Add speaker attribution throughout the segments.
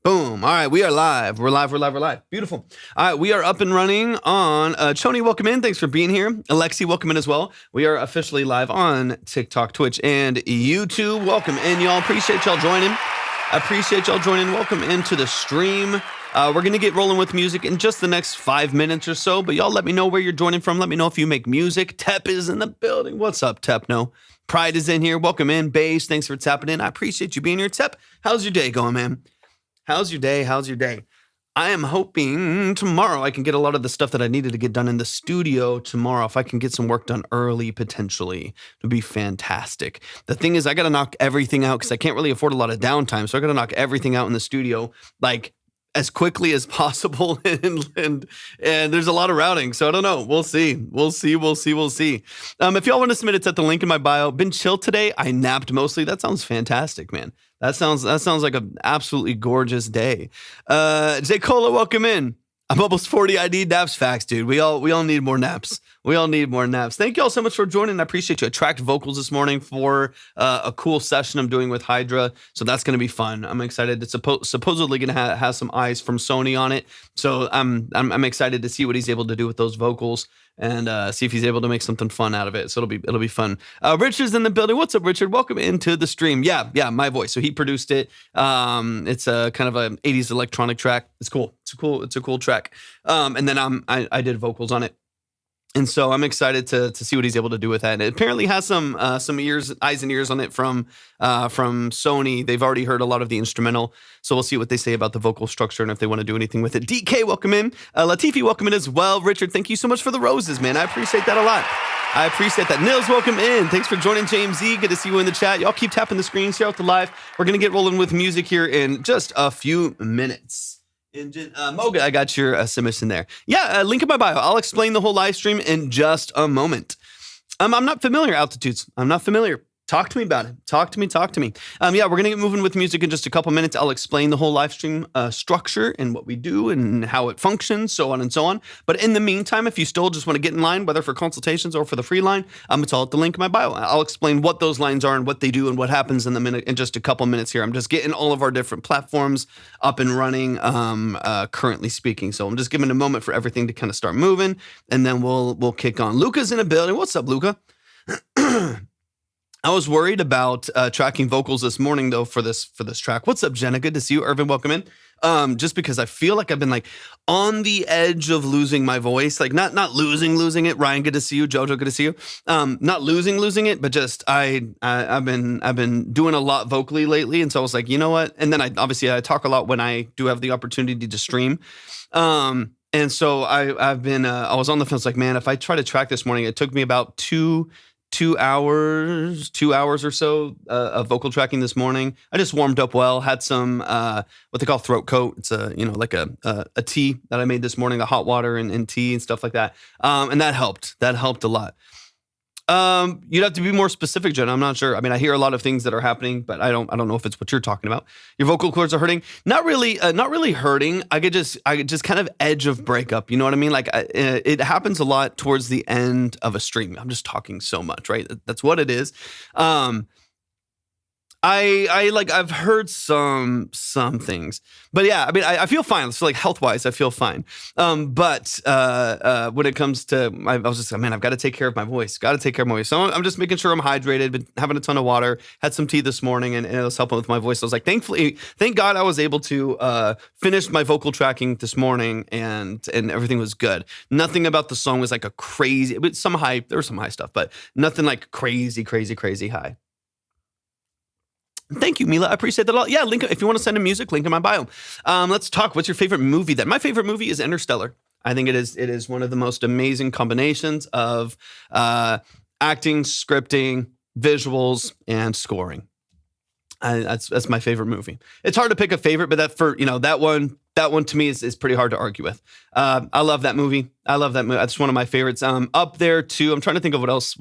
Speaker 1: Boom. All right, we are live. We're live. Beautiful. All right, we are up and running on Choni, welcome in. Thanks for being here. Alexi, welcome in as well. We are officially live on TikTok, Twitch, and YouTube. Welcome in, y'all. Appreciate y'all joining. Welcome into the stream. We're going to get rolling with music in just the next 5 minutes or so, but y'all let me know where you're joining from. Let me know if you make music. Tep is in the building. What's up, Tep? No. Pride is in here. Welcome in. Bass, thanks for tapping in. I appreciate you being here. Tep, how's your day going, man? How's your day? I am hoping tomorrow I can get a lot of the stuff that I needed to get done in the studio tomorrow. If I can get some work done early, potentially, it would be fantastic. The thing is, I got to knock everything out because I can't really afford a lot of downtime. So I got to knock everything out in the studio, like as quickly as possible. And there's a lot of routing. So I don't know. We'll see. If y'all want to submit, it's at the link in my bio. Been chill today. I napped mostly. That sounds fantastic, man. That sounds like an absolutely gorgeous day. J. Cola, welcome in. I'm almost 40. I need naps. Facts, dude. We all need more naps. Thank you all so much for joining. I appreciate you. I tracked vocals this morning for a cool session I'm doing with Hydra. So that's going to be fun. I'm excited. It's supposedly going to have some eyes from Sony on it. So I'm excited to see what he's able to do with those vocals and see if he's able to make something fun out of it. So it'll be fun. Richard's in the building. What's up, Richard? Welcome into the stream. Yeah, my voice. So he produced it. It's a kind of an 80s electronic track. It's cool. It's a cool track. And then I did vocals on it. And so I'm excited to see what he's able to do with that. And it apparently has some eyes and ears on it from Sony. They've already heard a lot of the instrumental, so we'll see what they say about the vocal structure and if they want to do anything with it. DK, welcome in. Latifi, welcome in as well. Richard, thank you so much for the roses, man. I appreciate that a lot. I appreciate that. Nils, welcome in. Thanks for joining, James Z. Good to see you in the chat. Y'all keep tapping the screen, share out the live. We're going to get rolling with music here in just a few minutes. Moga, I got your submission there. Yeah, link in my bio. I'll explain the whole live stream in just a moment. I'm not familiar, Altitudes. I'm not familiar. Talk to me about it. Talk to me. Yeah, we're going to get moving with music in just a couple minutes. I'll explain the whole live stream structure and what we do and how it functions, so on and so on. But in the meantime, if you still just want to get in line, whether for consultations or for the free line, it's all at the link in my bio. I'll explain what those lines are and what they do and what happens in just a couple minutes here. I'm just getting all of our different platforms up and running, currently speaking. So I'm just giving a moment for everything to kind of start moving, and then we'll kick on. Luca's in a building. What's up, Luca? I was worried about tracking vocals this morning, though, for this track. What's up, Jenna? Good to see you. Irvin, welcome in. Just because I feel like I've been like on the edge of losing my voice, like not losing it. Ryan, good to see you. Jojo, good to see you. Not losing it, but just I've been doing a lot vocally lately, and so I was like, you know what? And then I talk a lot when I do have the opportunity to stream. And so I was on the fence, like, man, if I try to track this morning, it took me about two hours or so of vocal tracking this morning. I just warmed up well, had some what they call throat coat. It's like a tea that I made this morning, the hot water and tea and stuff like that. And that helped. That helped a lot. You'd have to be more specific, Jen. I'm not sure. I mean, I hear a lot of things that are happening, but I don't know if it's what you're talking about. Your vocal cords are hurting. Not really hurting. I could just kind of edge of breakup. You know what I mean? Like it happens a lot towards the end of a stream. I'm just talking so much, right? That's what it is. I've heard some things, but yeah, I mean, I feel fine. So like health wise, I feel fine. But when it comes to, I was just like, man, I've got to take care of my voice. So I'm just making sure I'm hydrated, been having a ton of water, had some tea this morning and it was helping with my voice. So I was like, thank God I was able to finish my vocal tracking this morning and everything was good. Nothing about the song was like a crazy, but there was some high stuff, but nothing like crazy high. Thank you, Mila. I appreciate that a lot. Yeah, link if you want to send in music, link in my bio. Let's talk. What's your favorite movie then? My favorite movie is Interstellar. I think it is one of the most amazing combinations of acting, scripting, visuals, and scoring. That's my favorite movie. It's hard to pick a favorite, but that one to me is pretty hard to argue with. I love that movie. That's one of my favorites. Up there too. I'm trying to think of what else.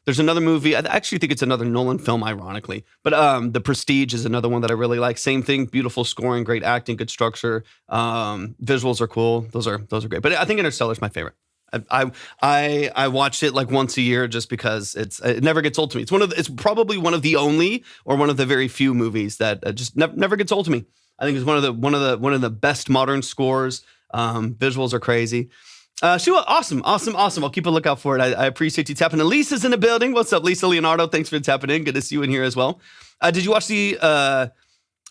Speaker 1: There's another movie. I actually think it's another Nolan film, ironically. But The Prestige is another one that I really like. Same thing. Beautiful scoring, great acting, good structure. Visuals are cool. Those are great. But I think Interstellar is my favorite. I watch it like once a year just because it never gets old to me. It's probably one of the only or one of the very few movies that just never gets old to me. I think it's one of the best modern scores. Visuals are crazy. Sheila, awesome. I'll keep a lookout for it. I appreciate you tapping in. Lisa's in the building. What's up, Lisa Leonardo? Thanks for tapping in. Good to see you in here as well. Did you watch the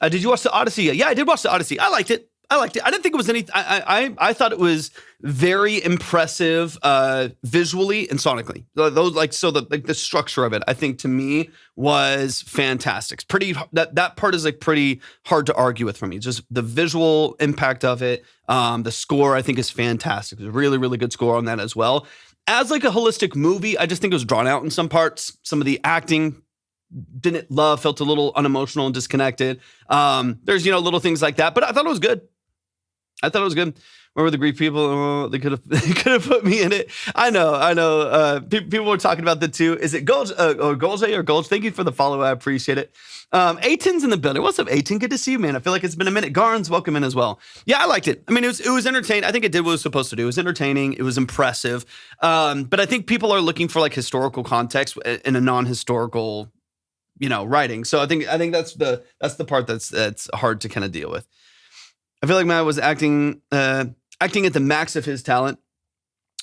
Speaker 1: Odyssey? Yeah, I did watch the Odyssey. I liked it. I didn't think it was any. I thought it was very impressive visually and sonically. The structure of it, I think, to me was fantastic. It's pretty. That part is like pretty hard to argue with for me. Just the visual impact of it. The score, I think, is fantastic. It's a really, really good score on that as well. As like a holistic movie, I just think it was drawn out in some parts. Some of the acting felt a little unemotional and disconnected. There's little things like that, but I thought it was good. Where were the Greek people? Oh, they could have put me in it. I know. People were talking about the two. Is it Golge or Golge? Thank you for the follow. I appreciate it. Aton's in the building. What's up, Aton? Good to see you, man. I feel like it's been a minute. Garns, welcome in as well. Yeah, I liked it. I mean, it was entertaining. I think it did what it was supposed to do. It was entertaining. It was impressive. But I think people are looking for like historical context in a non-historical, writing. So I think that's the part that's hard to kind of deal with. I feel like Matt was acting at the max of his talent,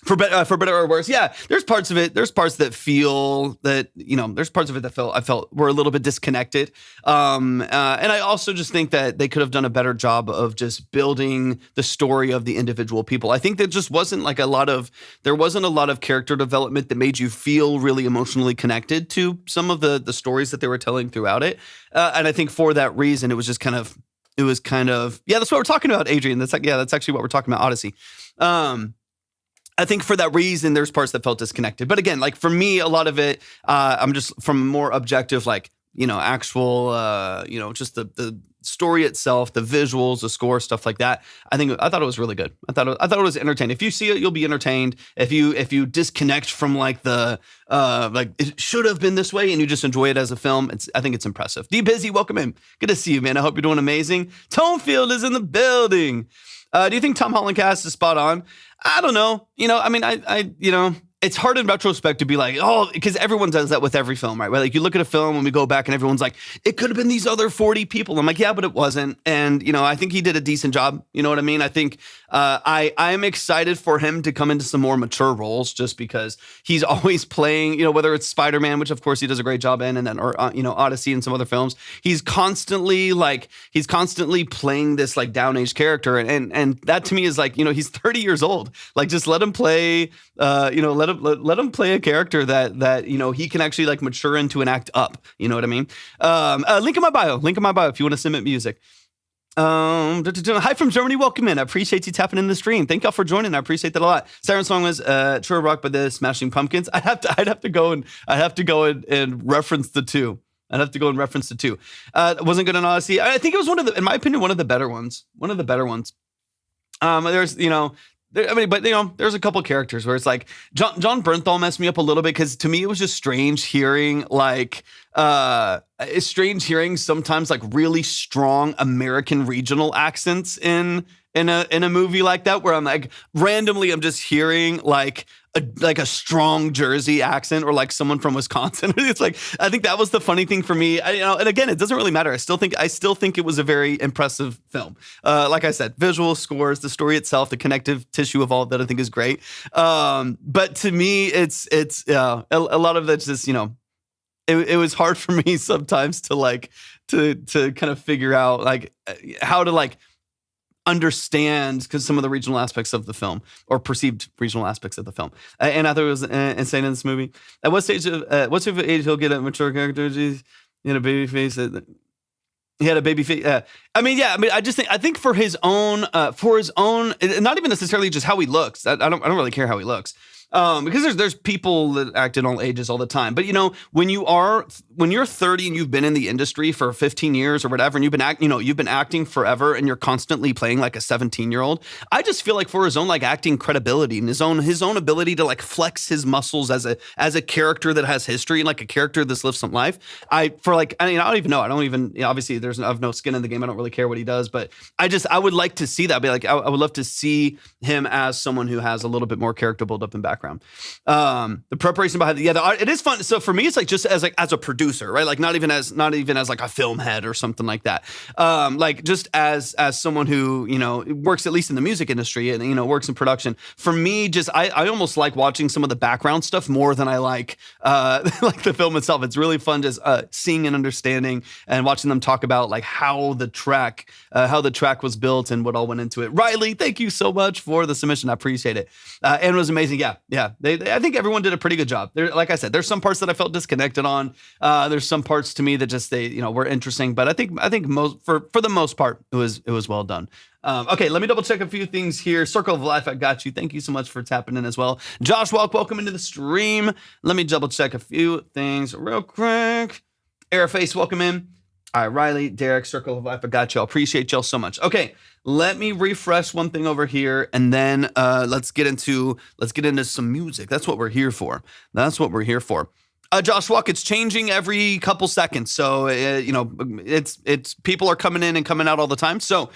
Speaker 1: for better or worse. Yeah, there's parts of it. There's parts that feel that there's parts of it that I felt were a little bit disconnected. And I also just think that they could have done a better job of just building the story of the individual people. I think there just wasn't a lot of character development that made you feel really emotionally connected to some of the stories that they were telling throughout it. And I think for that reason, it was kind of, yeah, that's what we're talking about, Adrian. That's actually what we're talking about, Odyssey. I think for that reason, there's parts that felt disconnected. But again, like for me, a lot of it, I'm just from more objective, like, actual, just the story itself, the visuals, the score, stuff like that. I thought it was really good. I thought it was entertaining. If you see it, you'll be entertained. If you disconnect from like the like it should have been this way and you just enjoy it as a film, I think it's impressive. D Busy, welcome in. Good to see you, man. I hope you're doing amazing. Tonefield is in the building. Do you think Tom Holland cast is spot on? I don't know. It's hard in retrospect to be like, oh, because everyone does that with every film, right? Like you look at a film and we go back and everyone's like, it could have been these other 40 people. I'm like, yeah, but it wasn't. And, I think he did a decent job. You know what I mean? I think I'm excited for him to come into some more mature roles just because he's always playing, whether it's Spider-Man, which of course he does a great job in, and then, or Odyssey and some other films. He's constantly playing this like down-aged character. And that to me is like, he's 30 years old. Like just let him play, let him play a character that he can actually like mature into and act up. You know what I mean? Link in my bio if you want to submit music. Hi from Germany, welcome in. I appreciate you tapping in the stream. Thank y'all for joining. I appreciate that a lot. Siren Song was True Rock by the Smashing Pumpkins. I'd have to go and reference the two. It wasn't good on Odyssey. I think it was in my opinion, one of the better ones. There's a couple characters where it's like John Bernthal messed me up a little bit because to me it was just strange hearing sometimes like really strong American regional accents in a movie like that where I'm like randomly I'm just hearing like a strong Jersey accent or like someone from Wisconsin. It's like I think that was the funny thing for me. And again, it doesn't really matter. I still think it was a very impressive film. Like I said, visual scores, the story itself, the connective tissue of all of that I think is great. But to me, it's a lot of that's just it was hard for me sometimes to kind of figure out like how to like understand because some of the regional aspects of the film or perceived regional aspects of the film. And I thought it was insane in this movie. At what age he'll get a mature character? He had a baby face. He had a baby face. I think for his own, not even necessarily just how he looks. I don't really care how he looks. Because there's people that act in all ages all the time. But when you're 30 and you've been in the industry for 15 years or whatever, and you've been acting forever, and you're constantly playing like a 17-year-old, I just feel like for his own like acting credibility and his own ability to like flex his muscles as a character that has history and like a character that's lived some life. I don't even know. Obviously I have no skin in the game. I don't really care what he does, but I would like to see that. I would love to see him as someone who has a little bit more character build up and background background. The preparation behind it is fun. So for me, it's like just as a producer, right? Like not even as like a film head or something like that. Like just as someone who, works at least in the music industry and, works in production. For me, just I almost like watching some of the background stuff more than I like like the film itself. It's really fun just seeing and understanding and watching them talk about like how the track was built and what all went into it. Riley, thank you so much for the submission. I appreciate it. And it was amazing. Yeah. I think everyone did a pretty good job. Like I said, there's some parts that I felt disconnected on. There's some parts to me that just were interesting. But I think most for the most part, it was well done. Okay, let me double check a few things here. Circle of Life, I got you. Thank you so much for tapping in as well. Josh Welk, welcome into the stream. Let me double check a few things real quick. Airface, welcome in. All right, Riley, Derek, Circle of Life, I got y'all. Appreciate y'all so much. Okay, let me refresh one thing over here, and then let's get into some music. That's what we're here for. Josh Walk, it's changing every couple seconds. So, it's people are coming in and coming out all the time. So,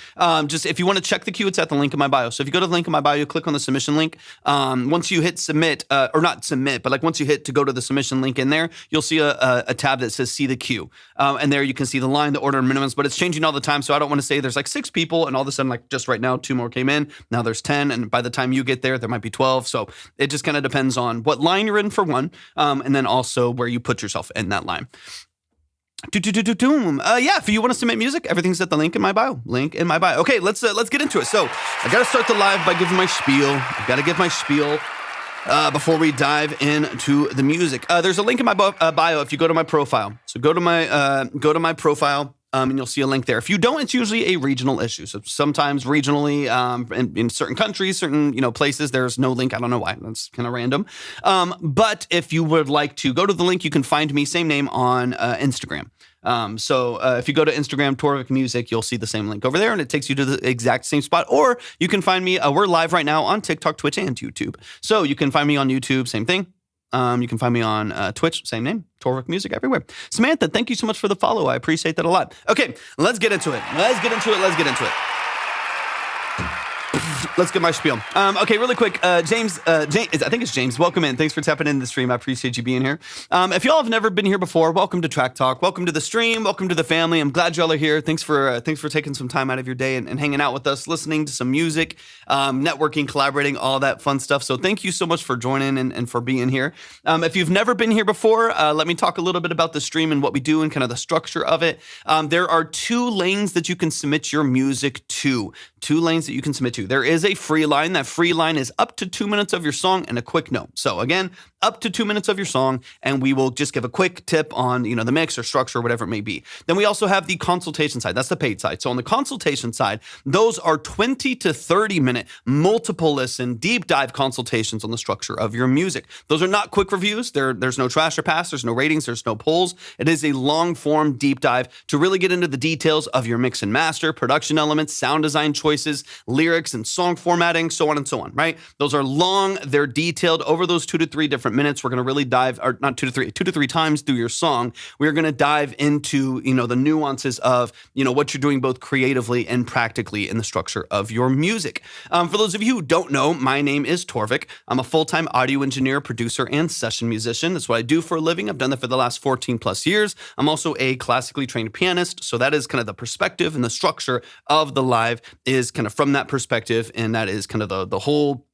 Speaker 1: just if you want to check the queue, it's at the link in my bio. So if you go to the link in my bio, you click on the submission link. Once you hit submit, or not submit, but like once you hit to go to the submission link in there, you'll see a tab that says see the queue. And there you can see the line, the order, and minimums, but it's changing all the time. So I don't want to say there's like 6 people and all of a sudden, like just right now, 2 more came in. Now there's 10. And by the time you get there might be 12. So it just kind of depends on what line you're in for one. And then also where you put yourself in that line. Yeah, if you want to submit music, everything's at the link in my bio. Okay, let's get into it. So I got to start the live by giving my spiel. I've got to give my spiel before we dive into the music. There's a link in my bio if you go to my profile. So go to my profile. And you'll see a link there. If you don't, it's usually a regional issue. So sometimes regionally, in certain countries, certain places, there's no link. I don't know why. That's kind of random. But if you would like to go to the link, you can find me, same name, on Instagram. So if you go to Instagram, Torvik Music, you'll see the same link over there, and it takes you to the exact same spot. Or you can find me. We're live right now on TikTok, Twitch, and YouTube. So you can find me on YouTube, same thing. You can find me on Twitch, same name, Torvik Music, everywhere. Samantha, thank you so much for the follow. I appreciate that a lot. Okay, let's get into it. Let's get my spiel. Okay, really quick. James, I think it's James. Welcome in. Thanks for tapping into the stream. I appreciate you being here. If y'all have never been here before, welcome to Track Talk. Welcome to the stream. Welcome to the family. I'm glad y'all are here. Thanks for taking some time out of your day and hanging out with us, listening to some music, networking, collaborating, all that fun stuff. So thank you so much for joining and for being here. If you've never been here before, let me talk a little bit about the stream and what we do and kind of the structure of it. There are 2 lanes that you can submit your music to. 2 lanes that you can submit to. There is a free line. That free line is up to 2 minutes of your song and a quick note. So again, up to 2 minutes of your song, and we will just give a quick tip on, the mix or structure, or whatever it may be. Then we also have the consultation side. That's the paid side. So on the consultation side, those are 20 to 30 minute multiple listen, deep dive consultations on the structure of your music. Those are not quick reviews. There's no trash or pass. There's no ratings. There's no polls. It is a long form deep dive to really get into the details of your mix and master, production elements, sound design choices, lyrics and song formatting, so on and so on, right? Those are long. They're detailed over those 2 to 3 different minutes. We're going to really dive, or not 2 to 3 times through your song. We're going to dive into, the nuances of, what you're doing both creatively and practically in the structure of your music. For those of you who don't know, my name is Torvik. I'm a full-time audio engineer, producer, and session musician. That's what I do for a living. I've done that for the last 14 plus years. I'm also a classically trained pianist. So that is kind of the perspective and the structure of the live is kind of from that perspective. And that is kind of the whole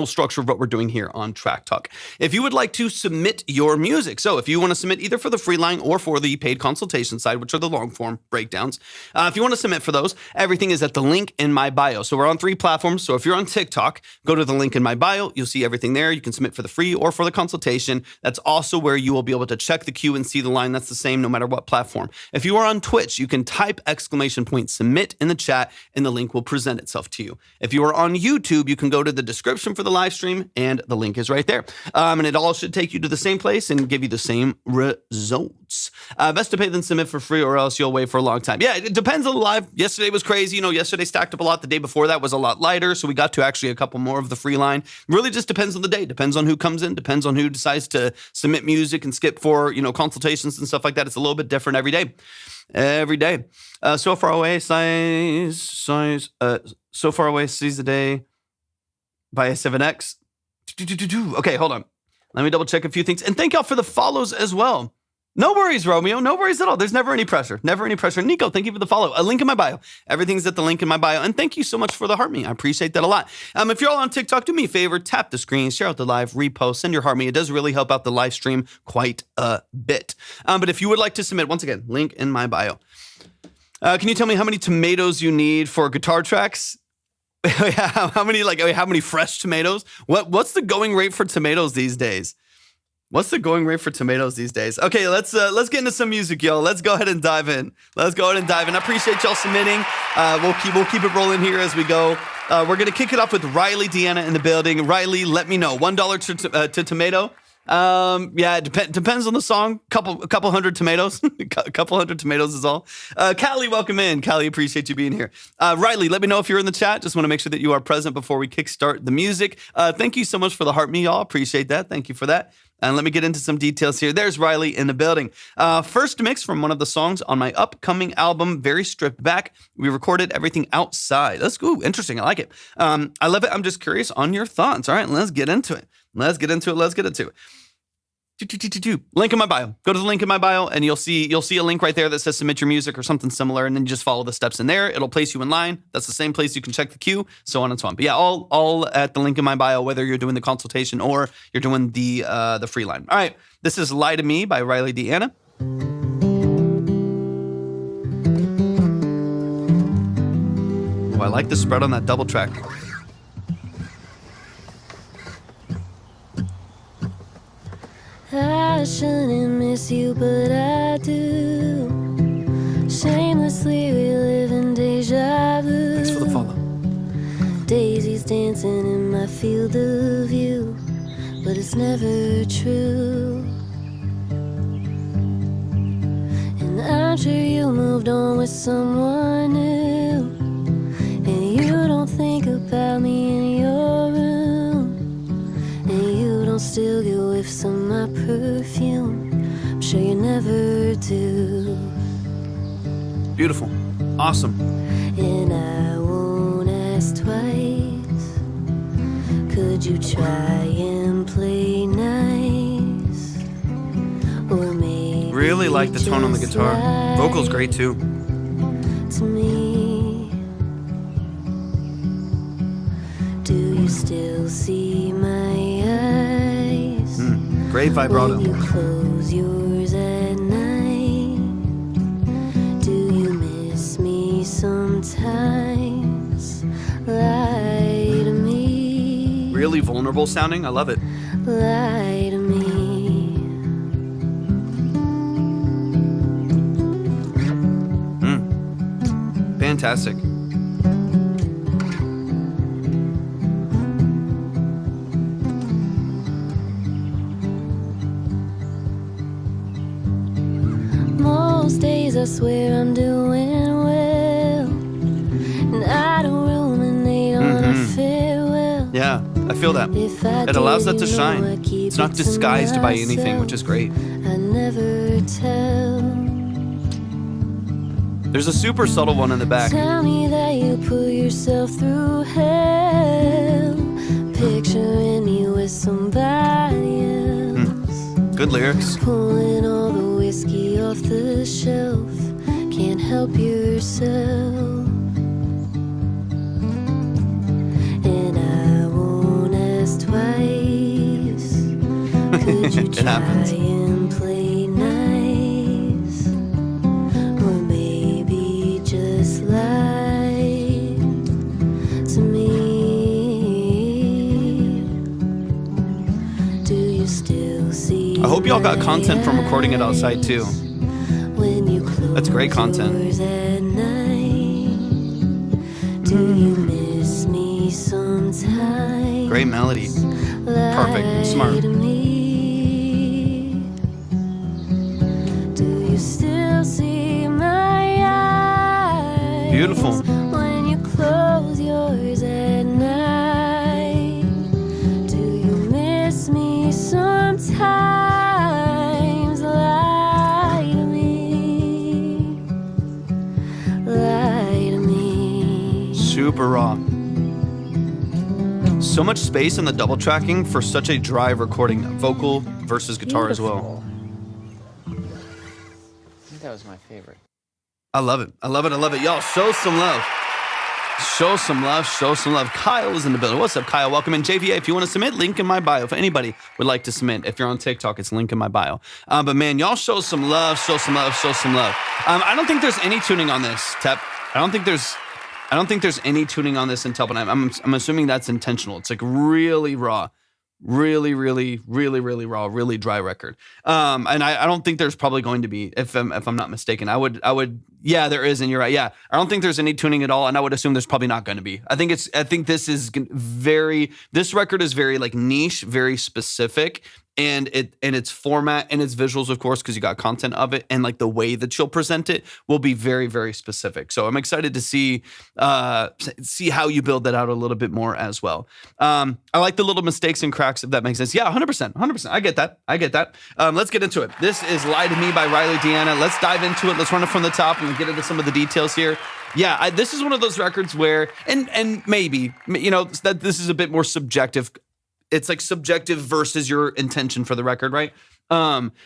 Speaker 1: structure of what we're doing here on Track Talk. If you would like to submit your music, so if you want to submit either for the free line or for the paid consultation side, which are the long form breakdowns, if you want to submit for those, everything is at the link in my bio. So we're on 3 platforms. So if you're on TikTok, go to the link in my bio. You'll see everything there. You can submit for the free or for the consultation. That's also where you will be able to check the queue and see the line. That's the same no matter what platform. If you are on Twitch, you can type !submit in the chat and the link will present itself to you. If you are on YouTube, you can go to the description for the live stream and the link is right there. And it all should take you to the same place and give you the same results. Best to pay than submit for free or else you'll wait for a long time. Yeah, it depends on the live. Yesterday was crazy. Yesterday stacked up a lot. The day before that was a lot lighter. So we got to actually a couple more of the free line. Really just depends on the day. Depends on who comes in. Depends on who decides to submit music and skip for, consultations and stuff like that. It's a little bit different every day. So far away, so far away sees the day by a 7X, Okay, hold on. Let me double check a few things. And thank y'all for the follows as well. No worries, Romeo. No worries at all. There's never any pressure. Never any pressure. Nico, thank you for the follow. A link in my bio. Everything's at the link in my bio. And thank you so much for the heart me. I appreciate that a lot. If you're all on TikTok, do me a favor. Tap the screen, share out the live, repost, send your heart me. It does really help out the live stream quite a bit. But if you would like to submit, once again, link in my bio. Can you tell me how many tomatoes you need for guitar tracks? how many fresh tomatoes? What's the going rate for tomatoes these days? What's the going rate for tomatoes these days? Okay, let's get into some music, y'all. Let's go ahead and dive in. I appreciate y'all submitting. We'll keep it rolling here as we go. We're gonna kick it off with Riley Deanna in the building. Riley, let me know. $1 to tomato. It depends on the song. A couple hundred tomatoes. A couple hundred tomatoes is all. Callie, welcome in. Callie, appreciate you being here. Riley, let me know if you're in the chat. Just want to make sure that you are present before we kickstart the music. Thank you so much for the heart me, y'all. Appreciate that. Thank you for that. And let me get into some details here. There's Riley in the building. First mix from one of the songs on my upcoming album, very stripped back. We recorded everything outside. That's cool. Interesting. I like it. I love it. I'm just curious on your thoughts. All right, let's get into it. Let's get into it. Link in my bio. Go to the link in my bio and you'll see a link right there that says submit your music or something similar, and then you just follow the steps in there. It'll place you in line. That's the same place you can check the queue, so on and so on. But yeah, all at the link in my bio, whether you're doing the consultation or you're doing the free line. All right, this is Lie to Me by Riley Deanna. Oh, I like the spread on that double track.
Speaker 2: I shouldn't miss you, but I do. Shamelessly reliving deja vu.
Speaker 1: Thanks for the follow.
Speaker 2: Daisies dancing in my field of view, but it's never true. And I'm sure you moved on with someone new, and you don't think about me in your room, and you don't still get whiffs of my perfume. I'm sure you never do.
Speaker 1: Beautiful. Awesome.
Speaker 2: And I won't ask twice. Could you try and play nice? Or maybe
Speaker 1: Really like the tone on the guitar. Vocals great too.
Speaker 2: To me, do you still see my eyes?
Speaker 1: Great vibrato.
Speaker 2: When you close yours at night, do you miss me sometimes? Lie to me.
Speaker 1: Really vulnerable sounding. I love it.
Speaker 2: Lie to me.
Speaker 1: Fantastic.
Speaker 2: Most days I swear I'm doing well, and I don't ruminate on a farewell.
Speaker 1: Yeah, I feel that. It allows that to shine. It's not disguised by anything, which is great.
Speaker 2: I never tell.
Speaker 1: There's a super subtle one in the back.
Speaker 2: Tell me that you put yourself through hell, picturing me with somebody else.
Speaker 1: Good lyrics.
Speaker 2: Pulling all the whiskey off the shelf, can't help yourself. And I won't ask twice. Could you try and play nice? Or maybe just lie to me. Do you still see?
Speaker 1: I hope y'all got content from recording it outside too.
Speaker 2: When you
Speaker 1: That's great content.
Speaker 2: close at night, do you miss me sometimes?
Speaker 1: Great melody. Perfect. Smart.
Speaker 2: Lie to me. Do you still see my eyes?
Speaker 1: Beautiful.
Speaker 2: When you close yours at night, do you miss me sometimes? Lie to me. Lie to me.
Speaker 1: Super raw. So much space in the double tracking for such a dry recording. Vocal versus guitar as well.
Speaker 3: I think that was my favorite.
Speaker 1: I love it. I love it. I love it. Y'all, show some love. Show some love. Show some love. Kyle is in the building. What's up, Kyle? Welcome in. JVA, if you want to submit, link in my bio. If anybody would like to submit, if you're on TikTok, it's link in my bio. But man, y'all show some love. Show some love. Show some love. I don't think there's any tuning on this, Tep. I don't think there's any tuning on this in Tep, and I'm assuming that's intentional. It's like really raw. Really raw, really dry record. And I don't think there's probably going to be, if I'm not mistaken. I would, yeah, there is, and you're right. Yeah, I don't think there's any tuning at all, and I would assume there's probably not going to be. I think this record is very like niche, very specific, and its format and its visuals, of course, because you got content of it, and like the way that you'll present it will be very, very specific. So I'm excited to see how you build that out a little bit more as well. I like the little mistakes and cracks, if that makes sense. Yeah, 100%. I get that. Let's get into it. This is Lie to Me by Riley Deanna. Let's dive into it. Let's run it from the top and get into some of the details here. Yeah, this is one of those records where, and maybe, that this is a bit more subjective. It's like subjective versus your intention for the record, right?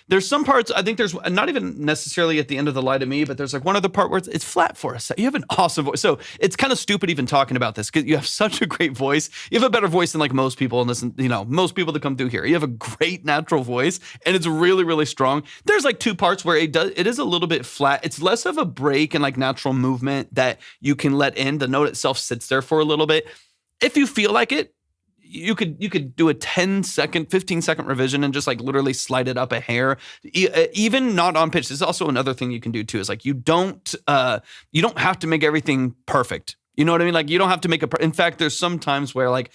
Speaker 1: There's some parts, I think there's not even necessarily at the end of the Lie to Me, but there's like one other part where it's flat for us. You have an awesome voice. So it's kind of stupid even talking about this because you have such a great voice. You have a better voice than like most people in this, most people that come through here. You have a great natural voice and it's really, really strong. There's like two parts where it is a little bit flat. It's less of a break and like natural movement that you can let in. The note itself sits there for a little bit. If you feel like it, you could do a 10-second, 15-second revision and just like literally slide it up a hair, even not on pitch. This is also another thing you can do too, is like you don't have to make everything perfect. You know what I mean? Like you don't have to make in fact, there's some times where like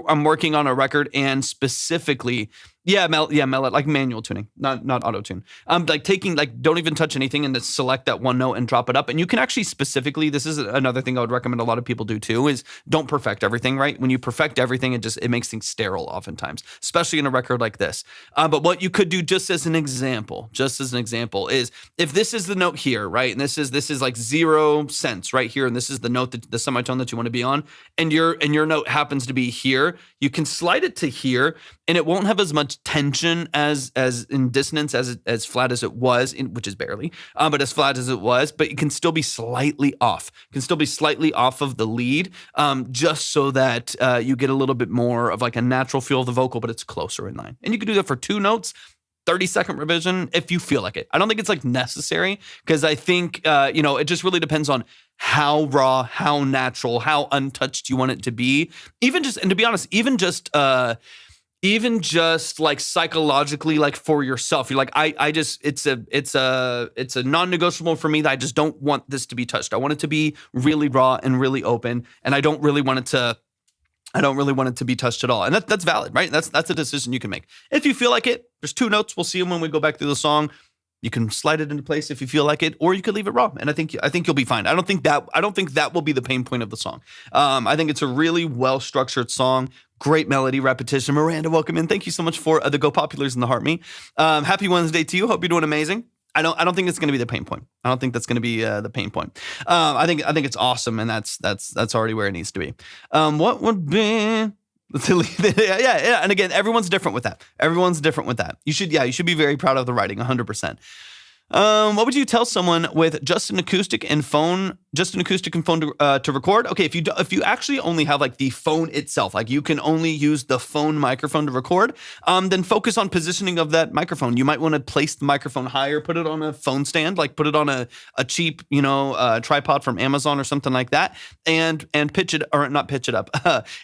Speaker 1: I'm working on a record and specifically, like manual tuning, not auto tune. Like taking, like don't even touch anything and just select that one note and drop it up. And you can actually specifically, this is another thing I would recommend a lot of people do too, is don't perfect everything, right? When you perfect everything, it makes things sterile oftentimes, especially in a record like this. But what you could do just as an example is if this is the note here, right? And this is like 0 cents right here. And this is the note, the semitone that you want to be on. And your note happens to be here. You can slide it to here and it won't have as much tension as in dissonance as flat as it was, which is barely, but as flat as it was, but it can still be slightly off. It can still be slightly off of the lead, just so that you get a little bit more of like a natural feel of the vocal, but it's closer in line. And you can do that for 2 notes, 30-second revision if you feel like it. I don't think it's like necessary because I think, it just really depends on how raw, how natural, how untouched you want it to be. Even to be honest, even just like psychologically, like for yourself, you're like, it's a non-negotiable for me that I just don't want this to be touched. I want it to be really raw and really open. And I don't really want it to be touched at all. And that's valid, right? That's a decision you can make. If you feel like it, there's 2 notes. We'll see them when we go back through the song. You can slide it into place if you feel like it, or you could leave it raw. And I think you'll be fine. I don't think that will be the pain point of the song. I think it's a really well-structured song. Great melody, repetition. Miranda, welcome in. Thank you so much for the Go Populars in the Heart Me. Happy Wednesday to you. Hope you're doing amazing. I don't think it's going to be the pain point. I don't think that's going to be the pain point. I think it's awesome, and that's already where it needs to be. What would be? Yeah. And again, everyone's different with that. You should be very proud of the writing, 100%. What would you tell someone with just an acoustic and phone to record? Okay, if you actually only have like the phone itself, like you can only use the phone microphone to record, then focus on positioning of that microphone. You might want to place the microphone higher, put it on a phone stand, like put it on a cheap, tripod from Amazon or something like that, and pitch it, or not pitch it up,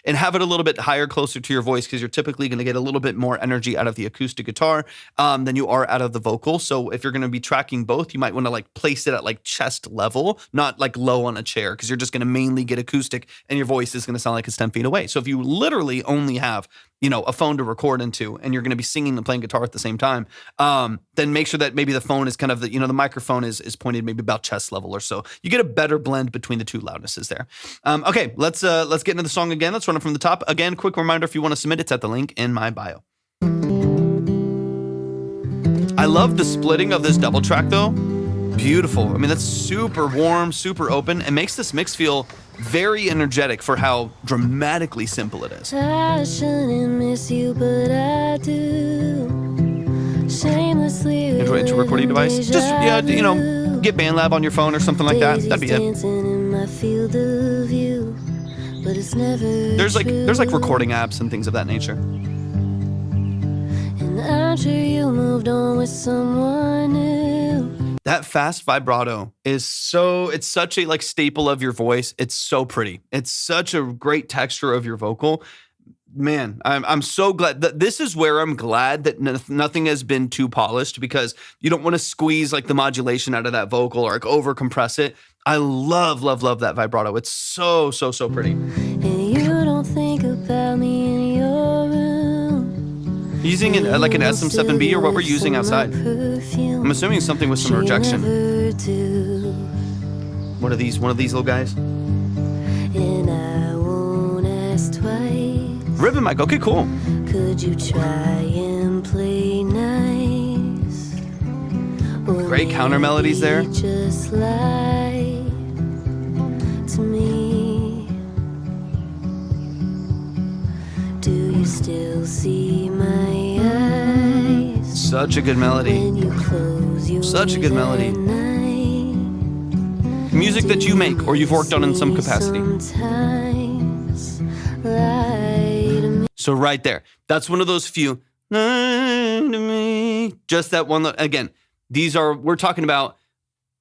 Speaker 1: and have it a little bit higher, closer to your voice, because you're typically going to get a little bit more energy out of the acoustic guitar than you are out of the vocal. So if you're going to be tracking both, you might want to like place it at like chest level, not like low on a chair, because you're just going to mainly get acoustic and your voice is going to sound like it's 10 feet away. So if you literally only have, a phone to record into and you're going to be singing and playing guitar at the same time, then make sure that maybe the phone is kind of the microphone is pointed maybe about chest level or so. You get a better blend between the two loudnesses there. Okay, let's get into the song again. Let's run it from the top. Again, quick reminder, if you want to submit, it's at the link in my bio. I love the splitting of this double track though. Beautiful. I mean, that's super warm, super open. It makes this mix feel very energetic for how dramatically simple it is.
Speaker 2: I shouldn't miss you, but I do. Shamelessly
Speaker 1: Android into recording device. Just, yeah, you know, get BandLab on your phone or something like that. That'd be it. There's like recording apps and things of that nature.
Speaker 2: And I'm sure you moved on with someone new.
Speaker 1: That fast vibrato is it's such a like staple of your voice. It's so pretty. It's such a great texture of your vocal. Man, I'm so glad that this is where I'm glad that nothing has been too polished, because you don't want to squeeze like the modulation out of that vocal or like over compress it. I love that vibrato. It's so pretty.
Speaker 2: And you don't think about me in your room.
Speaker 1: Using like an SM7B or what we're using outside. I'm assuming something with some rejection. One of these little guys.
Speaker 2: And I won't ask twice.
Speaker 1: Ribbon mic. Okay, cool.
Speaker 2: Could you try and play nice? Or
Speaker 1: Great counter melodies there.
Speaker 2: just lie to me. Do you still see my eyes?
Speaker 1: Such a good melody.
Speaker 2: When you close your
Speaker 1: Such a good melody.
Speaker 2: at night?
Speaker 1: Music that you make or you've worked on in some capacity.
Speaker 2: Sometimes lie to me.
Speaker 1: So right there, that's one of those few. Just that one. Again, we're talking about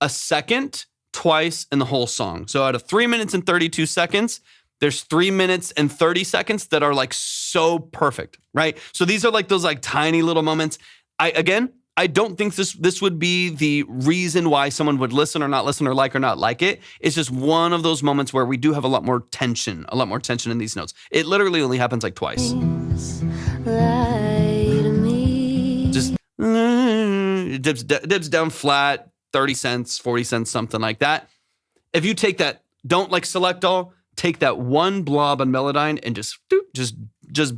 Speaker 1: a second, twice in the whole song. So out of 3 minutes and 32 seconds, there's 3 minutes and 30 seconds that are like so perfect, right? So these are like those like tiny little moments. I don't think this would be the reason why someone would listen or not like it. It's just one of those moments where we do have a lot more tension in these notes. It literally only happens like twice.
Speaker 2: Lie to me.
Speaker 1: Just it dips down flat, 30 cents, 40 cents, something like that. If you take that, don't like select all, take that one blob on Melodyne and just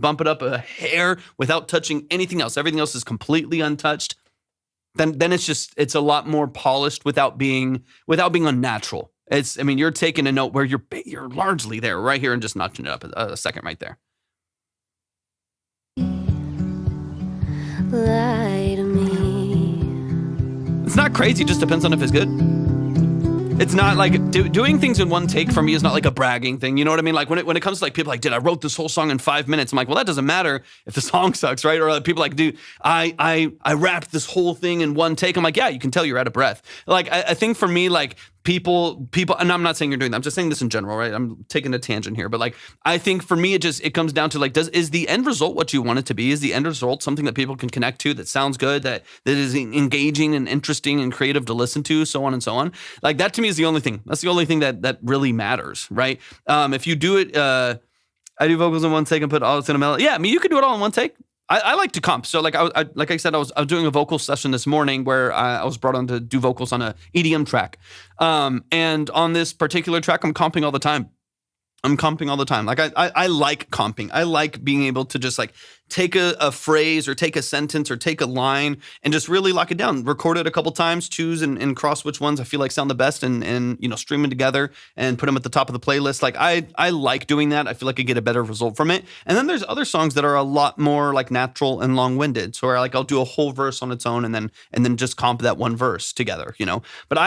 Speaker 1: bump it up a hair without touching anything else. Everything else is completely untouched. Then it's a lot more polished without being unnatural. You're taking a note where you're largely there right here and just notching it up a second right there.
Speaker 2: Lie to me.
Speaker 1: It's not crazy, it just depends on if it's good. It's not like doing things in one take for me is not like a bragging thing. You know what I mean? Like when it comes to like people like, I wrote this whole song in 5 minutes. I'm like, well, that doesn't matter if the song sucks, right? Or like people like, I rapped this whole thing in one take. I'm like, yeah, you can tell you're out of breath. Like I think for me, like people, and I'm not saying you're doing that. I'm just saying this in general, right? I'm taking a tangent here, but like I think for me, it comes down to like, is the end result what you want it to be? Is the end result something that people can connect to, that sounds good, that is engaging and interesting and creative to listen to, so on and so on? Like that to me is the only thing. That's the only thing that really matters, right? If you do it, I do vocals in one take and put all this in a melody. Yeah, you could do it all in one take. I like to comp. So like I said, I was doing a vocal session this morning where I was brought on to do vocals on a EDM track. And on this particular track, I'm comping all the time. Like I like comping. I like being able to just like take a phrase or take a sentence or take a line and just really lock it down, record it a couple times, choose and cross which ones I feel like sound the best and stream them together and put them at the top of the playlist. Like I like doing that. I feel like I get a better result from it. And then there's other songs that are a lot more like natural and long-winded. So where like I'll do a whole verse on its own and then just comp that one verse together, But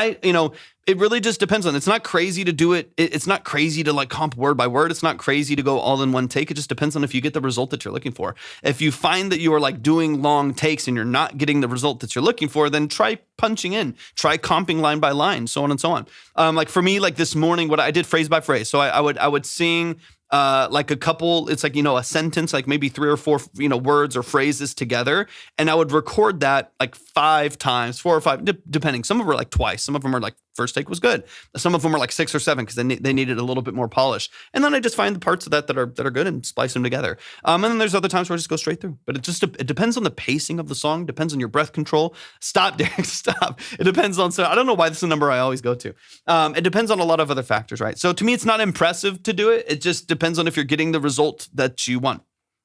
Speaker 1: it really just depends on. It's not crazy to do it. It's not crazy to like comp word by word. It's not crazy to go all in one take. It just depends on if you get the result that you're looking for. If you find that you are like doing long takes and you're not getting the result that you're looking for, then try punching in, try comping line by line, so on and so on. Like for me, like this morning, what I did phrase by phrase. So I would sing like a couple, it's like, a sentence, like maybe 3 or 4, words or phrases together. And I would record that like 5 times, 4 or 5, depending. Some of them were like twice. Some of them are like first take was good. Some of them were like 6 or 7 because they needed a little bit more polish. And then I just find the parts of that are good and splice them together. And then there's other times where I just go straight through. But it depends on the pacing of the song, depends on your breath control. Stop, Derek, stop. It depends on, so I don't know why this is a number I always go to. It depends on a lot of other factors, right? So to me, it's not impressive to do it. It just depends on if you're getting the result that you want.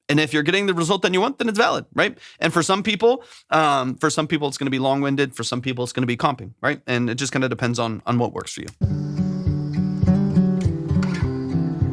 Speaker 1: And if you're getting the result that you want, then it's valid, right? And for some people, it's going to be long-winded. For some people, it's going to be comping, right? And it just kind of depends on what works for you.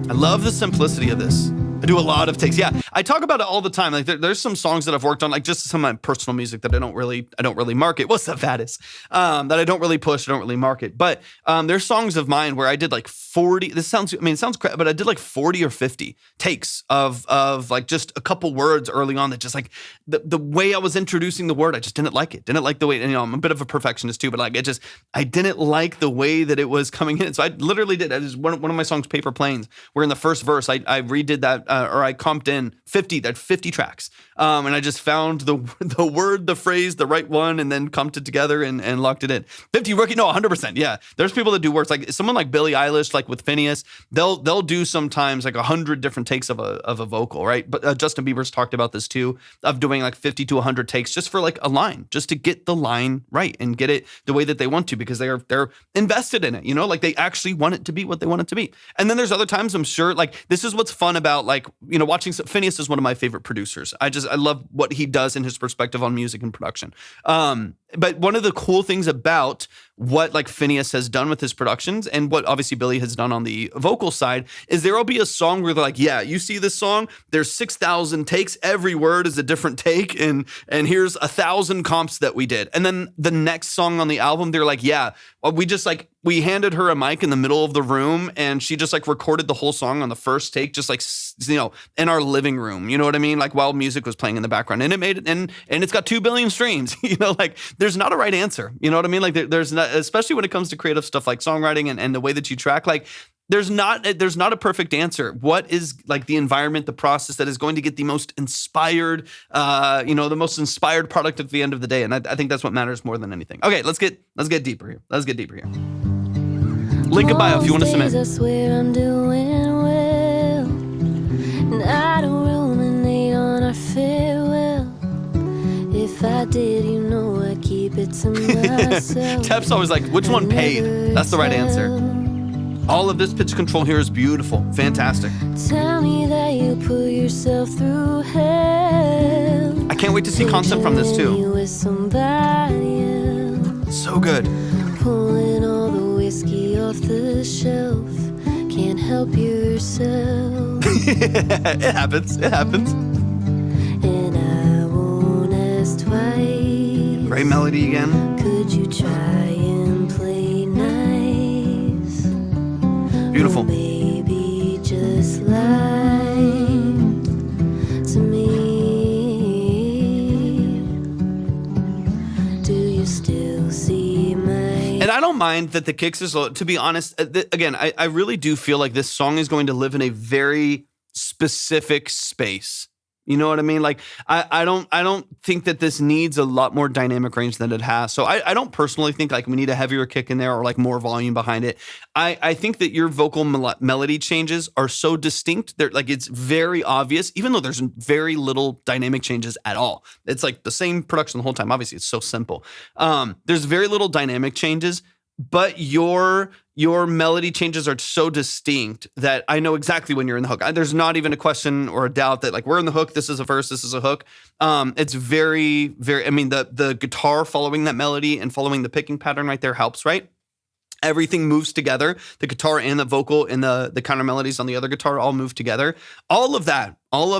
Speaker 1: I love the simplicity of this. I do a lot of takes. Yeah, I talk about it all the time. Like there's some songs that I've worked on, like just some of my personal music that I don't really market. What's the fattest? That I don't really push, I don't really market. But there's songs of mine where I did like 40. It sounds crap, but I did like 40 or 50 takes of like just a couple words early on that just like the way I was introducing the word, I just didn't like it. Didn't like the way, and, I'm a bit of a perfectionist too, but like I didn't like the way that it was coming in. So I literally did. One of my songs, Paper Planes, where in the first verse I redid that. Or I comped in 50 tracks. And I just found the word, the phrase, the right one, and then comped it together and locked it in. 50 rookie, no, 100%. Yeah. There's people that do works like someone like Billie Eilish, like with Phineas, they'll do sometimes like 100 different takes of a vocal, right? But Justin Bieber's talked about this too, of doing like 50 to 100 takes just for like a line, just to get the line right and get it the way that they want to, because they're invested in it, like they actually want it to be what they want it to be. And then there's other times, I'm sure, like this is what's fun about like, watching Phineas is one of my favorite producers. I love what he does in his perspective on music and production. But one of the cool things about what like Phineas has done with his productions and what obviously Billy has done on the vocal side is there will be a song where they're like, yeah, you see this song, there's 6,000 takes, every word is a different take, and here's 1,000 comps that we did. And then the next song on the album, they're like, yeah, we handed her a mic in the middle of the room and she just like recorded the whole song on the first take, just like, in our living room, you know what I mean? Like while music was playing in the background, and it made it, and it's got 2 billion streams, like there's not a right answer, you know what I mean? Like there's not, especially when it comes to creative stuff like songwriting and the way that you track, like there's not a perfect answer. What is like the environment, the process that is going to get the most inspired, the most inspired product at the end of the day? And I think that's what matters more than anything. Okay, let's get deeper here. Link in bio if you want to submit.
Speaker 2: I swear I'm doing well, and I don't ruminate on our farewell. If I did, I keep it to myself.
Speaker 1: Tep's always like, which one paid? That's the right answer. All of this pitch control here is beautiful. Fantastic.
Speaker 2: Tell me that you put yourself through hell.
Speaker 1: I can't wait to see content from this too.
Speaker 2: With somebody else.
Speaker 1: So good.
Speaker 2: Pulling all the whiskey off the shelf. Can't help yourself.
Speaker 1: It happens.
Speaker 2: And I won't ask twice.
Speaker 1: Great melody again.
Speaker 2: Could you try and play nice?
Speaker 1: Beautiful.
Speaker 2: Or maybe just lie to me. Do you still see my...
Speaker 1: And I don't mind that the kicks is low. To be honest, again, I really do feel like this song is going to live in a very specific space. You know what I mean? Like I don't think that this needs a lot more dynamic range than it has. So I don't personally think like we need a heavier kick in there or like more volume behind it. I think that your vocal melody changes are so distinct. They're like, it's very obvious, even though there's very little dynamic changes at all. It's like the same production the whole time. Obviously, it's so simple. There's very little dynamic changes, but your melody changes are so distinct that I know exactly when you're in the hook. There's not even a question or a doubt that like we're in the hook. This is a verse. This is a hook. It's very, very. I mean, the guitar following that melody and following the picking pattern right there helps, right? Everything moves together. The guitar and the vocal and the counter melodies on the other guitar all move together. All of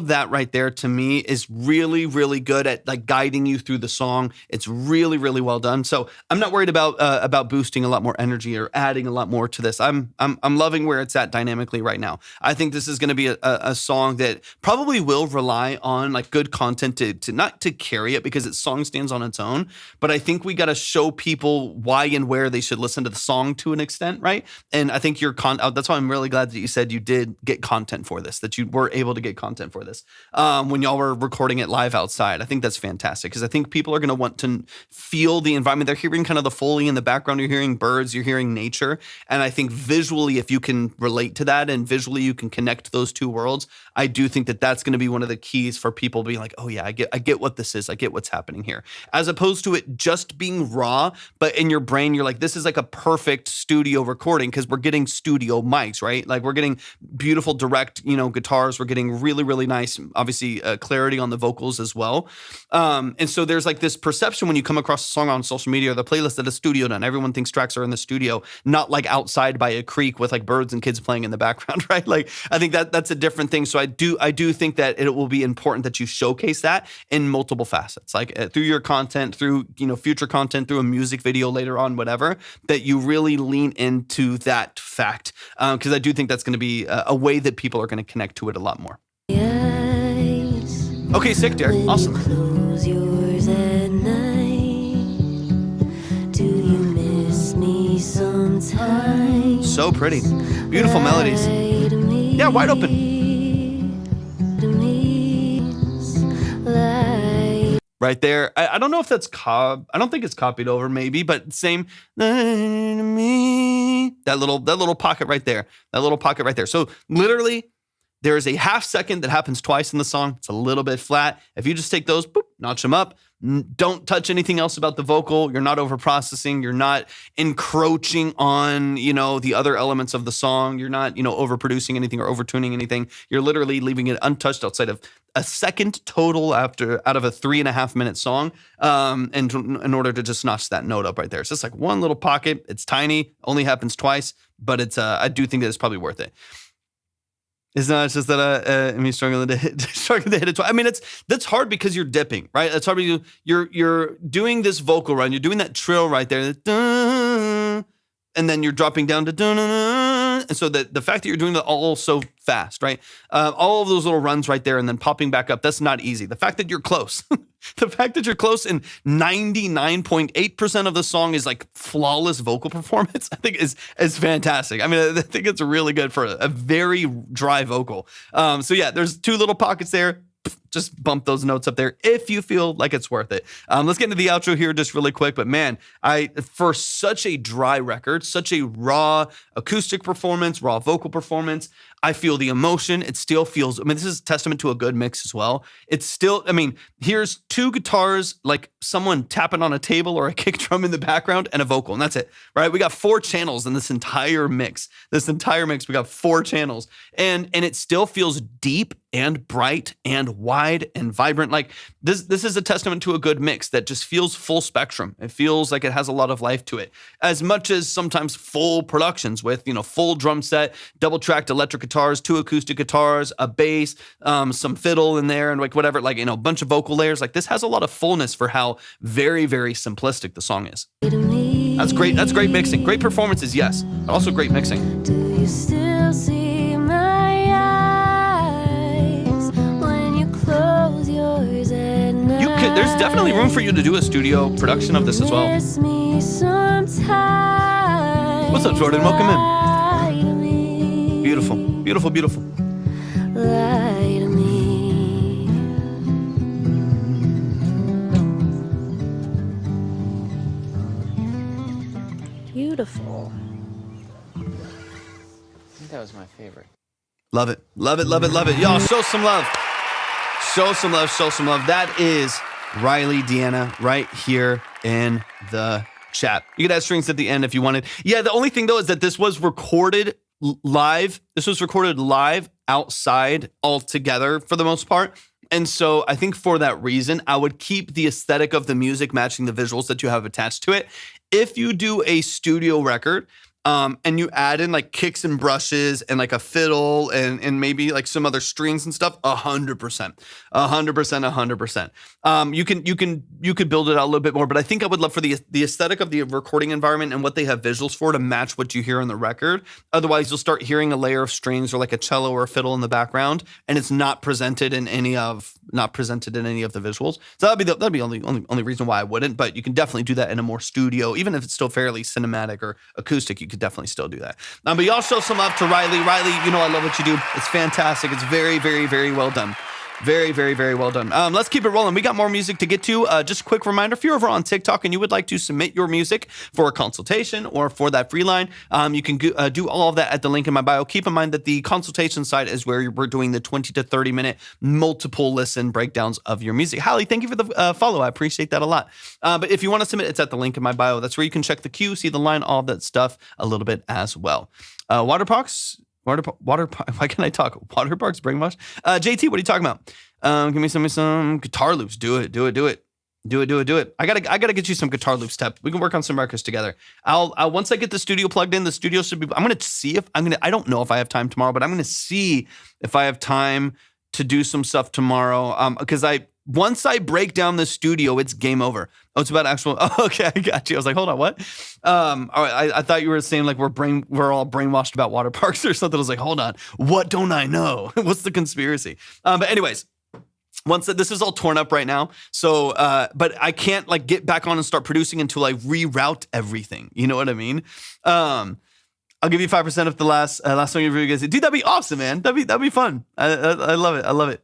Speaker 1: that right there to me is really, really good at like guiding you through the song. It's really, really well done. So I'm not worried about boosting a lot more energy or adding a lot more to this. I'm loving where it's at dynamically right now. I think this is going to be a song that probably will rely on like good content to not to carry it because its song stands on its own. But I think we got to show people why and where they should listen to the song to an extent, right? And I think that's why I'm really glad that you said you did get content for this, that you were able to get content for this when y'all were recording it live outside. I think that's fantastic because I think people are going to want to feel the environment. They're hearing kind of the Foley in the background. You're hearing birds, you're hearing nature. And I think visually, if you can relate to that and visually you can connect those two worlds, I do think that that's going to be one of the keys for people being like, oh yeah, I get what this is. I get what's happening here. As opposed to it just being raw, but in your brain, you're like, this is like a perfect perfect studio recording because we're getting studio mics, right? Like we're getting beautiful direct, guitars. We're getting really, really nice, obviously, clarity on the vocals as well. And so there's like this perception when you come across a song on social media or the playlist that is studio done. Everyone thinks tracks are in the studio, not like outside by a creek with like birds and kids playing in the background, right? Like I think that's a different thing. So I do think that it will be important that you showcase that in multiple facets, like through your content, through future content, through a music video later on, whatever, that you really lean into that fact, because I do think that's going to be a way that people are going to connect to it a lot more. Okay, sick, Derek. Awesome.
Speaker 2: Close yours at night. Do you miss me sometimes?
Speaker 1: So pretty. Beautiful melodies. Yeah, wide open. Right there. I don't know if that's I don't think it's copied over, maybe, but same. That little pocket right there. That little pocket right there. So literally, there is a half second that happens twice in the song. It's a little bit flat. If you just take those, boop, notch them up. Don't touch anything else about the vocal. You're not over processing. You're not encroaching on, the other elements of the song. You're not, overproducing anything or overtuning anything. You're literally leaving it untouched outside of a second total out of a 3.5 minute song. And in order to just notch that note up right there. It's just like one little pocket. It's tiny, only happens twice, but I do think that it's probably worth it. It's not just that me struggling to hit it twice. I mean, that's hard because you're dipping, right? That's hard because you're doing this vocal run. You're doing that trill right there, and then you're dropping down to and so the fact that you're doing that all so fast, right? All of those little runs right there, and then popping back up. That's not easy. The fact that you're close. The fact that you're close and 99.8% of the song is like flawless vocal performance, I think is fantastic. I mean, I think it's really good for a very dry vocal. So yeah, there's two little pockets there. Just bump those notes up there if you feel like it's worth it. Let's get into the outro here just really quick. But man, for such a dry record, such a raw acoustic performance, raw vocal performance, I feel the emotion. It still feels, this is a testament to a good mix as well. It's still, here's two guitars, like someone tapping on a table or a kick drum in the background and a vocal, and that's it, right? We got 4 channels in this entire mix. We got 4 channels, and it still feels deep and bright and wide and vibrant. Like this is a testament to a good mix that just feels full spectrum. It feels like it has a lot of life to it, as much as sometimes full productions with, full drum set, double tracked electric guitars, 2 acoustic guitars, a bass, some fiddle in there, and like whatever, like, a bunch of vocal layers. Like this has a lot of fullness for how very, very simplistic the song is. That's great. That's great mixing. Great performances, yes, but also great mixing.
Speaker 2: Do you still see my eyes when you close yours at night?
Speaker 1: There's definitely room for you to do a studio production of this as well.
Speaker 2: Miss me sometimes.
Speaker 1: What's up, Jordan? Welcome in.
Speaker 2: Lie to me.
Speaker 1: Beautiful, beautiful, beautiful.
Speaker 2: Lie to me. Beautiful.
Speaker 3: I think that was my favorite.
Speaker 1: Love it, love it, love it, love it. Y'all, show some love. Show some love, show some love. That is Riley Deanna right here in the chat. You could add strings at the end if you wanted. Yeah, the only thing though is that this was recorded live. This was recorded live outside altogether for the most part. And so I think for that reason, I would keep the aesthetic of the music matching the visuals that you have attached to it. If you do a studio record, and you add in like kicks and brushes and like a fiddle and maybe like some other strings and stuff, 100%. You could build it out a little bit more, but I think I would love for the aesthetic of the recording environment and what they have visuals for to match what you hear on the record. Otherwise, you'll start hearing a layer of strings or like a cello or a fiddle in the background, and it's not presented in any of the visuals. So that'd be the only reason why I wouldn't. But you can definitely do that in a more studio, even if it's still fairly cinematic or acoustic. You could definitely still do that. But y'all show some love to Riley. Riley, I love what you do. It's fantastic. It's very, very, very well done. Very, very, very well done. Let's keep it rolling. We got more music to get to. Just a quick reminder, if you're over on TikTok and you would like to submit your music for a consultation or for that free line, you can do all of that at the link in my bio. Keep in mind that the consultation side is where we're doing the 20 to 30 minute multiple listen breakdowns of your music. Hallie, thank you for the follow. I appreciate that a lot. But if you want to submit, it's at the link in my bio. That's where you can check the queue, see the line, all that stuff a little bit as well. Waterparks? Why can't I talk? Water parks, brainwash. JT, what are you talking about? Give me some guitar loops. Do it. I gotta get you some guitar loop step. We can work on some records together. I'll once I get the studio plugged in, the studio should be. I'm gonna see if I don't know if I have time tomorrow, but I'm gonna see if I have time to do some stuff tomorrow. Because once I break down the studio, it's game over. Oh, it's about actual. Oh, okay, I got you. I was like, hold on, what? All right, I thought you were saying like we're all brainwashed about water parks or something. I was like, hold on, what don't I know? What's the conspiracy? But anyways, once this is all torn up right now, so but I can't like get back on and start producing until I reroute everything. You know what I mean? I'll give you 5% of the last song you guys did. Dude, that'd be awesome, man. That'd be fun. I love it. I love it.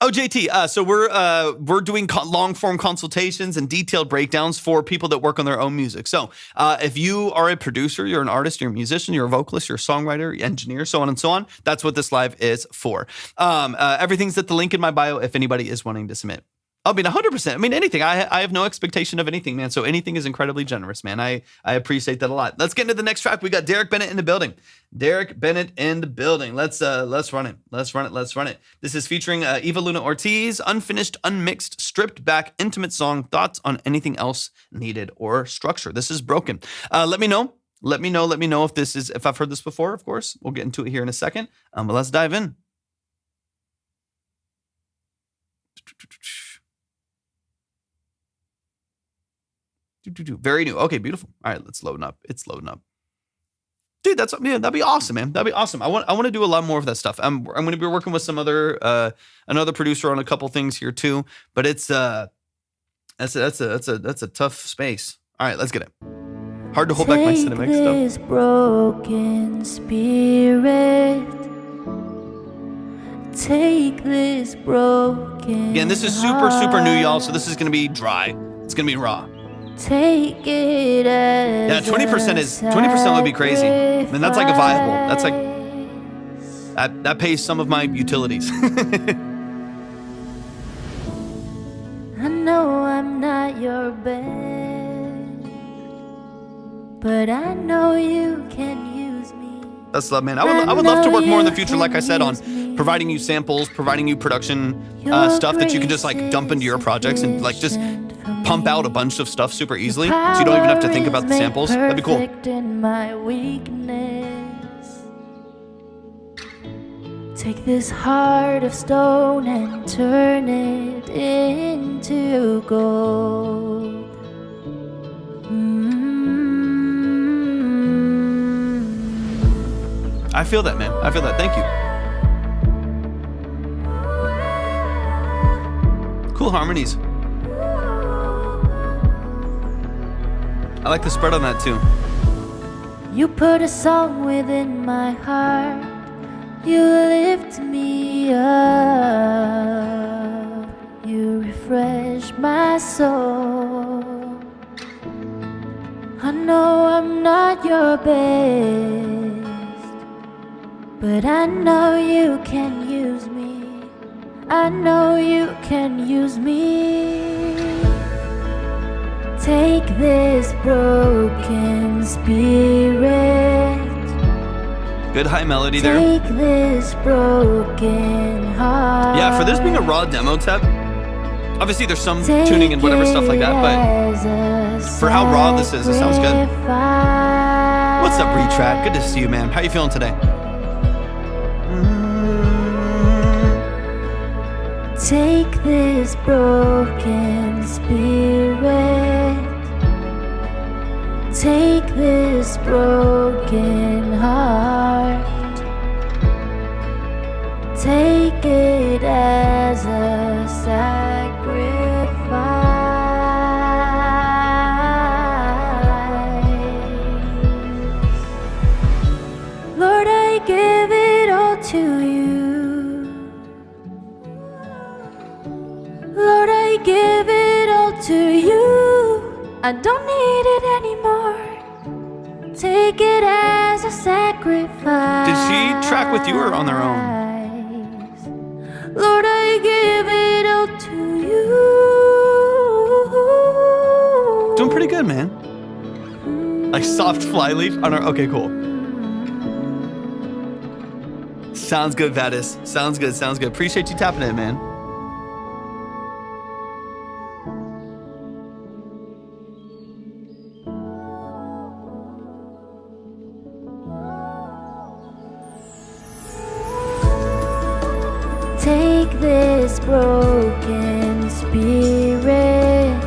Speaker 1: Oh, JT, so we're doing long form consultations and detailed breakdowns for people that work on their own music. So if you are a producer, you're an artist, you're a musician, you're a vocalist, you're a songwriter, engineer, so on and so on, that's what this live is for. Everything's at the link in my bio if anybody is wanting to submit. I mean, 100%. I mean, anything. I have no expectation of anything, man. So anything is incredibly generous, man. I appreciate that a lot. Let's get into the next track. We got Derek Bennett in the building. Derek Bennett in the building. Let's run it. Let's run it. This is featuring Eva Luna Ortiz, unfinished, unmixed, stripped back, intimate song. Thoughts on anything else needed or structure. This is Broken. Let me know. Let me know if I've heard this before, of course. We'll get into it here in a second. But let's dive in. Very new. Okay, beautiful. All right, let's load up. It's loading up. Dude, that'd be awesome, man. That'd be awesome. I want to do a lot more of that stuff. I'm going to be working with some other another producer on a couple things here too. But it's that's a tough space. All right, let's get it. Hard to hold back my cinematic stuff.
Speaker 2: This broken spirit. Take this broken.
Speaker 1: Again, this is super new, y'all. So this is going to be dry. It's going to be raw.
Speaker 2: Take it as
Speaker 1: 20% would be crazy. I mean, that's like a viable. That's like that pays some of my utilities.
Speaker 2: I know I'm not your best, but I know you can use me.
Speaker 1: That's love, man. I would love to work more in the future, like I said, on providing you samples, providing you production stuff that you can just like dump into your projects and like just pump out a bunch of stuff super easily, so you don't even have to think about the samples. That'd be cool.
Speaker 2: Take this heart of stone and turn it into gold.
Speaker 1: I feel that, man. I feel that. Thank you. Cool harmonies. I like the spread on that too.
Speaker 2: You put a song within my heart. You lift me up. You refresh my soul. I know I'm not your best, but I know you can use me. I know you can use me. Take this broken spirit.
Speaker 1: Good high melody there.
Speaker 2: Take this broken heart.
Speaker 1: Yeah, for this being a raw demo tap, obviously there's some tuning and whatever stuff like that, but for how raw this is, it sounds good. What's up, Retrat? Good to see you, man. How you feeling today?
Speaker 2: Take this broken spirit. Take this broken heart. Take it as a sacrifice. Lord, I give it all to you. I don't need it anymore. Take it as a sacrifice.
Speaker 1: Did she track with you or on their own?
Speaker 2: Lord, I give it all to you.
Speaker 1: Doing pretty good, man. Like soft flyleaf on our. Okay, cool. Sounds good, Vadis. Sounds good. Sounds good. Appreciate you tapping in, man.
Speaker 2: Take this broken spirit.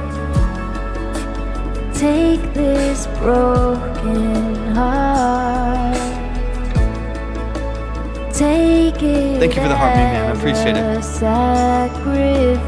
Speaker 2: Take this broken heart. Take it.
Speaker 1: Thank you for the heart, man. I appreciate it.
Speaker 2: Sacrifice.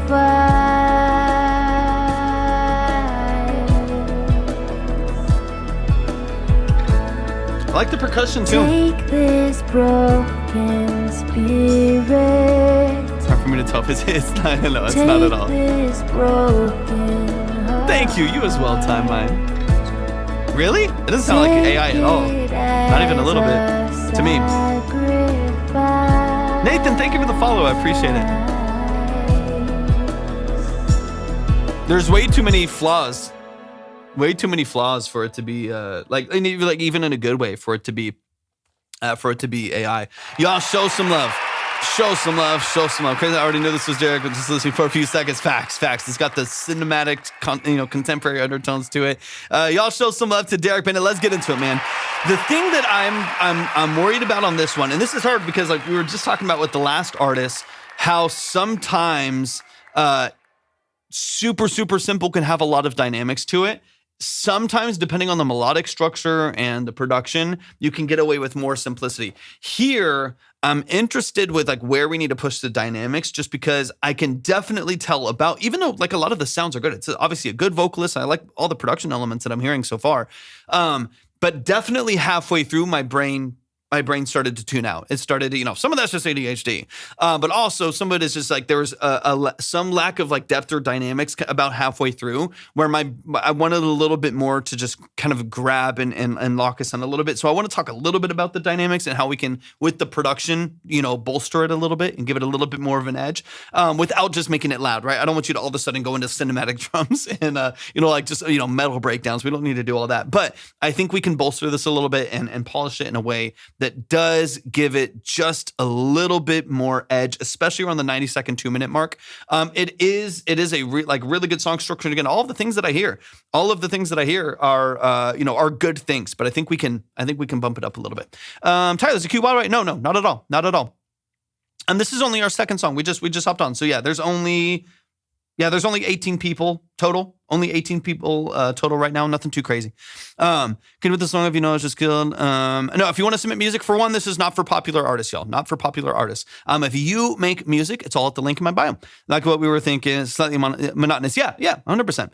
Speaker 1: I like the percussion too.
Speaker 2: Take this broken spirit.
Speaker 1: It's hard for me to tell if it's not. No, it's not at all.
Speaker 2: This broken heart.
Speaker 1: Thank you. You as well, Time Mine. Really? It doesn't sound like AI at all. Not even a little bit. To me. Nathan, thank you for the follow. I appreciate it. There's way too many flaws. Way too many flaws for it to be like even in a good way for it to be AI. Y'all show some love. Show some love. Show some love. Crazy, I already knew this was Derek, but just listening for a few seconds. Facts. It's got the cinematic, contemporary undertones to it. Y'all show some love to Derek Bennett. Let's get into it, man. The thing that I'm worried about on this one, and this is hard because like we were just talking about with the last artist, how sometimes super simple can have a lot of dynamics to it. Sometimes, depending on the melodic structure and the production, you can get away with more simplicity. Here, I'm interested with like where we need to push the dynamics, just because I can definitely tell about, even though like a lot of the sounds are good. It's obviously a good vocalist. I like all the production elements that I'm hearing so far. But definitely halfway through, my brain started to tune out. It started to, some of that's just ADHD, but also some of it is just like there was some lack of like depth or dynamics about halfway through, where I wanted a little bit more to just kind of grab and lock us in a little bit. So I want to talk a little bit about the dynamics and how we can, with the production, bolster it a little bit and give it a little bit more of an edge, without just making it loud, right? I don't want you to all of a sudden go into cinematic drums and metal breakdowns. We don't need to do all that, but I think we can bolster this a little bit and polish it in a way that does give it just a little bit more edge, especially around the 90-second, 2-minute mark. It is a really good song structure. And again, all of the things that I hear are good things, but I think we can bump it up a little bit. Tyler, is it cute? Right? No, not at all. And this is only our second song. We just hopped on. So yeah, there's only 18 people total. Only 18 people total right now. Nothing too crazy. Can with the song if it's just killed. No, if you want to submit music, for one, this is not for popular artists, y'all. Not for popular artists. If you make music, it's all at the link in my bio. Like what we were thinking, slightly monotonous. Yeah, 100%.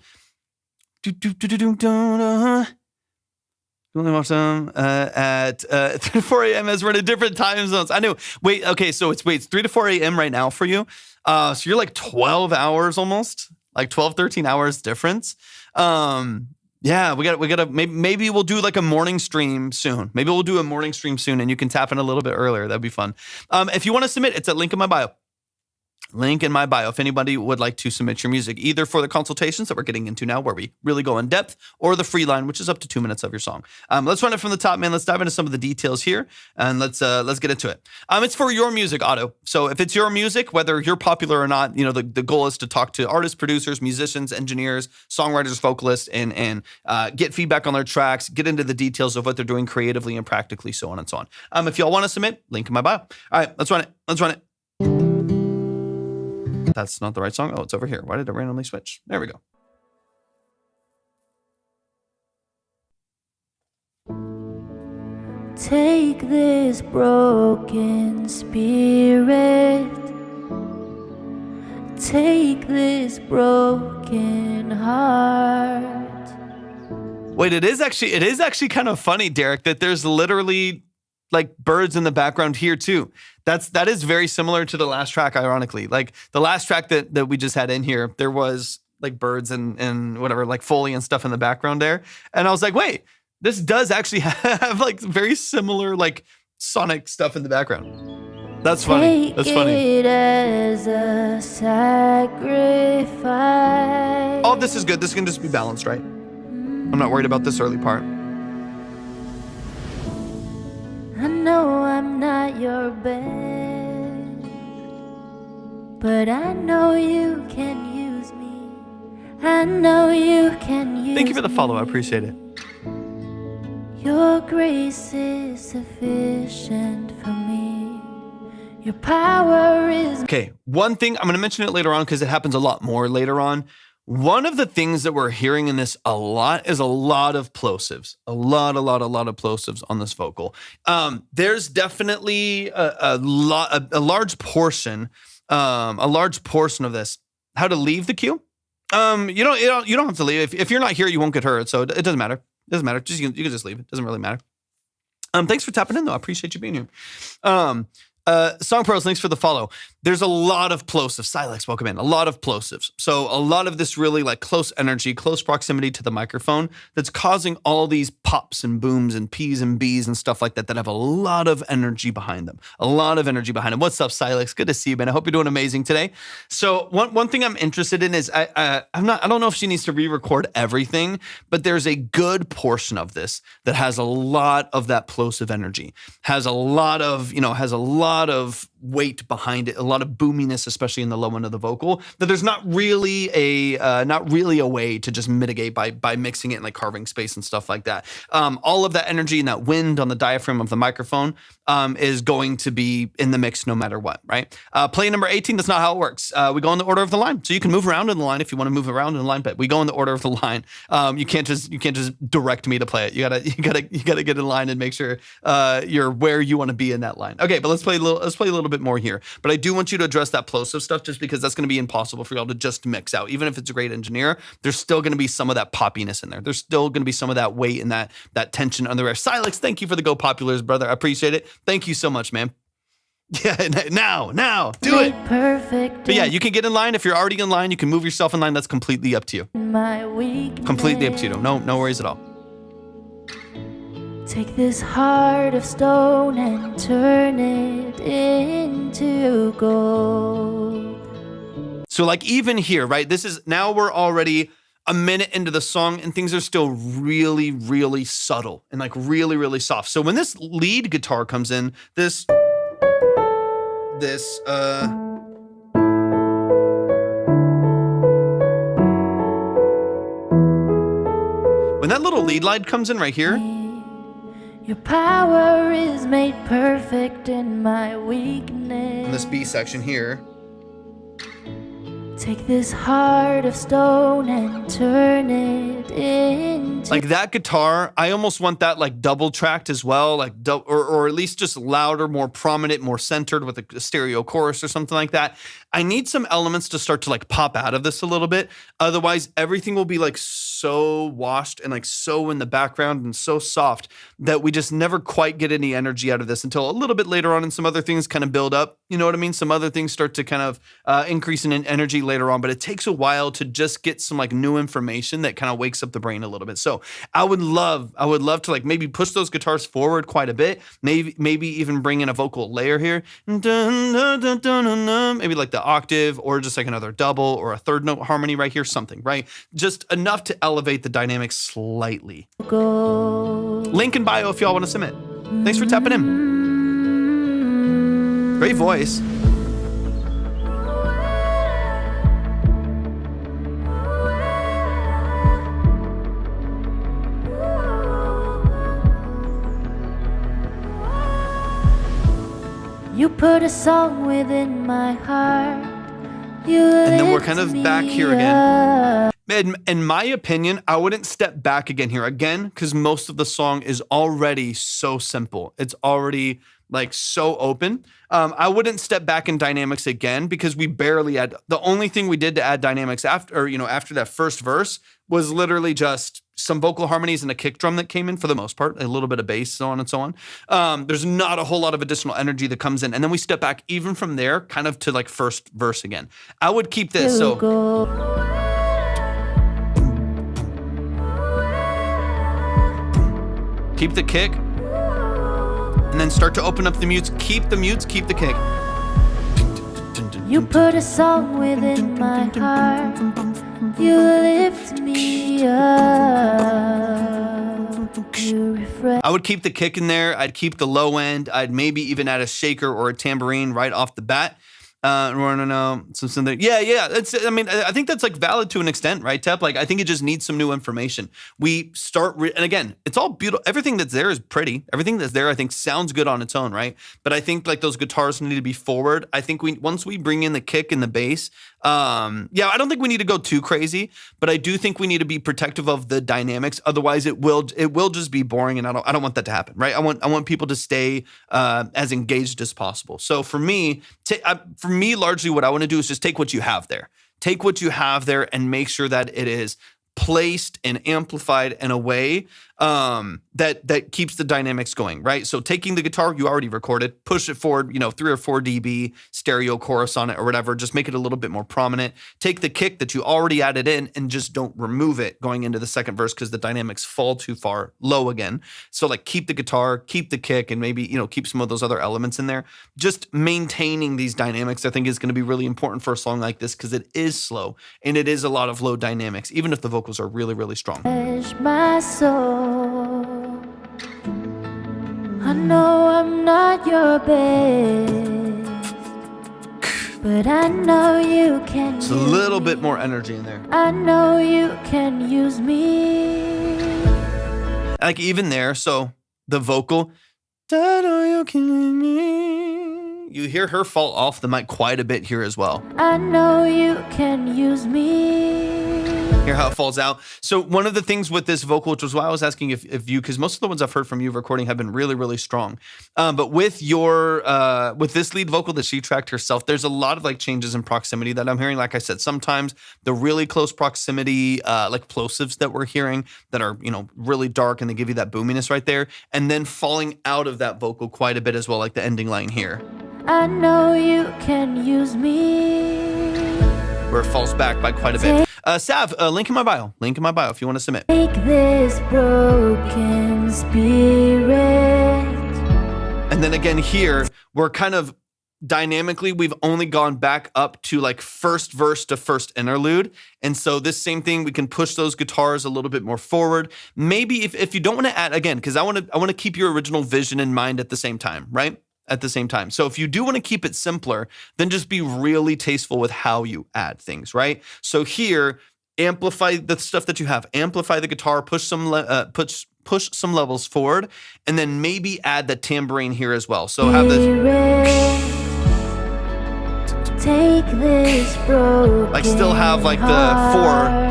Speaker 1: Only watch them at 3 to 4 a.m. as we're in different time zones. I know. Wait, okay, so it's 3 to 4 a.m. right now for you. So you're like 12 hours almost, like 12, 13 hours difference. Yeah, we gotta maybe we'll do like a morning stream soon. Maybe we'll do a morning stream soon and you can tap in a little bit earlier. That'd be fun. If you want to submit, it's at link in my bio. Link in my bio if anybody would like to submit your music, either for the consultations that we're getting into now, where we really go in depth, or the free line, which is up to 2 minutes of your song. Let's run it from the top, man. Let's dive into some of the details here, and let's get into it. It's for your music, Otto. So if it's your music, whether you're popular or not, the goal is to talk to artists, producers, musicians, engineers, songwriters, vocalists, and get feedback on their tracks, get into the details of what they're doing creatively and practically, so on and so on. If y'all want to submit, link in my bio. All right, let's run it. That's not the right song. Oh, it's over here. Why did it randomly switch? There we go.
Speaker 2: Take this broken spirit. Take this broken heart.
Speaker 1: Wait, it is actually kind of funny, Derek, that there's literally like birds in the background here too. That is very similar to the last track, ironically. Like the last track that we just had in here, there was like birds and whatever, like Foley and stuff in the background there. And I was like, wait, this does actually have like very similar like sonic stuff in the background. That's funny. That's funny.
Speaker 2: It as a sacrifice.
Speaker 1: All of this is good. This can just be balanced, right? I'm not worried about this early part.
Speaker 2: I know I'm not your best, but I know you can use me. I know you can use me.
Speaker 1: Thank you for the follow. I appreciate it.
Speaker 2: Your grace is sufficient for me. Your power is...
Speaker 1: Okay, one thing, I'm going to mention it later on because it happens a lot more later on. One of the things that we're hearing in this a lot is a lot of plosives. A lot of plosives on this vocal. There's definitely a large portion of this. How to leave the queue? You don't have to leave. If you're not here, you won't get hurt. So it doesn't matter. It doesn't matter. You can just leave. It doesn't really matter. Thanks for tapping in though. I appreciate you being here. Song Pros, thanks for the follow. There's a lot of plosives. Silex, welcome in. A lot of plosives. So a lot of this really like close energy, close proximity to the microphone that's causing all these pops and booms and P's and B's and stuff like that that have a lot of energy behind them. A lot of energy behind them. What's up, Silex? Good to see you, man. I hope you're doing amazing today. So one thing I'm interested in is I don't know if she needs to re-record everything, but there's a good portion of this that has a lot of that plosive energy. Has a lot of weight behind it, a lot of boominess, especially in the low end of the vocal, that there's not really a way to just mitigate by mixing it and like carving space and stuff like that. All of that energy and that wind on the diaphragm of the microphone is going to be in the mix no matter what, right? Play number 18, that's not how it works. We go in the order of the line. So you can move around in the line if you want to move around in the line, but we go in the order of the line. You can't just direct me to play it. You gotta get in line and make sure you're where you want to be in that line. Okay, but let's play a little bit more here. But I do want you to address that plosive stuff just because that's going to be impossible for y'all to just mix out. Even if it's a great engineer, there's still going to be some of that poppiness in there. There's still going to be some of that weight and that tension on the air. Silex, thank you for the Go Populars, brother. I appreciate it. Thank you so much, man. Yeah, now, do it.
Speaker 2: Perfect.
Speaker 1: But yeah, you can get in line. If you're already in line, you can move yourself in line. That's completely up to you.
Speaker 2: My weakness.
Speaker 1: Completely up to you. No worries at all.
Speaker 2: Take this heart of stone and turn it into gold.
Speaker 1: So like even here, right? Now we're already a minute into the song and things are still really, really subtle and like really, really soft. So when this lead guitar comes in, when that little lead line comes in right here,
Speaker 2: your power is made perfect in my weakness.
Speaker 1: in this B section here,
Speaker 2: Take this heart of stone and turn it into...
Speaker 1: Like that guitar, I almost want that like double tracked as well, like or at least just louder, more prominent, more centered with a stereo chorus or something like that. I need some elements to start to like pop out of this a little bit. Otherwise, everything will be like so washed and like so in the background and so soft that we just never quite get any energy out of this until a little bit later on and some other things kind of build up. You know what I mean? Some other things start to kind of increase in energy later on, but it takes a while to just get some like new information that kind of wakes up the brain a little bit. So I would love to like maybe push those guitars forward quite a bit. Maybe even bring in a vocal layer here. Maybe like the octave or just like another double or a third note harmony right here, something, right? Just enough to elevate the dynamics slightly. Link in bio if y'all want to submit. Thanks for tapping in. Great voice.
Speaker 2: You put a song within my heart.
Speaker 1: And then we're kind of back here again. In my opinion, I wouldn't step back again here again because most of the song is already so simple. It's already like so open. I wouldn't step back in dynamics again because we barely had, the only thing we did to add dynamics after that first verse was literally just some vocal harmonies and a kick drum that came in for the most part, a little bit of bass, so on and so on. There's not a whole lot of additional energy that comes in. And then we step back even from there kind of to like first verse again. I would keep this. So Keep the kick. And then start to open up the mutes. Keep the mutes, keep the kick.
Speaker 2: You put a song within my heart. You lift me up. You refresh.
Speaker 1: I would keep the kick in there. I'd keep the low end. I'd maybe even add a shaker or a tambourine right off the bat. Something. Yeah. I mean, I think that's like valid to an extent, right, Tep? Like, I think it just needs some new information. We start, and again, it's all beautiful. Everything that's there is pretty. Everything that's there, I think, sounds good on its own, right? But I think like those guitars need to be forward. I think once we bring in the kick and the bass, I don't think we need to go too crazy, but I do think we need to be protective of the dynamics. Otherwise, it will just be boring, and I don't want that to happen, right? I want people to stay as engaged as possible. So for me, largely what I want to do is just take what you have there. Take what you have there and make sure that it is placed and amplified in a way that keeps the dynamics going, right? So taking the guitar you already recorded, push it forward, 3 or 4 dB, stereo chorus on it or whatever, just make it a little bit more prominent. Take the kick that you already added in and just don't remove it going into the second verse because the dynamics fall too far low again. So like keep the guitar, keep the kick, and maybe, keep some of those other elements in there. Just maintaining these dynamics, I think, is going to be really important for a song like this because it is slow and it is a lot of low dynamics, even if the vocals are really, really strong.
Speaker 2: My soul. I know I'm not your best, but I know you can.
Speaker 1: It's a little bit more energy in there.
Speaker 2: I know you can use me.
Speaker 1: Like even there, so the vocal, I know you can use me. You hear her fall off the mic quite a bit here as well.
Speaker 2: I know you can use me.
Speaker 1: Hear how it falls out. So one of the things with this vocal, which was why I was asking if you, because most of the ones I've heard from you recording have been really, really strong. But with with this lead vocal that she tracked herself, there's a lot of like changes in proximity that I'm hearing. Like I said, sometimes the really close proximity, like plosives that we're hearing that are, really dark and they give you that boominess right there. And then falling out of that vocal quite a bit as well, like the ending line here.
Speaker 2: I know you can use me.
Speaker 1: Where it falls back by quite a bit. Sav, link in my bio. Link in my bio if you want to submit.
Speaker 2: Take this broken spirit.
Speaker 1: And then again here, we're kind of dynamically, we've only gone back up to like first verse to first interlude. And so this same thing, we can push those guitars a little bit more forward. Maybe if you don't want to add, again, because I want to keep your original vision in mind at the same time, right? At the same time. So if you do want to keep it simpler, then just be really tasteful with how you add things, right? So here, amplify the stuff that you have. Amplify the guitar, push some levels forward, and then maybe add the tambourine here as well. So have this.
Speaker 2: Take this broken
Speaker 1: like still have like the 4.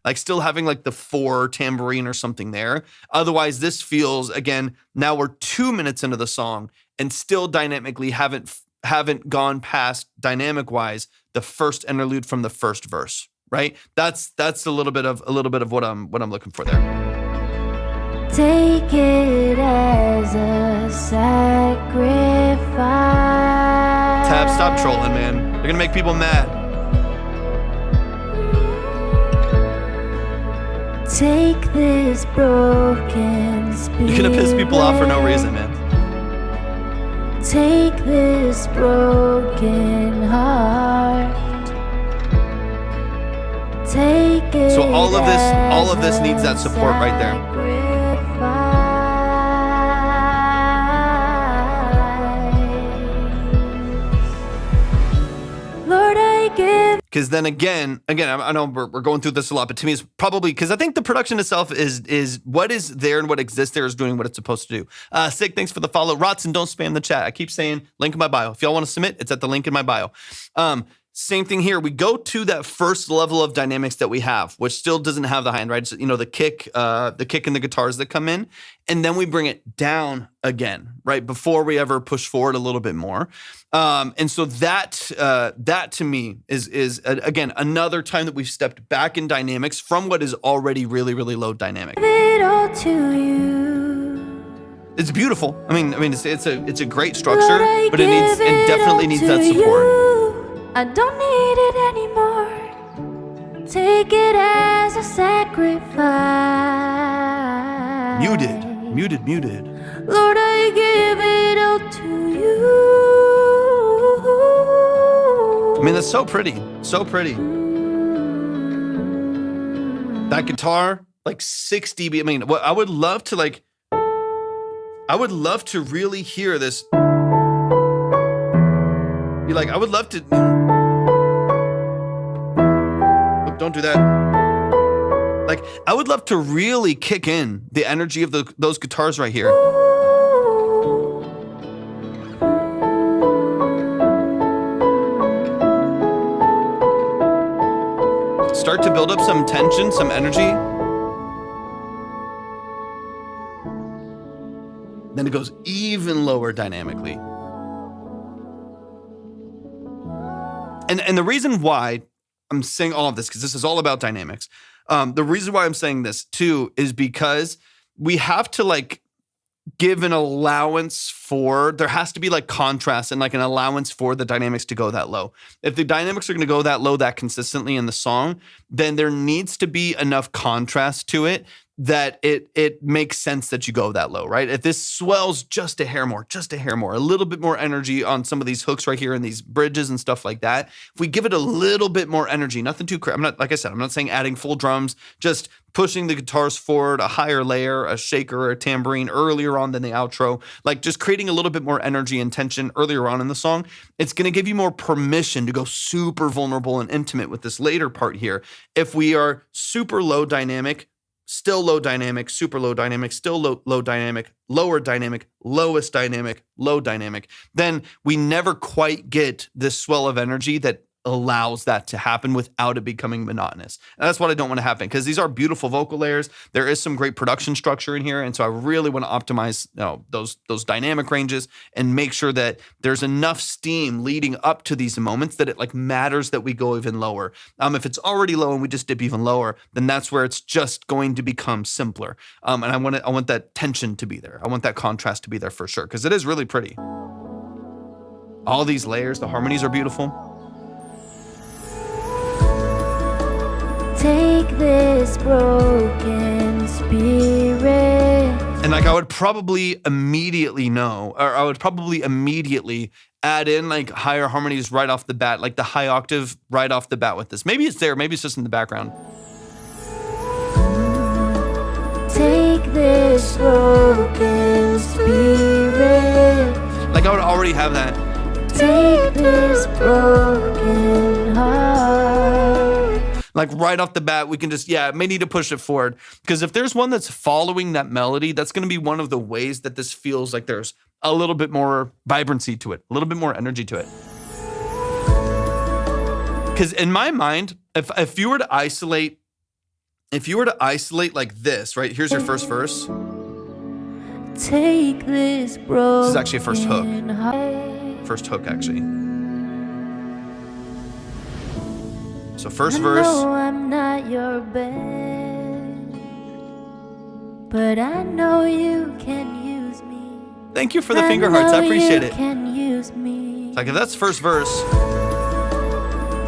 Speaker 1: Like still having like the 4 tambourine or something there. Otherwise, this feels, again, now we're 2 minutes into the song and still dynamically haven't gone past dynamic wise the first interlude from the first verse, right? That's a little bit of what I'm looking for there.
Speaker 2: Take it as a sacrifice.
Speaker 1: Tab, stop trolling, man. You're gonna make people mad.
Speaker 2: Take this broken spirit.
Speaker 1: You're gonna piss people off for no reason, man.
Speaker 2: Take this broken heart. Take it.
Speaker 1: So all of this needs that support right there.
Speaker 2: Lord, I give.
Speaker 1: Because then again, I know we're going through this a lot, but to me it's probably, because I think the production itself is what is there and what exists there is doing what it's supposed to do. Sig, thanks for the follow. Rotson, don't spam the chat. I keep saying link in my bio. If y'all want to submit, it's at the link in my bio. Same thing here. We go to that first level of dynamics that we have, which still doesn't have the high end, right? It's, the kick and the guitars that come in, and then we bring it down again, right? Before we ever push forward a little bit more. And so that to me is again, another time that we've stepped back in dynamics from what is already really, really low dynamic.
Speaker 2: Give it all to you.
Speaker 1: It's beautiful. I mean, it's a great structure, but it definitely needs that support.
Speaker 2: I don't need it anymore. Take it as a sacrifice.
Speaker 1: You did. Muted.
Speaker 2: Lord, I give it all to you.
Speaker 1: I mean, that's so pretty. So pretty. That guitar, like 6 dB. I mean, what I would love to really hear this. Be like, I would love to. Oh, don't do that. Like, I would love to really kick in the energy of those guitars right here. Start to build up some tension, some energy. Then it goes even lower dynamically. And the reason why I'm saying all of this, because this is all about dynamics. The reason why I'm saying this too is because we have to like give an allowance for, there has to be like contrast and like an allowance for the dynamics to go that low. If the dynamics are going to go that low that consistently in the song, then there needs to be enough contrast to it that it makes sense that you go that low, right? If this swells just a hair more, a little bit more energy on some of these hooks right here and these bridges and stuff like that, if we give it a little bit more energy, nothing too crazy. I'm not, like I said, I'm not saying adding full drums, just pushing the guitars forward, a higher layer, a shaker or a tambourine earlier on than the outro, like just creating a little bit more energy and tension earlier on in the song, it's going to give you more permission to go super vulnerable and intimate with this later part here. If we are super low dynamic, still low dynamic, super low dynamic, still low dynamic, lower dynamic, lowest dynamic, low dynamic, then we never quite get this swell of energy that allows that to happen without it becoming monotonous. And that's what I don't want to happen, because these are beautiful vocal layers. There is some great production structure in here. And so I really want to optimize those dynamic ranges and make sure that there's enough steam leading up to these moments that it like matters that we go even lower. If it's already low and we just dip even lower, then that's where it's just going to become simpler. And I want that tension to be there. I want that contrast to be there for sure, because it is really pretty. All these layers, the harmonies are beautiful.
Speaker 2: Take this broken spirit.
Speaker 1: And like I would probably immediately add in like higher harmonies right off the bat, like the high octave right off the bat with this. Maybe it's there, maybe it's just in the background.
Speaker 2: Take this broken spirit.
Speaker 1: Like I would already have that.
Speaker 2: Take this broken heart.
Speaker 1: Like right off the bat, we can just, may need to push it forward. Because if there's one that's following that melody, that's going to be one of the ways that this feels like there's a little bit more vibrancy to it, a little bit more energy to it. Because in my mind, if you were to isolate like this, right? Here's your first verse.
Speaker 2: Take this broken.
Speaker 1: This is actually a first hook. First hook, actually. So first verse.
Speaker 2: I know I'm not your best, but I know you can use me.
Speaker 1: Thank you for the finger hearts. I appreciate it.
Speaker 2: Can use me.
Speaker 1: Like if that's first verse,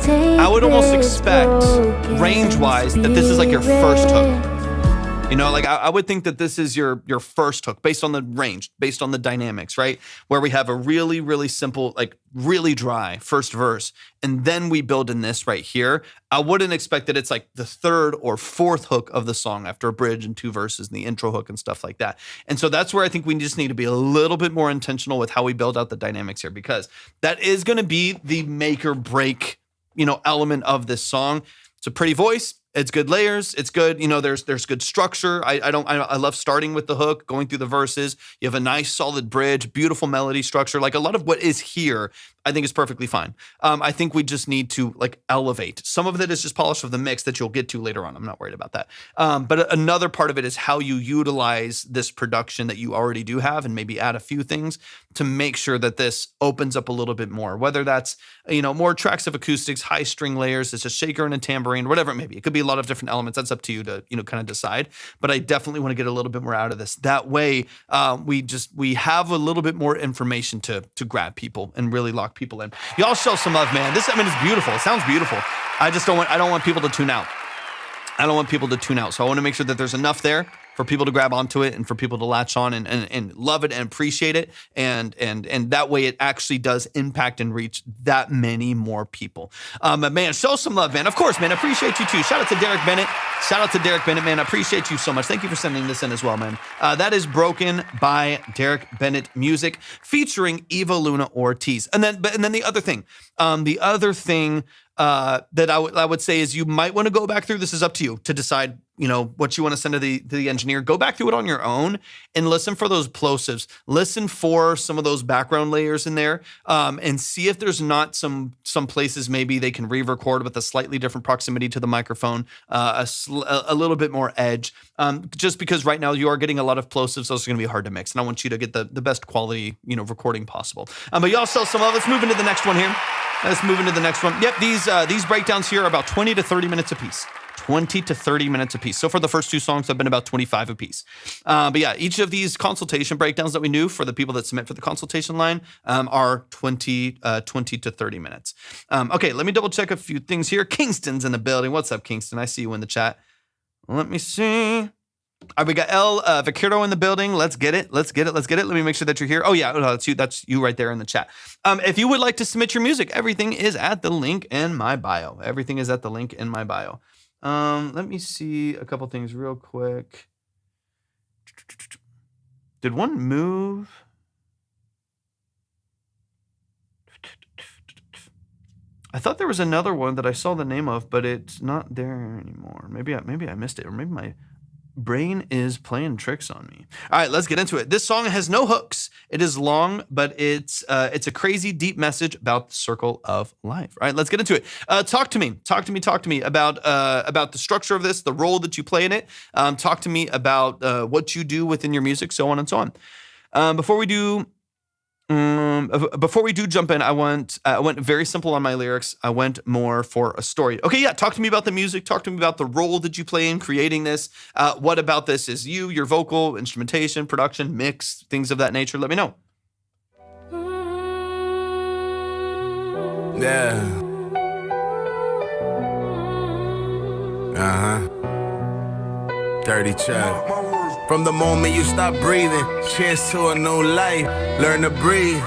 Speaker 1: I would almost expect range-wise that this is like your first hook. You know, like I would think that this is your first hook based on the range, based on the dynamics, right? Where we have a really, really simple, like really dry first verse. And then we build in this right here. I wouldn't expect that it's like the third or fourth hook of the song after a bridge and 2 verses and the intro hook and stuff like that. And so that's where I think we just need to be a little bit more intentional with how we build out the dynamics here, because that is going to be the make or break, element of this song. It's a pretty voice. It's good layers. It's good. There's good structure. I love starting with the hook, going through the verses. You have a nice solid bridge, beautiful melody structure. Like a lot of what is here, I think is perfectly fine. I think we just need to like elevate. Some of it is just polish of the mix that you'll get to later on. I'm not worried about that. But another part of it is how you utilize this production that you already do have and maybe add a few things to make sure that this opens up a little bit more, whether that's, more tracks of acoustics, high string layers, it's a shaker and a tambourine, whatever it may be. It could be a lot of different elements. That's up to you to, kind of decide. But I definitely want to get a little bit more out of this. That way, we have a little bit more information to grab people and really lock people in. Y'all show some love, man. It's beautiful. It sounds beautiful. I don't want people to tune out. I don't want people to tune out. So I want to make sure that there's enough there for people to grab onto it and for people to latch on and love it and appreciate it. And that way it actually does impact and reach that many more people. Man, show some love, man. Of course, man. I appreciate you too. Shout out to Derek Bennett. Man. I appreciate you so much. Thank you for sending this in as well, man. That is Broken by Derek Bennett Music featuring Eva Luna Ortiz. And then the other thing, that I would say is you might want to go back through. This is up to you to decide, what you want to send to the engineer. Go back through it on your own and listen for those plosives. Listen for some of those background layers in there, and see if there's not some places maybe they can re-record with a slightly different proximity to the microphone, a little bit more edge. Just because right now you are getting a lot of plosives, those are going to be hard to mix, and I want you to get the best quality recording possible. But y'all still some love. Let's move into the next one here. Yep, these breakdowns here are about 20 to 30 minutes apiece. 20 to 30 minutes apiece. So for the first two songs, have been about 25 apiece. But yeah, each of these consultation breakdowns that we knew for the people that submit for the consultation line are 20 to 30 minutes. Okay, let me double check a few things here. Kingston's in the building. What's up, Kingston? I see you in the chat. Let me see. We got El Vaquero in the building. Let's get it. Let me make sure that you're here. Oh yeah, that's you right there in the chat. If you would like to submit your music, everything is at the link in my bio. Let me see a couple things real quick. Did one move? I thought there was another one that I saw the name of, but it's not there anymore. Maybe I missed it, or maybe my brain is playing tricks on me. All right, let's get into it. This song has no hooks. It is long, but it's a crazy deep message about the circle of life. All right, let's get into it. Talk to me about the structure of this, the role that you play in it. Talk to me about what you do within your music, so on and so on. Before we do jump in, I went very simple on my lyrics. I went more for a story. Okay, yeah, talk to me about the music. Talk to me about the role that you play in creating this. What about this is you, your vocal, instrumentation, production, mix, things of that nature? Let me know.
Speaker 4: Yeah. Dirty Chuck. From the moment you stop breathing, cheers to a new life. Learn to breathe,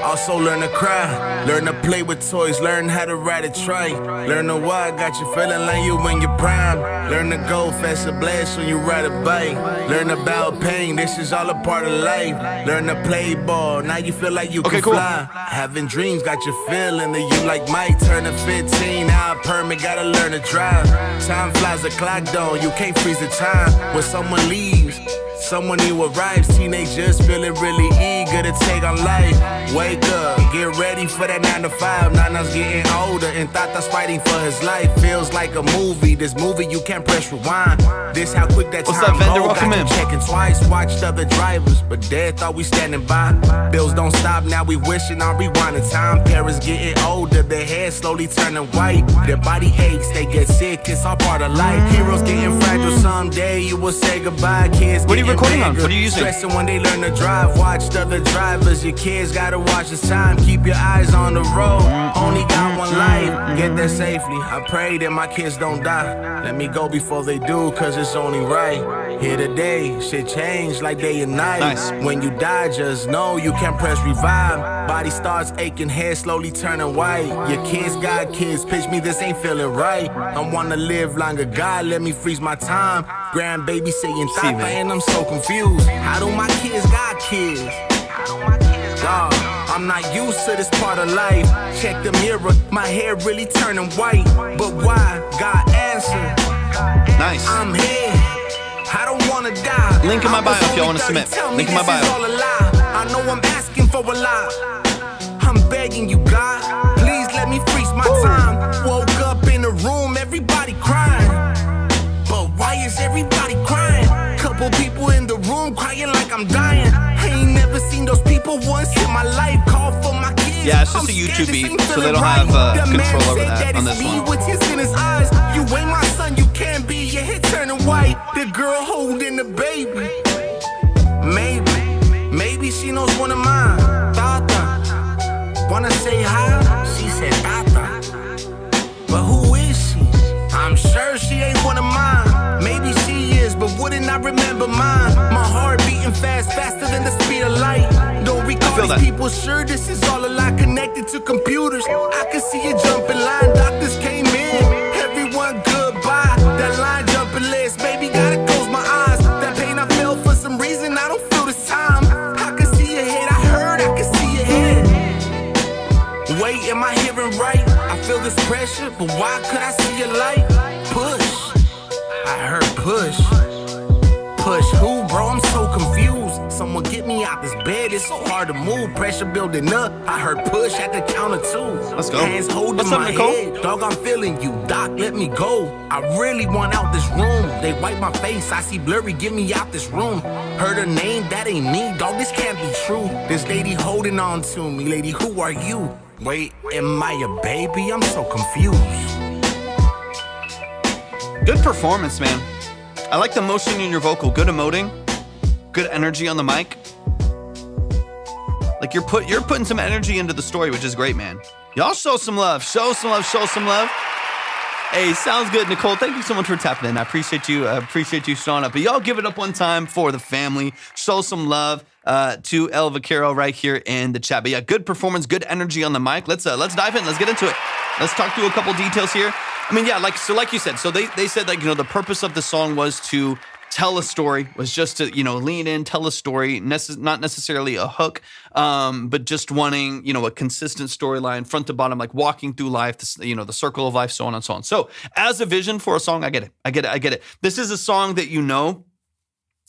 Speaker 4: also learn to cry. Learn to play with toys, learn how to ride a trike. Learn to why got you feeling like you in your prime. Learn to go fast and blast when you ride a bike. Learn about pain, this is all a part of life. Learn to play ball, now you feel like you can fly. Having dreams got you feeling that you like Mike. Turning 15, now a permit, gotta learn to drive. Time flies, the clock don't, you can't freeze the time. When someone leaves, someone new arrives, teenagers feeling really eager to take on life. Wake up, get ready for that 9 to 5. Nana's getting older and Tata's fighting for his life. Feels like a movie, this movie you can't press rewind. This how quick that time goes, got you checking twice. Watched other drivers, but Dad thought we standing by. Bills don't stop, now we wishing on rewinding time. Parents getting older, their hair slowly turning white. Their body aches, they get sick, it's all part of life. Heroes getting fragile, someday you will say goodbye. Kids
Speaker 1: what are you recording on? What are you using?
Speaker 4: Stressing when they learn to drive. Watched other drivers. Your kids gotta watch this time. Keep your eyes on the road. Only got one life. Get there safely. I pray that my kids don't die. Let me go before they do, cause it's only right. Here today, shit changed like day and night.
Speaker 1: Nice.
Speaker 4: When you die, just know you can't press revive. Body starts aching, hair slowly turning white. Your kids got kids. Pitch me, this ain't feeling right. I wanna live longer. God, let me freeze my time. Grandbaby saying Tata, and I'm so confused. How do my kids got kids? Dog, I'm not used to this part of life. Check the mirror, my hair really turning white. But why? God answer.
Speaker 1: Nice.
Speaker 4: I'm here. I don't wanna die.
Speaker 1: Link in my bio if y'all wanna submit. Link in my bio.
Speaker 4: I know I'm asking for a lot. I'm begging you, God. Please let me freeze my time. Woke up in the room, everybody crying. But why is everybody crying? Couple people in the room crying like I'm dying. I ain't never seen those people once in my life. Call for my kids.
Speaker 1: Yeah, it's just a YouTube beat, so they don't have control over that on this one.
Speaker 4: With his in his eyes. You ain't my son, you can't be. Your head turning white. The girl holding the baby. Maybe she knows one of mine. Tata, wanna say hi? She said Tata. But who is she? I'm sure she ain't one of mine. Maybe she is, but wouldn't I remember mine? My heart beating fast, faster than the speed of light. Don't recall
Speaker 1: feel
Speaker 4: these
Speaker 1: that.
Speaker 4: people, sure this is all a lie connected to computers. I can see you jumping line, doctors came in, everyone goodbye. That line jumping list, baby, gotta close my eyes. That pain I felt for some reason, I don't feel this time. I can see your head, I heard, I can see your head. Wait, am I hearing right? I feel this pressure, but why could I see a light? Push, I heard push. Push who, bro? I'm so confused. Someone get me out this bed, it's so hard to move. Pressure building up, I heard push at the counter too.
Speaker 1: Let's go.
Speaker 4: Hands holding
Speaker 1: What's up,
Speaker 4: my
Speaker 1: Nicole?
Speaker 4: head. Dog, I'm feeling you. Doc, let me go. I really want out this room. They wipe my face, I see blurry, get me out this room. Heard her name, that ain't me. Dog, this can't be true. This lady holding on to me. Lady, who are you? Wait, am I a baby? I'm so confused.
Speaker 1: Good performance, man. I like the motion in your vocal. Good emoting. Good energy on the mic. Like you're putting some energy into the story, which is great, man. Y'all show some love. Show some love. Show some love. Hey, sounds good, Nicole. Thank you so much for tapping in. I appreciate you. I appreciate you showing up. But y'all give it up one time for the family. Show some love to El Vaquero right here in the chat. But yeah, good performance, good energy on the mic. Let's dive in. Let's get into it. Let's talk through a couple details here. I mean, yeah, like you said. So they said like, the purpose of the song was to tell a story, was just to, lean in, tell a story, not necessarily a hook, but just wanting, a consistent storyline, front to bottom, like walking through life, the circle of life, so on and so on. So as a vision for a song, I get it. This is a song that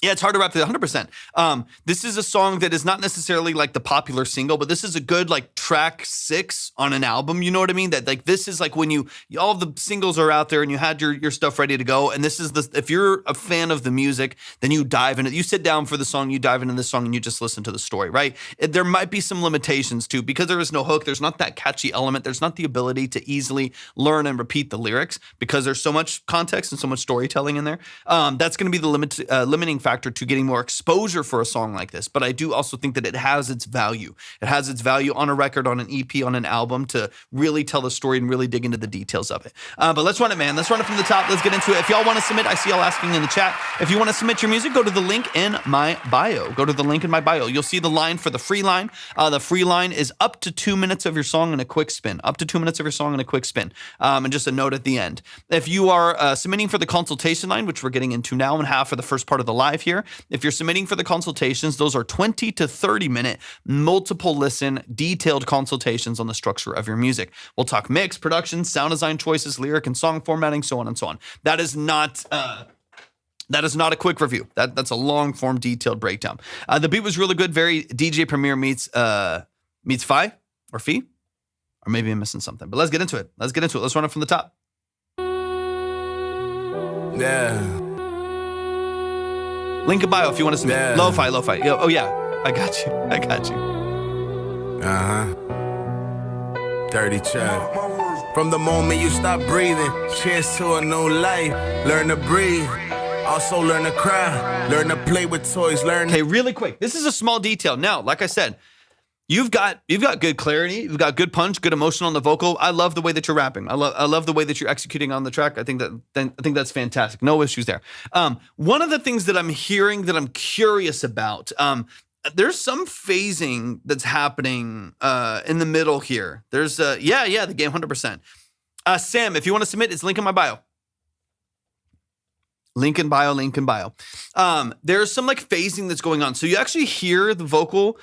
Speaker 1: yeah, it's hard to wrap to 100%. This is a song that is not necessarily like the popular single, but this is a good like track 6 on an album. You know what I mean? That like this is like when all the singles are out there and you had your stuff ready to go. And this is if you're a fan of the music, then you dive into it. You sit down for the song, you dive into the song, and you just listen to the story, right? There might be some limitations too, because there is no hook. There's not that catchy element. There's not the ability to easily learn and repeat the lyrics because there's so much context and so much storytelling in there. That's going to be the limiting factor to getting more exposure for a song like this. But I do also think that it has its value. It has its value on a record, on an EP, on an album to really tell the story and really dig into the details of it. But let's run it, man. Let's run it from the top. Let's get into it. If y'all want to submit, I see y'all asking in the chat. If you want to submit your music, go to the link in my bio. Go to the link in my bio. You'll see the line for the free line. The free line is up to 2 minutes of your song and a quick spin. Up to 2 minutes of your song and a quick spin. And just a note at the end. If you are submitting for the consultation line, which we're getting into now and have for the first part of the live here, if you're submitting for the consultations, those are 20 to 30 minute multiple listen detailed consultations on the structure of your music. We'll talk mix, production, sound design choices, lyric and song formatting, so on and so on. That is not a quick review. That's a long form detailed breakdown. The beat was really good. Very DJ Premier meets Fi or Fee, or maybe I'm missing something. But let's get into it. Let's run it from the top.
Speaker 4: Yeah.
Speaker 1: Link in bio if you want to submit.
Speaker 4: Yeah.
Speaker 1: Lo-fi. Oh yeah, I got you.
Speaker 4: Dirty Chuck. From the moment you stop breathing, cheers to a new life. Learn to breathe, also learn to cry. Learn to play with toys, learn.
Speaker 1: Okay, really quick. This is a small detail. Now, like I said, you've got good clarity, you've got good punch, good emotion on the vocal. I love the way that you're rapping. I love the way that you're executing on the track. I think that's fantastic. No issues there. One of the things that I'm hearing that I'm curious about, there's some phasing that's happening in the middle here. There's the game 100%. Sam, if you want to submit, it's link in my bio. Link in bio. There's some like phasing that's going on. So you actually hear the vocal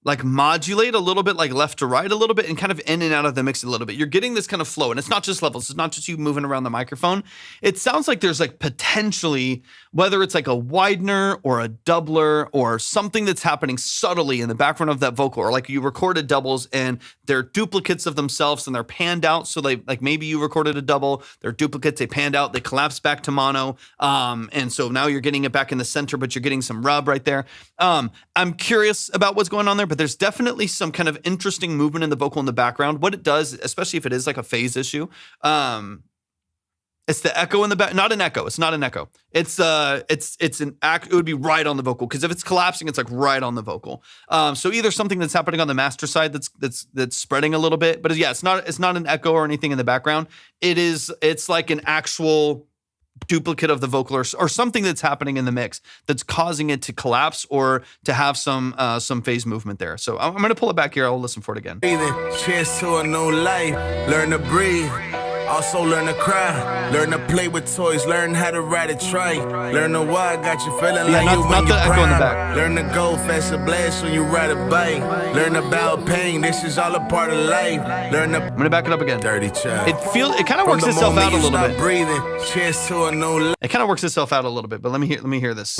Speaker 1: like modulate a little bit, like left to right a little bit, and kind of in and out of the mix a little bit. You're getting this kind of flow, and it's not just levels. It's not just you moving around the microphone. It sounds like there's like potentially, whether it's like a widener or a doubler or something that's happening subtly in the background of that vocal, or like you recorded doubles and they're duplicates of themselves and they're panned out. So they like maybe you recorded a double, they're duplicates, they panned out, they collapse back to mono. And so now you're getting it back in the center, but you're getting some rub right there. I'm curious about what's going on there, but there's definitely some kind of interesting movement in the vocal in the background. What it does, especially if it is like a phase issue, it's the echo in the back. Not an echo. It's not an echo. It's an act. It would be right on the vocal, because if it's collapsing, it's like right on the vocal. So either something that's happening on the master side that's spreading a little bit, but yeah, it's not an echo or anything in the background. It's like an actual duplicate of the vocal or something that's happening in the mix that's causing it to collapse or to have some phase movement there. So I'm going to pull it back here. I'll listen for it again.
Speaker 4: Cheers to a new life. Learn to breathe. Also learn to cry, learn to play with toys, learn how to ride a trike, learn to why got you feeling like you when you prime, learn to go fast and blast when you ride a bike, learn about pain, this is all a part of life, learn to...
Speaker 1: I'm gonna back it up again.
Speaker 4: Dirty child.
Speaker 1: It kind of works itself out a little bit.
Speaker 4: Breathing, cheers to a new life.
Speaker 1: It kind of works itself out a little bit, but let me hear this.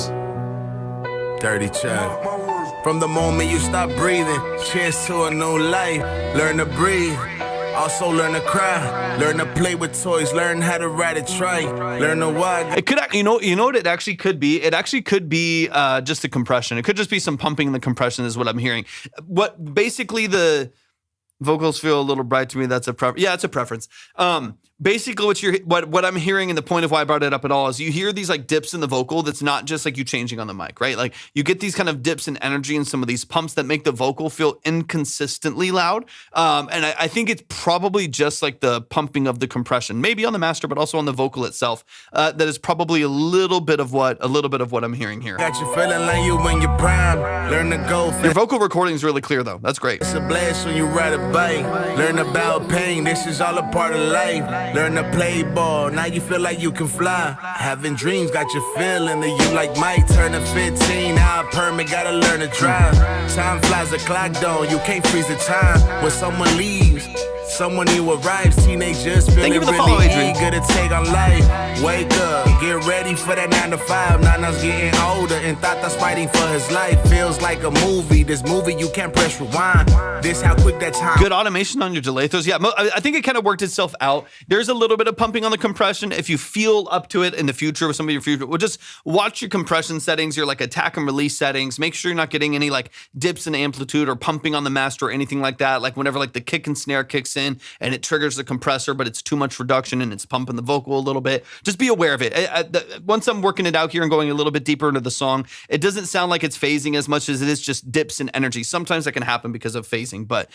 Speaker 4: Dirty child. From the moment you stop breathing, cheers to a new life, learn to breathe. Also learn to cry, learn to play with toys, learn how to ride a trike, learn to why.
Speaker 1: It could, you know what it actually could be? It actually could be just the compression. It could just be some pumping in the compression is what I'm hearing. What basically the vocals feel a little bright to me. That's a preference. Yeah, it's a preference. Basically what I'm hearing, and the point of why I brought it up at all, is you hear these like dips in the vocal that's not just like you changing on the mic, right? Like you get these kind of dips in energy and some of these pumps that make the vocal feel inconsistently loud. And I think it's probably just like the pumping of the compression, maybe on the master, but also on the vocal itself. That is probably a little bit of what I'm hearing here.
Speaker 4: Got you feeling like you when you prime, learn to go.
Speaker 1: Your vocal recording is really clear though. That's great.
Speaker 4: It's a blast when you ride a bike, learn about pain, this is all a part of life. Learn to play ball, now you feel like you can fly. Having dreams got you feeling that you like Mike. Turning 15, now a permit, gotta learn to drive. Time flies, the clock don't, you can't freeze the time. When someone leaves, someone new arrives, teenagers feeling really eager to take on life. Wake up, get ready for that 9 to 5. Nana's getting older and Tata's fighting for his life. Feels like a movie, this movie you can't press rewind. This how quick that time.
Speaker 1: Good automation on your delay throws. Yeah, I think it kind of worked itself out. There's a little bit of pumping on the compression. If you feel up to it in the future with some of your future, well, just watch your compression settings, your like attack and release settings. Make sure you're not getting any like dips in amplitude or pumping on the master or anything like that. Like whenever like the kick and snare kicks in and it triggers the compressor, but it's too much reduction and it's pumping the vocal a little bit. Just be aware of it. Once I'm working it out here and going a little bit deeper into the song, it doesn't sound like it's phasing as much as it is just dips in energy. Sometimes that can happen because of phasing, but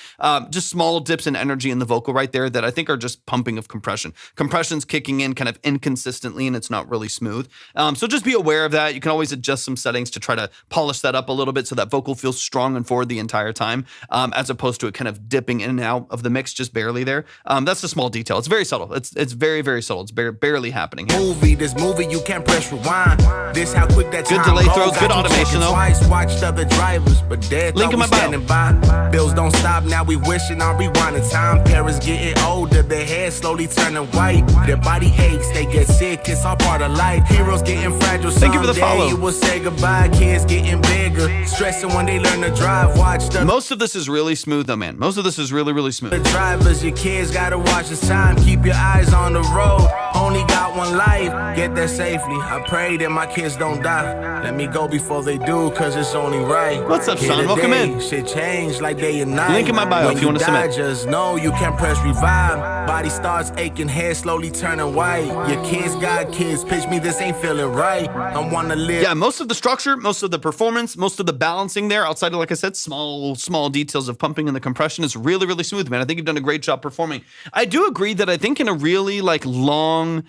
Speaker 1: just small dips in energy in the vocal right there that I think are just pumping of compression. Compression's kicking in kind of inconsistently and it's not really smooth. So just be aware of that. You can always adjust some settings to try to polish that up a little bit so that vocal feels strong and forward the entire time, as opposed to it kind of dipping in and out of the mix just barely there. That's a small detail. It's very subtle. It's very, very subtle. It's barely happening here.
Speaker 4: This movie you can't press rewind. This how quick that
Speaker 1: good delay throws, good automation though.
Speaker 4: Watched other drivers, but dead
Speaker 1: link in my bio.
Speaker 4: By. Bills don't stop, now we wishing on rewinding time. Parents getting older, their hair slowly turning white. Their body aches, they get sick, it's all part of life. Heroes getting fragile,
Speaker 1: thank you for the follow.
Speaker 4: You will say goodbye, kids getting bigger, stressing when they learn to drive. Watch the
Speaker 1: most of this is really smooth though, man. Most of this is really, really smooth.
Speaker 4: The drivers, your kids gotta watch the time. Keep your eyes on the road. Only got one life, get there safely. I pray that my kids don't die. Let me go before they do, cause it's only right.
Speaker 1: What's up, Sean? Welcome in.
Speaker 4: Shit change like day and night.
Speaker 1: Link in my bio
Speaker 4: when
Speaker 1: if you want to submit.
Speaker 4: Just know you can press revive. Body starts aching, hair slowly turning white. Your kids got kids, pitch me this ain't feeling right. I wanna live.
Speaker 1: Yeah, most of the structure, most of the performance, most of the balancing there, outside of, like I said, small details of pumping and the compression is really, really smooth, man. I think you've done a great job performing. I do agree that I think in a really like long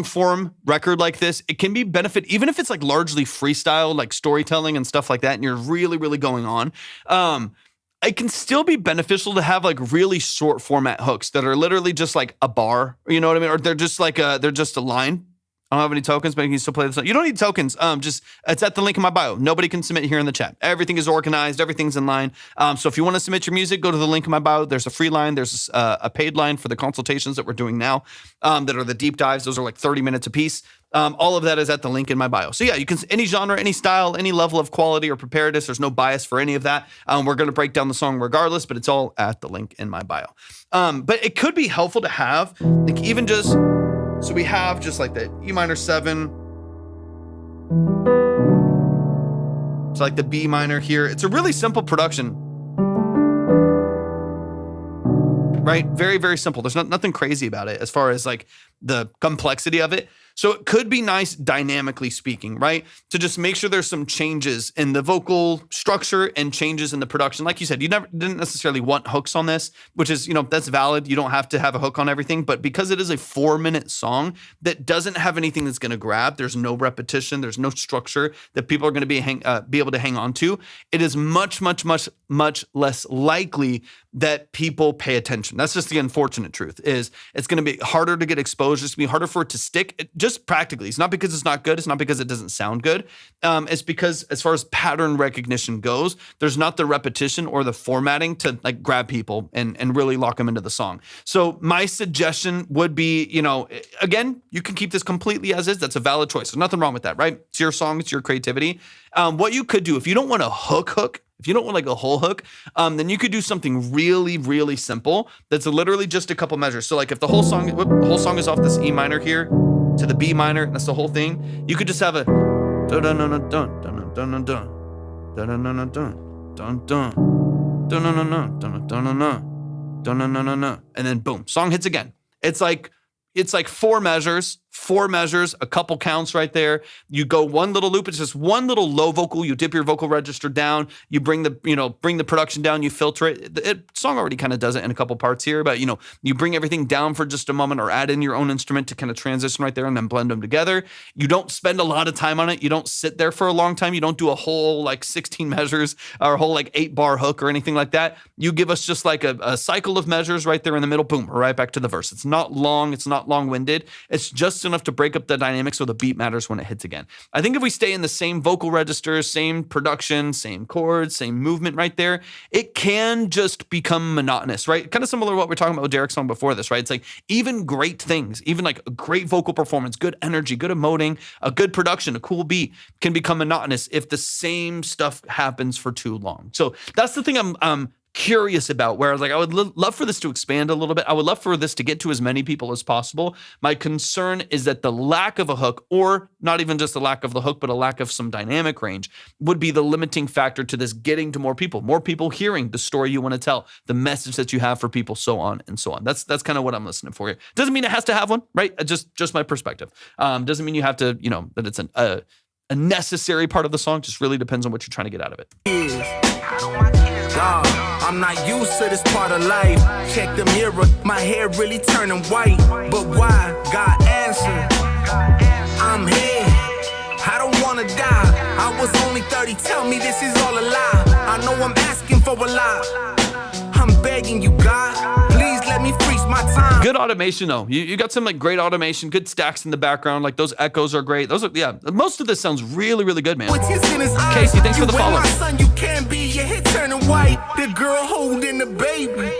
Speaker 1: form record like this, it can be benefit, even if it's like largely freestyle, like storytelling and stuff like that, and you're really, really going on. It can still be beneficial to have like really short format hooks that are literally just like a bar, you know what I mean? Or they're just like they're just a line. I don't have any tokens, but you can still play this. You don't need tokens. Just it's at the link in my bio. Nobody can submit here in the chat. Everything is organized. Everything's in line. So if you want to submit your music, go to the link in my bio. There's a free line. There's a paid line for the consultations that we're doing now, that are the deep dives. Those are like 30 minutes a piece. All of that is at the link in my bio. So yeah, you can, any genre, any style, any level of quality or preparedness. There's no bias for any of that. We're going to break down the song regardless, but it's all at the link in my bio. But it could be helpful to have, like even just, so we have just like the E minor 7. It's like the B minor here. It's a really simple production. Right? Very, very simple. There's nothing crazy about it as far as like the complexity of it. So it could be nice dynamically speaking, right? To just make sure there's some changes in the vocal structure and changes in the production. Like you said, you didn't necessarily want hooks on this, which is, that's valid. You don't have to have a hook on everything, but because it is a 4-minute song that doesn't have anything that's going to grab, there's no repetition, there's no structure that people are going to be able to hang on to. It is much, much, much, much less likely that people pay attention. That's just the unfortunate truth. Is it's going to be harder to get exposure. It's going to be harder for it to stick. Just practically, it's not because it's not good. It's not because it doesn't sound good. It's because as far as pattern recognition goes, there's not the repetition or the formatting to like grab people and really lock them into the song. So my suggestion would be, again, you can keep this completely as is. That's a valid choice. There's nothing wrong with that, right? It's your song. It's your creativity. What you could do, if you don't want a hook, if you don't want like a whole hook, then you could do something really, really simple. That's literally just a couple measures. So like if the whole song is off this E minor here to the B minor, that's the whole thing. You could just have a dun dun dun dun dun dun dun dun dun dun dun dun dun dun dun dun, and then boom, song hits again. It's like 4 measures, a couple counts right there. You go one little loop. It's just one little low vocal. You dip your vocal register down. You bring the production down. You filter it. The song already kind of does it in a couple parts here, but you bring everything down for just a moment or add in your own instrument to kind of transition right there and then blend them together. You don't spend a lot of time on it. You don't sit there for a long time. You don't do a whole like 16 measures or a whole like 8-bar hook or anything like that. You give us just like a cycle of measures right there in the middle. Boom, we're right back to the verse. It's not long. It's not long-winded. It's just enough to break up the dynamics so the beat matters when it hits again. I think if we stay in the same vocal registers, same production, same chords, same movement right there, it can just become monotonous, right? Kind of similar to what we were talking about with Derek's song before this, right? It's like even great things, even like a great vocal performance, good energy, good emoting, a good production, a cool beat can become monotonous if the same stuff happens for too long. So that's the thing I'm curious about, where I was like, I would love for this to expand a little bit. I would love for this to get to as many people as possible. My concern is that the lack of a hook, or not even just the lack of the hook, but a lack of some dynamic range, would be the limiting factor to this getting to more people hearing the story you want to tell, the message that you have for people, so on and so on. That's kind of what I'm listening for here. Doesn't mean it has to have one, right? Just my perspective. Doesn't mean you have to, that it's a necessary part of the song. Just really depends on what you're trying to get out of it.
Speaker 4: I'm not used to this part of life. Check the mirror, my hair really turning white. But why? God answer. I'm here. I don't wanna die. I was only 30. Tell me this is all a lie. I know I'm asking for a lot. I'm begging you, God. Please let me freeze my time.
Speaker 1: Good automation though. You got some like great automation, good stacks in the background. Like those echoes are great. Most of this sounds really, really good, man. Casey, thanks for the follow.
Speaker 4: My son, you can't be your head turning white. The girl holding the baby.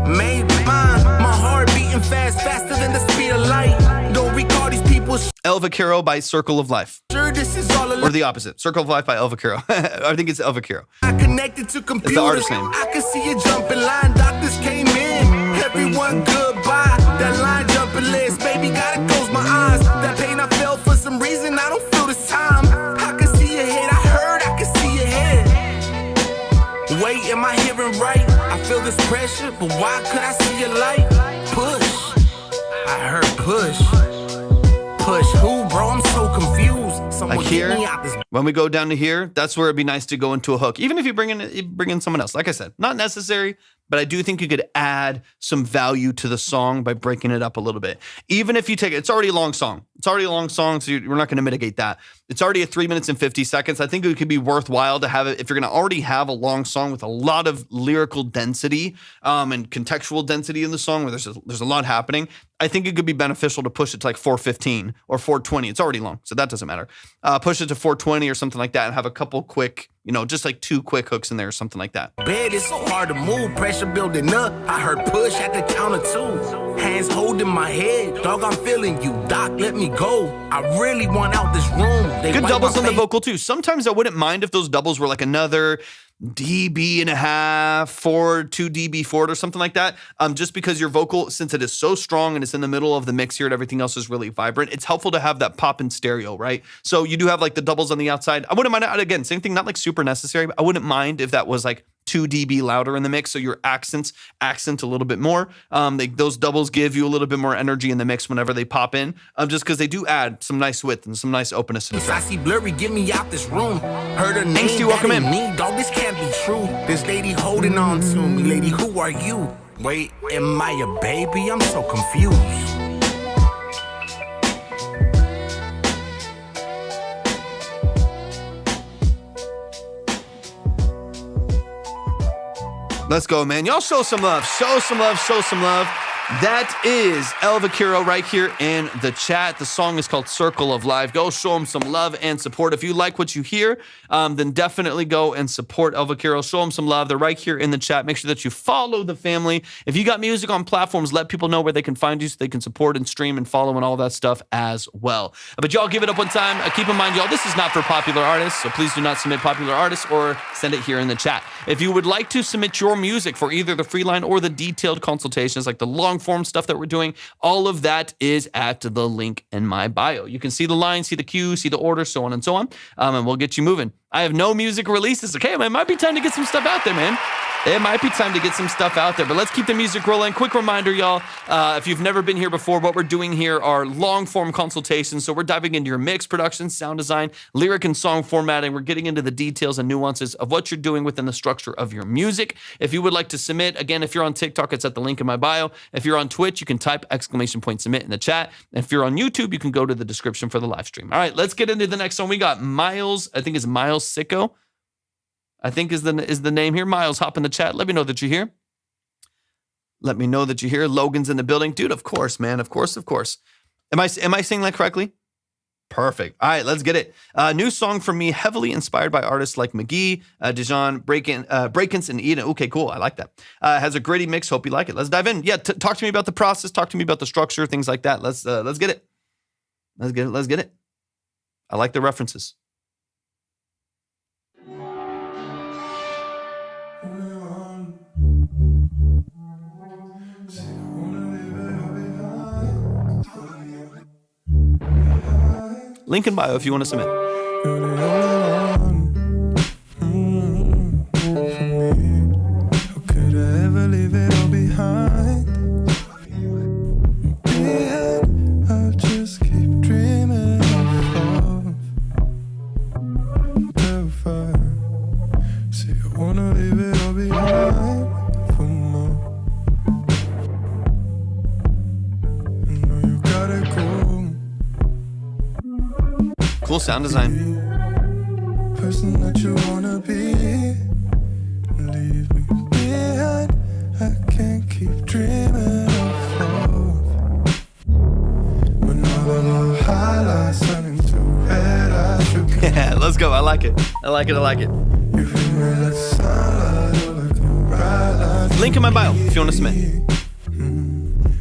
Speaker 4: Made mine. My heart beating faster than the speed of light. Don't recall these people.
Speaker 1: El Vaquero by Circle of Life.
Speaker 4: Sure, this is all
Speaker 1: or the opposite. Circle of Life by El Vaquero. I think it's El Vaquero.
Speaker 4: I connected to computers.
Speaker 1: It's the artist name.
Speaker 4: I can see you jumping line. Doctors came in. Everyone goodbye. That line jumping list. Baby, gotta close my eyes. That pain I felt for some reason. I don't feel this time. I can see your head. I can see your head. Wait, am I hearing right? I feel this pressure, but why could I see your light? Push. I heard push. Push who, bro? I'm so confused. Someone
Speaker 1: like here, when we go down to here, that's where it'd be nice to go into a hook. Even if you bring in someone else. Like I said, not necessary, but I do think you could add some value to the song by breaking it up a little bit. Even if you take it, it's already a long song. So we're not going to mitigate that. It's already at 3 minutes and 50 seconds. I think it could be worthwhile to have it if you're going to already have a long song with a lot of lyrical density and contextual density in the song, where there's a lot happening. I think it could be beneficial to push it to like 4:15 or 4:20. It's already long, so that doesn't matter. Push it to 4:20 or something like that, and have a couple quick, just like 2 quick hooks in there or something like that.
Speaker 4: Bed is so hard to move, pressure building up. I heard push at the counter too. Hands holding my head, dog. I'm feeling you, doc. Let me go. I really want out this room.
Speaker 1: Good doubles on the vocal too. Sometimes I wouldn't mind if those doubles were like another dB and a half forward, 2 dB forward or something like that. Just because your vocal, since it is so strong and it's in the middle of the mix here and everything else is really vibrant, it's helpful to have that pop in stereo, right? So you do have like the doubles on the outside. I wouldn't mind, again, same thing, not like super necessary, but I wouldn't mind if that was like 2 dB louder in the mix, so your accent a little bit more. Those doubles give you a little bit more energy in the mix whenever they pop in, just because they do add some nice width and some nice openness to the
Speaker 4: I
Speaker 1: track.
Speaker 4: see blurry, get me out this room. Heard her name,
Speaker 1: Angsty, welcome
Speaker 4: that
Speaker 1: in.
Speaker 4: ain't me, dog, this can't be true. This lady holding on to me, lady, who are you? Wait, am I a baby? I'm so confused.
Speaker 1: Let's go, man. Y'all show some love. Show some love. Show some love. That is El Vaquero right here in the chat. The song is called Circle of Life. Go show him some love and support. If you like what you hear, then definitely go and support El Vaquero. Show him some love. They're right here in the chat. Make sure that you follow the family. If you got music on platforms, let people know where they can find you so they can support and stream and follow and all that stuff as well. But y'all give it up one time. Keep in mind, y'all, this is not for popular artists, so please do not submit popular artists or send it here in the chat. If you would like to submit your music for either the free line or the detailed consultations, like the long form stuff that we're doing, all of that is at the link in my bio. You can see the line, see the cue, see the order, so on and so on, and we'll get you moving. I have no music releases. Okay, man, it might be time to get some stuff out there, man. It might be time to get some stuff out there, but let's keep the music rolling. Quick reminder, y'all, if you've never been here before, what we're doing here are long-form consultations. So we're diving into your mix, production, sound design, lyric and song formatting. We're getting into the details and nuances of what you're doing within the structure of your music. If you would like to submit, again, if you're on TikTok, it's at the link in my bio. If you're on Twitch, you can type !submit in the chat. And if you're on YouTube, you can go to the description for the live stream. All right, let's get into the next one. We got Miles, I think it's Miles Sicko. I think is the name here. Miles, hop in the chat. Let me know that you're here. Let me know that you're here. Logan's in the building. Dude, of course, man. Of course. Am I saying that correctly? Perfect. All right, let's get it. New song from me, heavily inspired by artists like McGee, Dijon, Breakins, and Eden. Okay, cool. I like that. Has a gritty mix. Hope you like it. Let's dive in. Yeah, talk to me about the process. Talk to me about the structure, things like that. Let's get it. Let's get it. I like the references. Link in bio if you want to submit.
Speaker 5: How could I ever leave it all behind? I'll just keep dreaming of love. Terrified. Say I wanna leave it all behind for more. I know you gotta go.
Speaker 1: Cool sound design.
Speaker 5: Person that you wanna be, leave me behind. I can't keep dreaming of love. When all the little highlights turn into red eyes, you can
Speaker 1: Yeah, let's go. I like it.
Speaker 5: you feel me like sunlight or like a bright light.
Speaker 1: Link in my bio if you want to submit.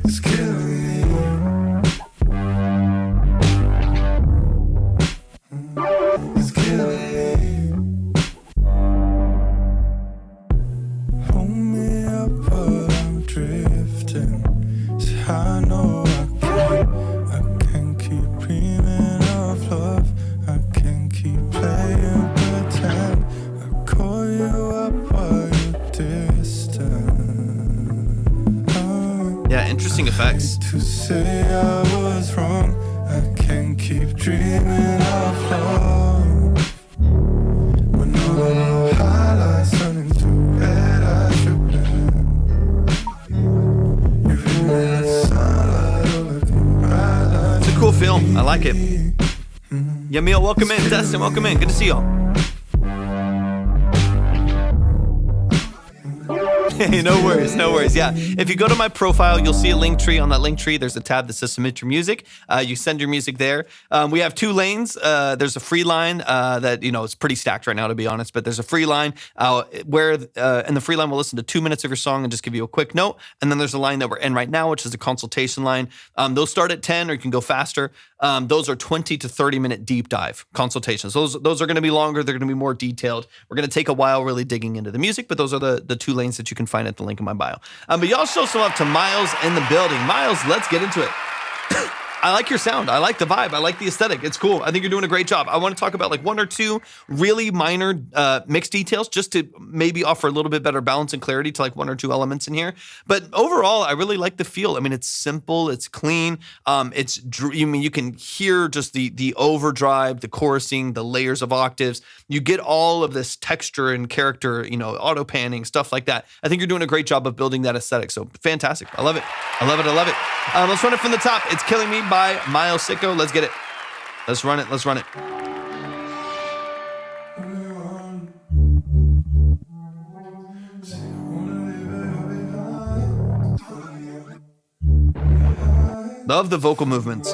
Speaker 5: It's killing me. It's killing me. Hold me up while I'm drifting. See, I know I can't keep dreaming of love. I can't keep playing pretend. I call you up while you're distant.
Speaker 1: Yeah, interesting effects.
Speaker 5: To say I was wrong, I can't keep dreaming of love. When all the little highlights turn into red eyes, you feel me like sunlight or like a bright light.
Speaker 1: It's a cool film. I like it. Yamil, welcome in. Destin, welcome in. Good to see y'all. No worries. Yeah, if you go to my profile, you'll see a link tree. On that link tree, there's a tab that says submit your music. You send your music there. We have 2 lanes. There's a free line that, it's pretty stacked right now, to be honest, but there's a free line where in the free line, we'll listen to 2 minutes of your song and just give you a quick note. And then there's a line that we're in right now, which is a consultation line. Those start at 10 or you can go faster. Those are 20 to 30 minute deep dive consultations. Those are going to be longer. They're going to be more detailed. We're going to take a while really digging into the music, but those are the 2 lanes that you can find at the link in my bio. But y'all show some love to Miles in the building. Miles, let's get into it. I like your sound. I like the vibe. I like the aesthetic. It's cool. I think you're doing a great job. I want to talk about like one or two really minor mix details just to maybe offer a little bit better balance and clarity to like one or two elements in here. But overall, I really like the feel. I mean, it's simple. It's clean. You can hear just the overdrive, the chorusing, the layers of octaves. You get all of this texture and character, auto panning, stuff like that. I think you're doing a great job of building that aesthetic. So fantastic. I love it. I love it. I love it. Let's run it from the top. It's Killing Me by Miles Sicko. Let's get it. Let's run it. Let's run it. Love the vocal movements.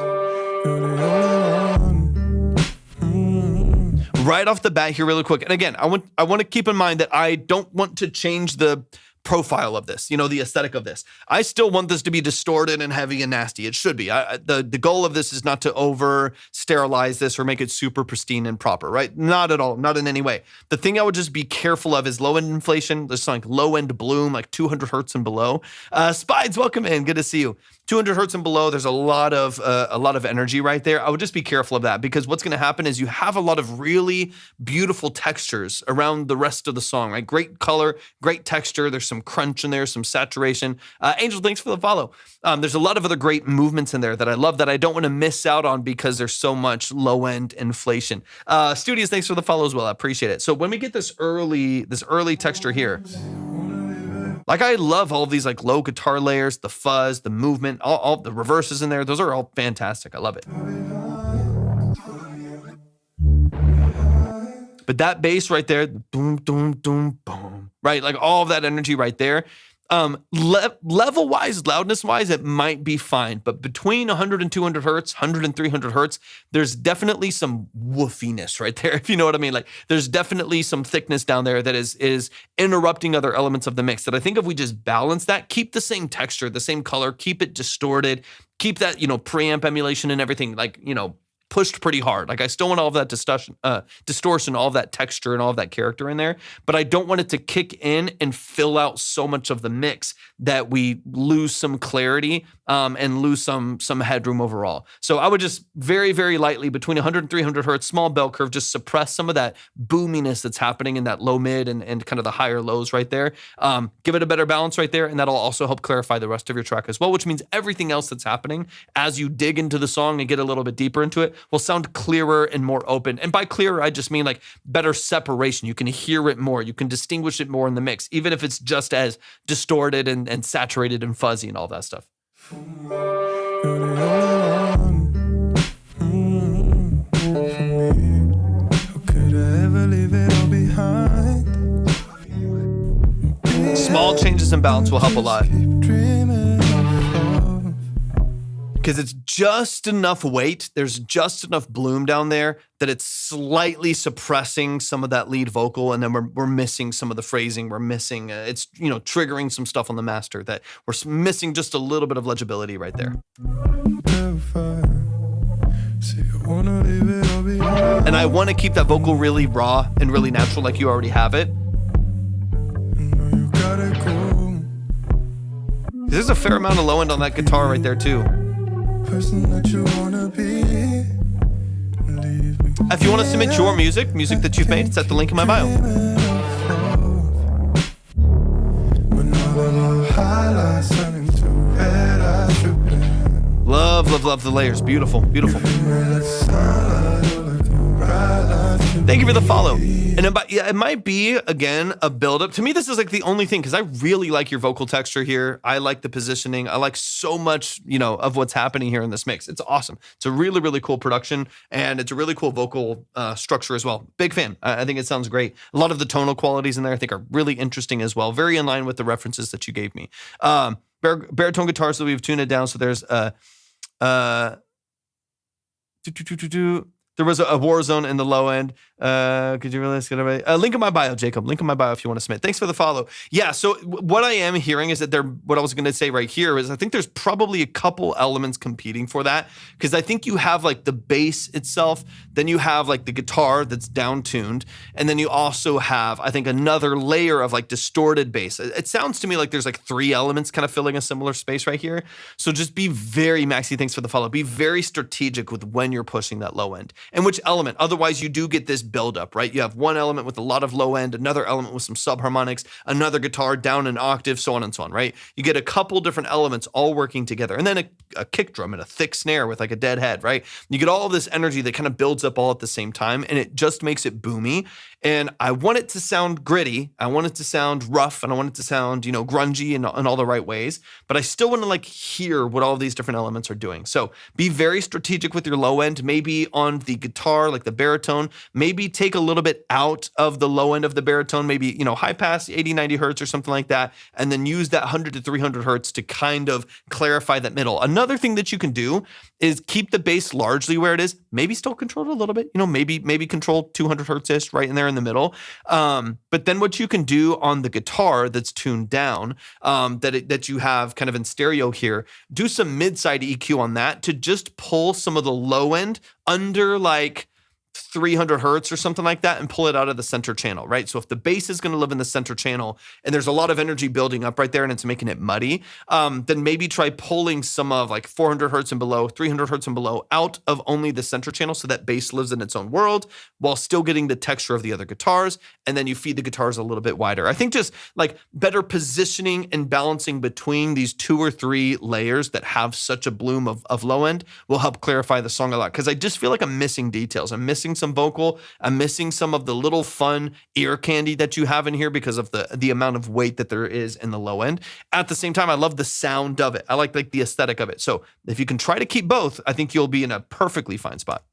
Speaker 1: Right off the bat here really quick. And again, I want to keep in mind that I don't want to change the profile of this, the aesthetic of this. I still want this to be distorted and heavy and nasty. It should be. The goal of this is not to over sterilize this or make it super pristine and proper, right? Not at all. Not in any way. The thing I would just be careful of is low end inflation. There's like low end bloom, like 200 hertz and below. Spides, welcome in. Good to see you. 200 hertz and below, there's a lot of energy right there. I would just be careful of that because what's going to happen is you have a lot of really beautiful textures around the rest of the song, right? Great color, great texture. There's some crunch in there, some saturation. Angel, thanks for the follow. There's a lot of other great movements in there that I love that I don't want to miss out on because there's so much low-end inflation. Studios, thanks for the follow as well. I appreciate it. So when we get this early texture here, like I love all of these like low guitar layers, the fuzz, the movement, all the reverses in there. Those are all fantastic. I love it. But that bass right there, boom, boom, boom, boom, right? Like all of that energy right there. Level-wise, loudness-wise, it might be fine. But between 100 and 200 hertz, 100 and 300 hertz, there's definitely some woofiness right there, if you know what I mean. Like there's definitely some thickness down there that is interrupting other elements of the mix that I think if we just balance that, keep the same texture, the same color, keep it distorted, keep that, preamp emulation and everything, like, pushed pretty hard. Like I still want all of that distortion, all of that texture and all of that character in there, but I don't want it to kick in and fill out so much of the mix that we lose some clarity and lose some headroom overall. So I would just very, very lightly between 100 and 300 hertz, small bell curve, just suppress some of that boominess that's happening in that low mid and kind of the higher lows right there. Give it a better balance right there, and that'll also help clarify the rest of your track as well, which means everything else that's happening as you dig into the song and get a little bit deeper into it will sound clearer and more open. And by clearer, I just mean like better separation. You can hear it more. You can distinguish it more in the mix, even if it's just as distorted and saturated and fuzzy and all that stuff. Small changes in balance will help a lot. Because it's just enough weight, there's just enough bloom down there that it's slightly suppressing some of that lead vocal, and then we're missing some of the phrasing. We're missing, it's triggering some stuff on the master that we're missing just a little bit of legibility right there. And I want to keep that vocal really raw and really natural like you already have it. There's a fair amount of low end on that guitar right there too. If you want to submit your music that you've made, it's at the link in my bio. Love the layers. Beautiful. Thank you for the follow. And it might be, again, a buildup. To me, this is like the only thing, because I really like your vocal texture here. I like the positioning. I like so much, of what's happening here in this mix. It's awesome. It's a really, really cool production, and it's a really cool vocal structure as well. Big fan. I think it sounds great. A lot of the tonal qualities in there I think are really interesting as well. Very in line with the references that you gave me. Baritone guitar, so we've tuned it down. So there's There was a war zone in the low end. Could you realize? Link in my bio, Jacob. Link in my bio if you want to submit. Thanks for the follow. Yeah, so what I am hearing is that what I was going to say right here is I think there's probably a couple elements competing for that, because I think you have like the bass itself, then you have like the guitar that's down tuned, and then you also have, I think, another layer of like distorted bass. It sounds to me like there's like three elements kind of filling a similar space right here. So just be very, Maxi, thanks for the follow. Be very strategic with when you're pushing that low end and which element. Otherwise, you do get this buildup, right? You have one element with a lot of low end, another element with some subharmonics, another guitar down an octave, so on, right? You get a couple different elements all working together, and then a kick drum and a thick snare with like a dead head, right? You get all of this energy that kind of builds up all at the same time, and it just makes it boomy. And I want it to sound gritty. I want it to sound rough, and I want it to sound, grungy in all the right ways. But I still want to like hear what all of these different elements are doing. So be very strategic with your low end. Maybe on the guitar, like the baritone, maybe take a little bit out of the low end of the baritone, maybe, high pass 80, 90 hertz or something like that. And then use that 100 to 300 hertz to kind of clarify that middle. Another thing that you can do is keep the bass largely where it is. Maybe still control it a little bit, maybe control 200 hertz-ish right in there in the middle. But then what you can do on the guitar that's tuned down, that you have kind of in stereo here, do some mid-side EQ on that to just pull some of the low end under like 300 hertz or something like that and pull it out of the center channel, right? So if the bass is going to live in the center channel and there's a lot of energy building up right there and it's making it muddy, then maybe try pulling some of like 400 hertz and below, 300 hertz and below out of only the center channel so that bass lives in its own world while still getting the texture of the other guitars. And then you feed the guitars a little bit wider. I think just like better positioning and balancing between these 2 or 3 layers that have such a bloom of low end will help clarify the song a lot. Because I just feel like I'm missing details. I'm missing some vocal. I'm missing some of the little fun ear candy that you have in here because of the amount of weight that there is in the low end. At the same time, I love the sound of it. I like the aesthetic of it. So if you can try to keep both, I think you'll be in a perfectly fine spot.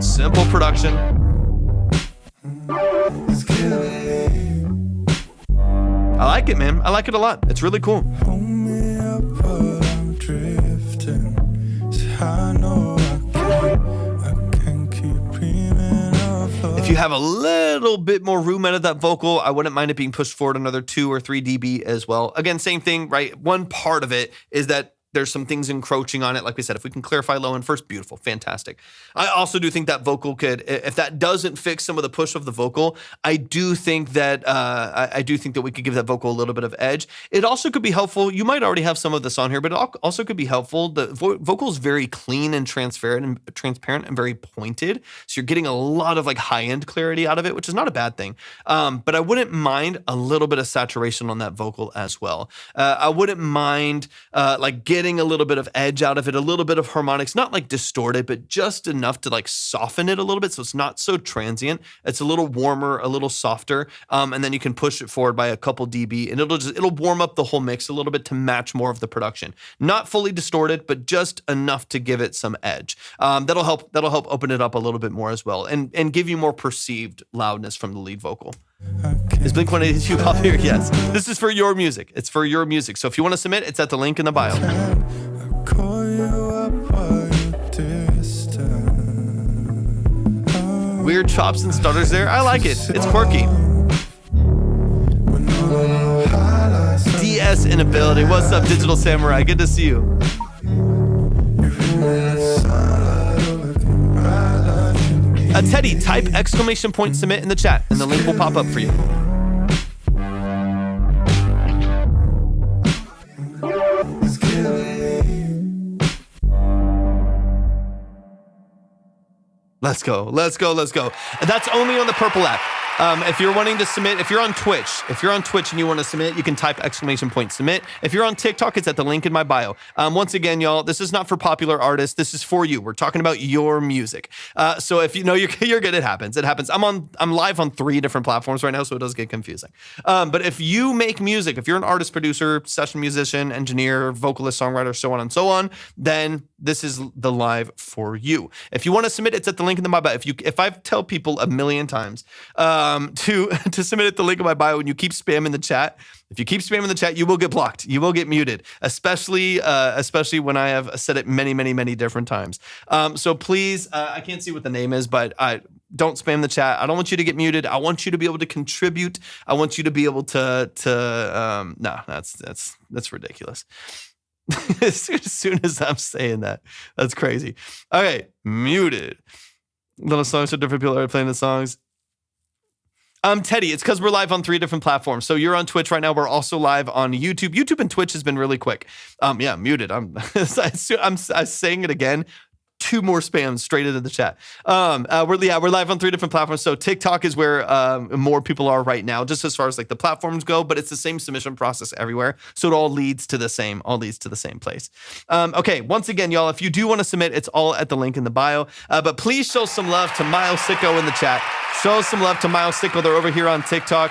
Speaker 1: Simple production. I like it, man. I like it a lot. It's really cool. If you have a little bit more room out of that vocal, I wouldn't mind it being pushed forward another 2 or 3 dB as well. Again, same thing, right? One part of it is that there's some things encroaching on it. Like we said, if we can clarify low end first, beautiful, fantastic. I also do think that vocal could, if that doesn't fix some of the push of the vocal, I do think that we could give that vocal a little bit of edge. It also could be helpful. You might already have some of this on here, but it also could be helpful. The vocal is very clean and transparent and very pointed. So you're getting a lot of like high end clarity out of it, which is not a bad thing. But I wouldn't mind a little bit of saturation on that vocal as well. I wouldn't mind like getting a little bit of edge out of it, a little bit of harmonics, not like distorted, but just enough to like soften it a little bit so it's not so transient. It's a little warmer, a little softer, and then you can push it forward by a couple dB, and it'll warm up the whole mix a little bit to match more of the production. Not fully distorted, but just enough to give it some edge. That'll help open it up a little bit more as well, and give you more perceived loudness from the lead vocal. Is Blink-182 up here? Yes. This is for your music. It's for your music. So if you want to submit, it's at the link in the bio. Weird chops and stutters there. I like it. It's quirky. DS Inability. What's up, Digital Samurai? Good to see you. Teddy, type exclamation point submit in the chat and the link will pop up for you. Let's go. And that's only on the Purple app. If you're wanting to submit, if you're on Twitch and you want to submit, you can type exclamation point submit. If you're on TikTok, it's at the link in my bio. Once again, y'all, this is not for popular artists. This is for you. We're talking about your music. So if you know you're good, it happens. I'm live on 3 different platforms right now, so it does get confusing. But if you make music, if you're an artist, producer, session musician, engineer, vocalist, songwriter, so on and so on, then this is the live for you. If you want to submit, it's at the link in the bio. If I tell people a million times, to submit at the link in my bio, and you keep spamming the chat. If you keep spamming the chat, you will get blocked. You will get muted, especially when I have said it many, many, many different times. So please, I can't see what the name is, but don't spam the chat. I don't want you to get muted. I want you to be able to contribute. I want you to be able to no, that's ridiculous. As soon as I'm saying that, that's crazy. Okay, muted. Little songs so different people are playing the songs. Teddy, it's because we're live on 3 different platforms. So you're on Twitch right now. We're also live on YouTube. YouTube and Twitch has been really quick. Yeah, muted. I'm saying it again. 2 more spams straight into the chat. We're live on 3 different platforms. So TikTok is where more people are right now, just as far as like the platforms go. But it's the same submission process everywhere. So it all leads to the same place. Okay, once again, y'all, if you do want to submit, it's all at the link in the bio. But please show some love to Miles Sicko in the chat. Show some love to Miles Sicko. They're over here on TikTok.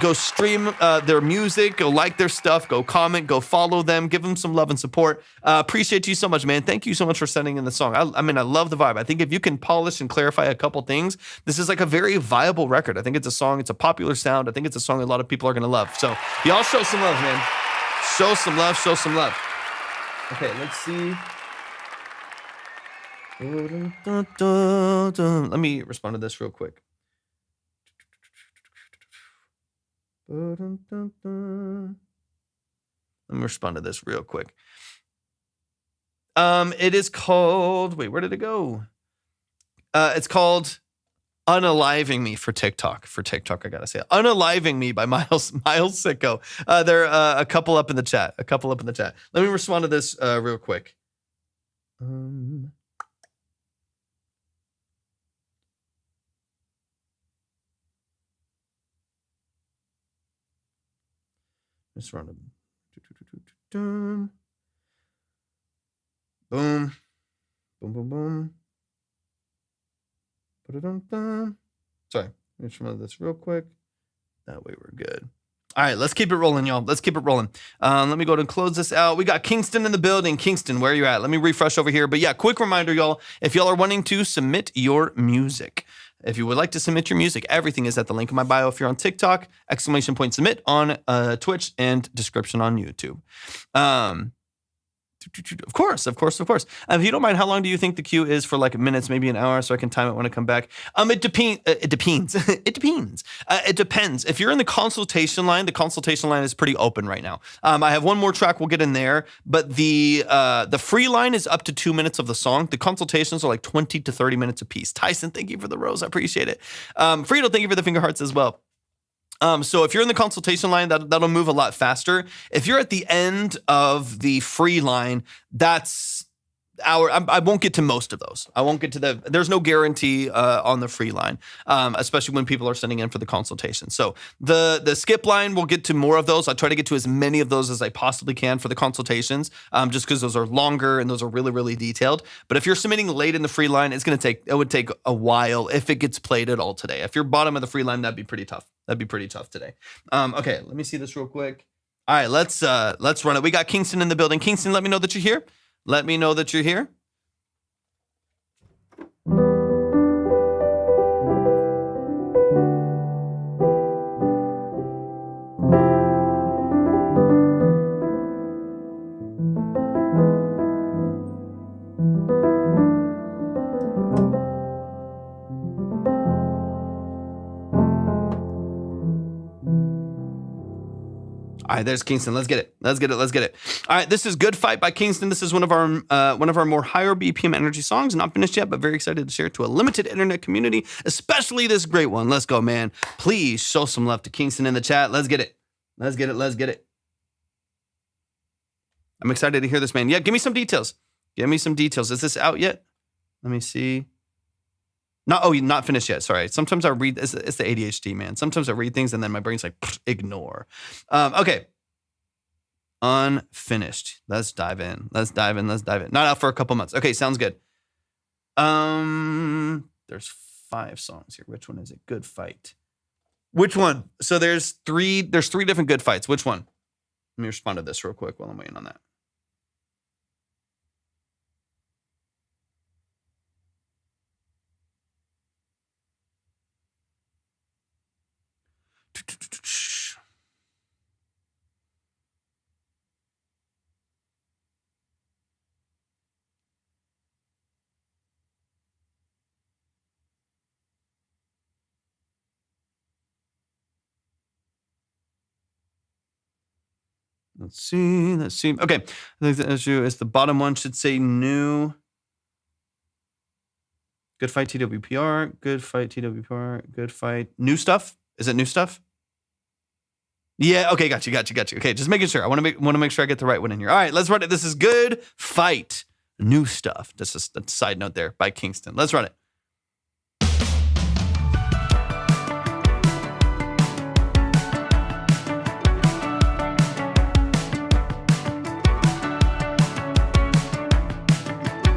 Speaker 1: Go stream their music. Go like their stuff. Go comment. Go follow them. Give them some love and support. Appreciate you so much, man. Thank you so much for sending in the song. I mean, I love the vibe. I think if you can polish and clarify a couple things, this is like a very viable record. I think it's a song. It's a popular sound. I think it's a song a lot of people are going to love. So y'all show some love, man. Show some love. Show some love. Okay, let's see. Let me respond to this real quick. Let me respond to this real quick. It is called, wait, where did it go? It's called Unaliving Me for TikTok. For TikTok, I gotta say it. Unaliving Me by Miles Sicko. There are a couple up in the chat. Let me respond to this real quick. Just run them. Boom. Boom, boom, boom. Sorry, let me just run this real quick. That way we're good. All right, let's keep it rolling, y'all. Let's keep it rolling. Let me go ahead and close this out. We got Kingston in the building. Kingston, where are you at? Let me refresh over here. But yeah, quick reminder, y'all. If y'all are wanting to submit your music, if you would like to submit your music, everything is at the link in my bio. If you're on TikTok, !submit on Twitch, and description on YouTube. Of course. If you don't mind, how long do you think the queue is for? Like minutes, maybe an hour, so I can time it when I come back. It depends. It depends. If you're in the consultation line is pretty open right now. I have one more track we'll get in there, but the free line is up to 2 minutes of the song. The consultations are like 20 to 30 minutes apiece. Tyson, thank you for the rose. I appreciate it. Frito, thank you for the finger hearts as well. So if you're in the consultation line, that'll move a lot faster. If you're at the end of the free line, that's I won't get to most of those. I won't get to there's no guarantee on the free line, especially when people are sending in for the consultation. So the skip line, we'll get to more of those. I try to get to as many of those as I possibly can for the consultations, just because those are longer and those are really, really detailed. But if you're submitting late in the free line, it would take a while if it gets played at all today. If you're bottom of the free line, that'd be pretty tough. Today. Okay, let me see this real quick. All right, let's run it. We got Kingston in the building. Kingston, let me know that you're here. Let me know that you're here. All right, there's Kingston. Let's get it. All right, this is Good Fight by Kingston. This is one of our more higher BPM energy songs. Not finished yet, but very excited to share it to a limited internet community, especially this great one. Let's go, man. Please show some love to Kingston in the chat. Let's get it. I'm excited to hear this, man. Yeah, give me some details. Is this out yet? Let me see. Not finished yet. Sorry. Sometimes I read, it's the ADHD, man. Sometimes I read things and then my brain's like, ignore. Okay. Unfinished. Let's dive in. Not out for a couple months. Okay, sounds good. There's 5 songs here. Which one is it? Good Fight. Which one? So there's 3 different Good Fights. Which one? Let me respond to this real quick while I'm waiting on that. Let's see. Okay, I think the issue is the bottom one should say new. Good fight TWPR. Good fight TWPR. Good fight. New stuff. Is it new stuff? Yeah. Okay. Got you. Okay. Just making sure. I want to make sure I get the right one in here. All right. Let's run it. This is good fight. New stuff. Just a side note there by Kingston. Let's run it.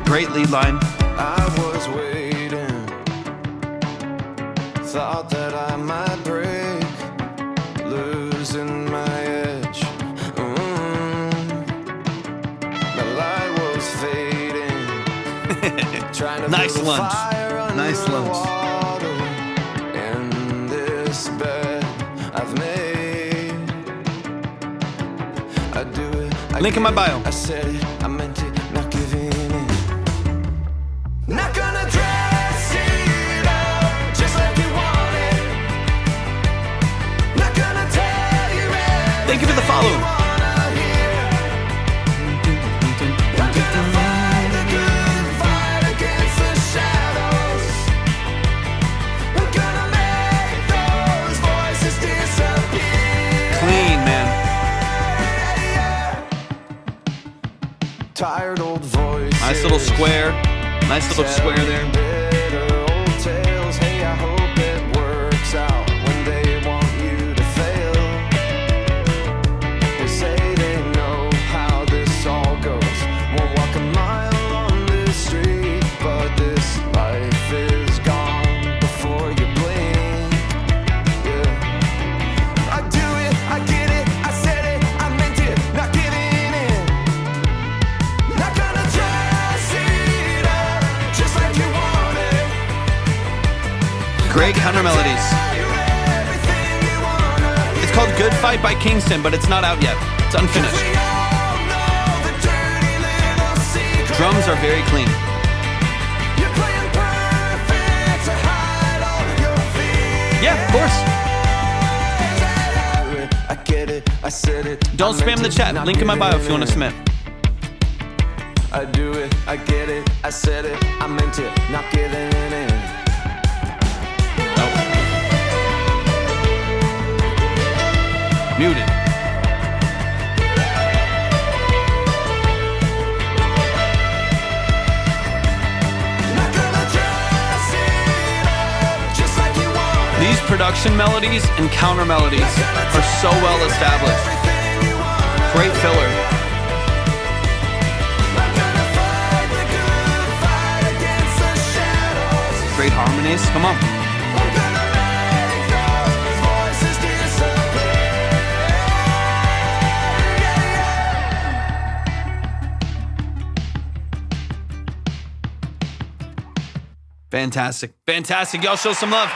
Speaker 1: Great lead line.
Speaker 5: I was waiting, thought that I might break, losing my edge. The light was fading, trying to
Speaker 1: Nice
Speaker 5: build a
Speaker 1: lunch.
Speaker 5: fire under
Speaker 1: Nice lunch.
Speaker 5: water in this bed I've made. I do it.
Speaker 1: Link in my bio.
Speaker 5: I said it. I meant it. Not giving in. Not gonna dress it up just like you want it. Not gonna tell you everything.
Speaker 1: Thank you for the follow.
Speaker 5: You wanna hear. Not gonna fight the good fight against the shadows. I'm gonna make those voices disappear.
Speaker 1: Clean, man.
Speaker 5: Tired old voices.
Speaker 1: Nice little square. Nice little square there.
Speaker 5: Bitter old tales. Hey, I hope it works out when they want you to fail. They say they know how this all goes. Won't walk a mile on this street, but this life is gone before you blink. Yeah. I do it, I get it, I said it, I meant it, not giving in. Not gonna dress it up just like you want it.
Speaker 1: Great counter melodies.
Speaker 5: Tell you everything you wanna hear.
Speaker 1: It's called Good Fight by Kingston, but it's not out yet. It's unfinished.
Speaker 5: We all know the dirty little secret.
Speaker 1: Drums are very clean.
Speaker 5: You're playing perfect to hide all your fears.
Speaker 1: Yeah, of course.
Speaker 5: I get it, I said it.
Speaker 1: Don't
Speaker 5: I meant
Speaker 1: spam the
Speaker 5: it,
Speaker 1: chat.
Speaker 5: not
Speaker 1: Link in my bio if you
Speaker 5: giving
Speaker 1: want to
Speaker 5: in.
Speaker 1: submit.
Speaker 5: I do it, I get it, I said it, I meant it, not giving in.
Speaker 1: Muted.
Speaker 5: Not gonna dress it up just like you want it.
Speaker 1: These production melodies and counter melodies are so well established.
Speaker 5: Everything you wanna.
Speaker 1: Great filler.
Speaker 5: Not gonna fight the good fight against the shadows.
Speaker 1: Great harmonies. Come on.
Speaker 5: I'm gonna make those voices disappear.
Speaker 1: Fantastic. Fantastic. Y'all show some love.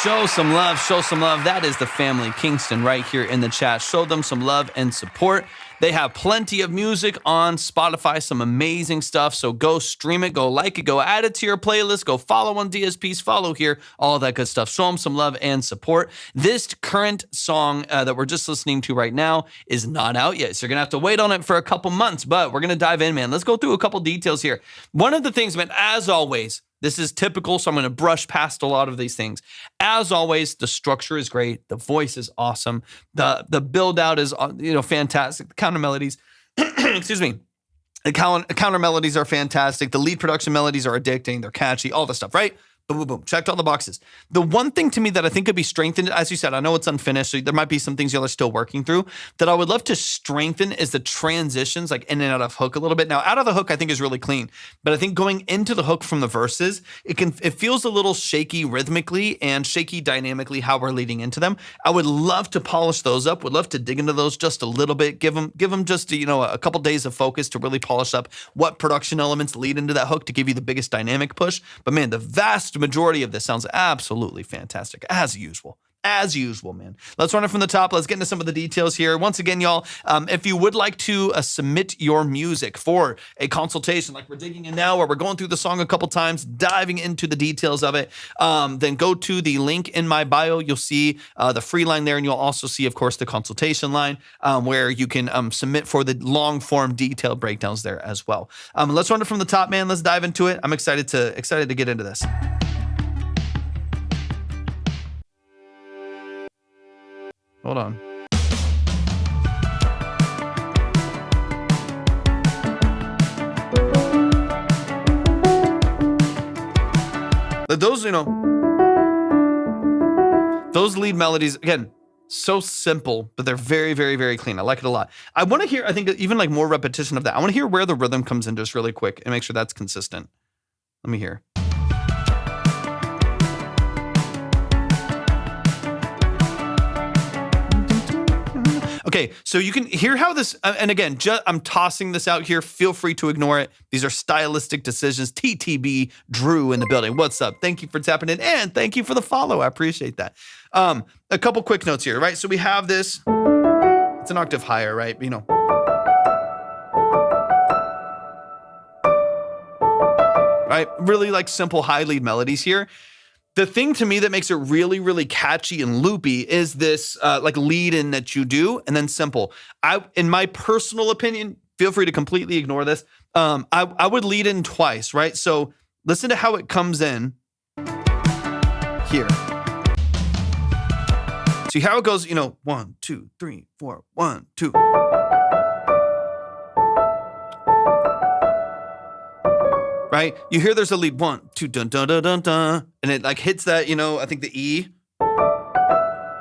Speaker 1: Show some love. Show some love. That is the family Kingston right here in the chat. Show them some love and support. They have plenty of music on Spotify, some amazing stuff. So go stream it, go like it, go add it to your playlist, go follow on DSPs, follow here, all that good stuff. Show them some love and support. This current song that we're just listening to right now is not out yet. So you're going to have to wait on it for a couple months, but we're going to dive in, man. Let's go through a couple details here. One of the things, man, as always, this is typical, so I'm going to brush past a lot of these things. As always, the structure is great. The voice is awesome. The build out is fantastic. The counter melodies, excuse me. The counter melodies are fantastic. The lead production melodies are addicting. They're catchy. All the stuff, right? Boom, boom, boom. Checked all the boxes. The one thing to me that I think could be strengthened, as you said, I know it's unfinished, so there might be some things y'all are still working through, that I would love to strengthen is the transitions, like in and out of hook a little bit. Now, out of the hook, I think is really clean, but I think going into the hook from the verses, it feels a little shaky rhythmically and shaky dynamically how we're leading into them. I would love to polish those up. Would love to dig into those just a little bit. Give them just a couple days of focus to really polish up what production elements lead into that hook to give you the biggest dynamic push. But man, the vast majority of this sounds absolutely fantastic, as usual. as usual, man. Let's run it from the top. Let's get into some of the details here. Once again, y'all, if you would like to submit your music for a consultation, like we're digging in now, where we're going through the song a couple times, diving into the details of it, then go to the link in my bio. You'll see the free line there, and you'll also see, of course, the consultation line where you can submit for the long-form detailed breakdowns there as well. Let's run it from the top, man. Let's dive into it. I'm excited to get into this. Hold on. Those, those lead melodies, again, so simple, but they're very, very, very clean. I like it a lot. I want to hear, I think, even like more repetition of that. I want to hear where the rhythm comes in just really quick and make sure that's consistent. Let me hear. Okay, so you can hear how this, and again, I'm tossing this out here. Feel free to ignore it. These are stylistic decisions. TTB Drew in the building. What's up? Thank you for tapping in, and thank you for the follow. I appreciate that. A couple quick notes here, right? So we have this, it's an octave higher, right? Right? Really like simple high lead melodies here. The thing to me that makes it really, really catchy and loopy is this like lead in that you do and then simple. In my personal opinion, feel free to completely ignore this. I would lead in twice, right? So listen to how it comes in here. See how it goes, 1, 2, 3, 4, 1, 2. Right? You hear there's a lead 1, 2, dun, dun, dun, dun, dun. And it like hits that, I think the E.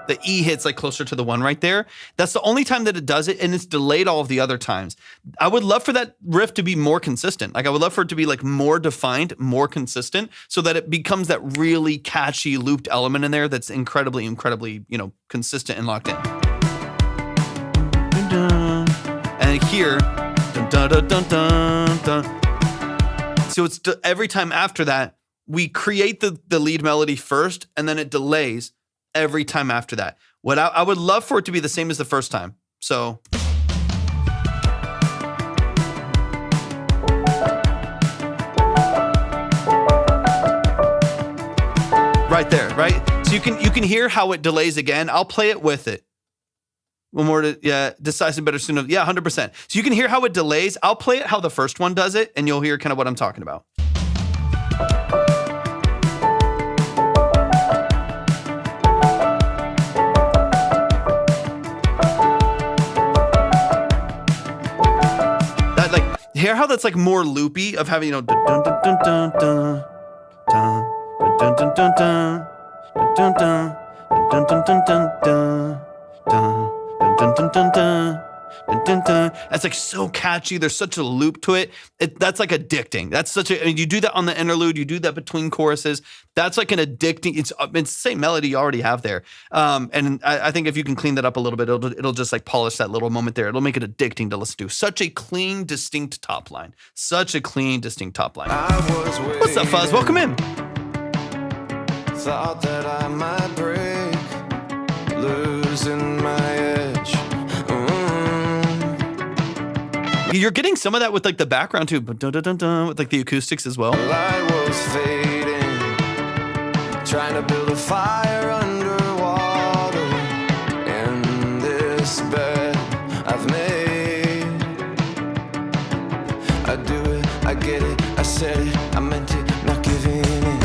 Speaker 1: The E hits like closer to the 1 right there. That's the only time that it does it, and it's delayed all of the other times. I would love for that riff to be more consistent. Like I would love for it to be like more defined, more consistent, so that it becomes that really catchy looped element in there that's incredibly, incredibly, consistent and locked in. And here, dun, dun, dun, dun, dun, dun. So it's every time after that, we create the lead melody first, and then it delays every time after that. What I would love for it to be the same as the first time. So right there, right? So you can hear how it delays again. I'll play it with it. One more decisive, better soon. Yeah, 100%. So you can hear how it delays. I'll play it how the first one does it, and you'll hear kind of what I'm talking about. That like, hear how that's like more loopy of having, dun dun dun dun dun dun dun dun dun dun dun dun dun dun dun dun dun dun. Dun, dun, dun, dun, dun, dun, dun. That's like so catchy. There's such a loop to it. That's like addicting. That's you do that on the interlude. You do that between choruses. That's like an addicting. It's the same melody you already have there. And I think if you can clean that up a little bit, it'll just like polish that little moment there. It'll make it addicting to listen to. Such a clean, distinct top line. Such a clean, distinct top line. What's up, Fuzz? Welcome in.
Speaker 6: Thought that I might break, losing my edge.
Speaker 1: You're getting some of that with like the background too, but dun, dun, dun, dun, with like the acoustics as well.
Speaker 6: I was fading, trying to build a fire underwater in this bed I've made. I do it, I get it, I said it, I meant it, not giving in.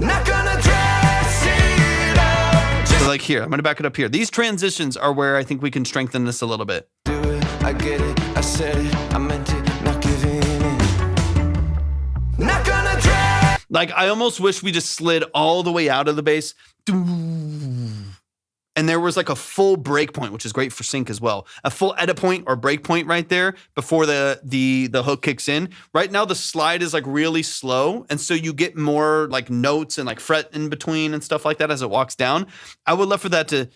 Speaker 6: Not gonna dress it up.
Speaker 1: So like here, I'm gonna back it up here. These transitions are where I think we can strengthen this a little bit.
Speaker 6: Do it, I get it, I said it, I meant it, not giving in. Not gonna dress.
Speaker 1: Like I almost wish we just slid all the way out of the bass. And there was like a full break point, which is great for sync as well. A full edit point or break point right there before the hook kicks in. Right now the slide is like really slow, and so you get more like notes and like fret in between and stuff like that as it walks down. I would love for that to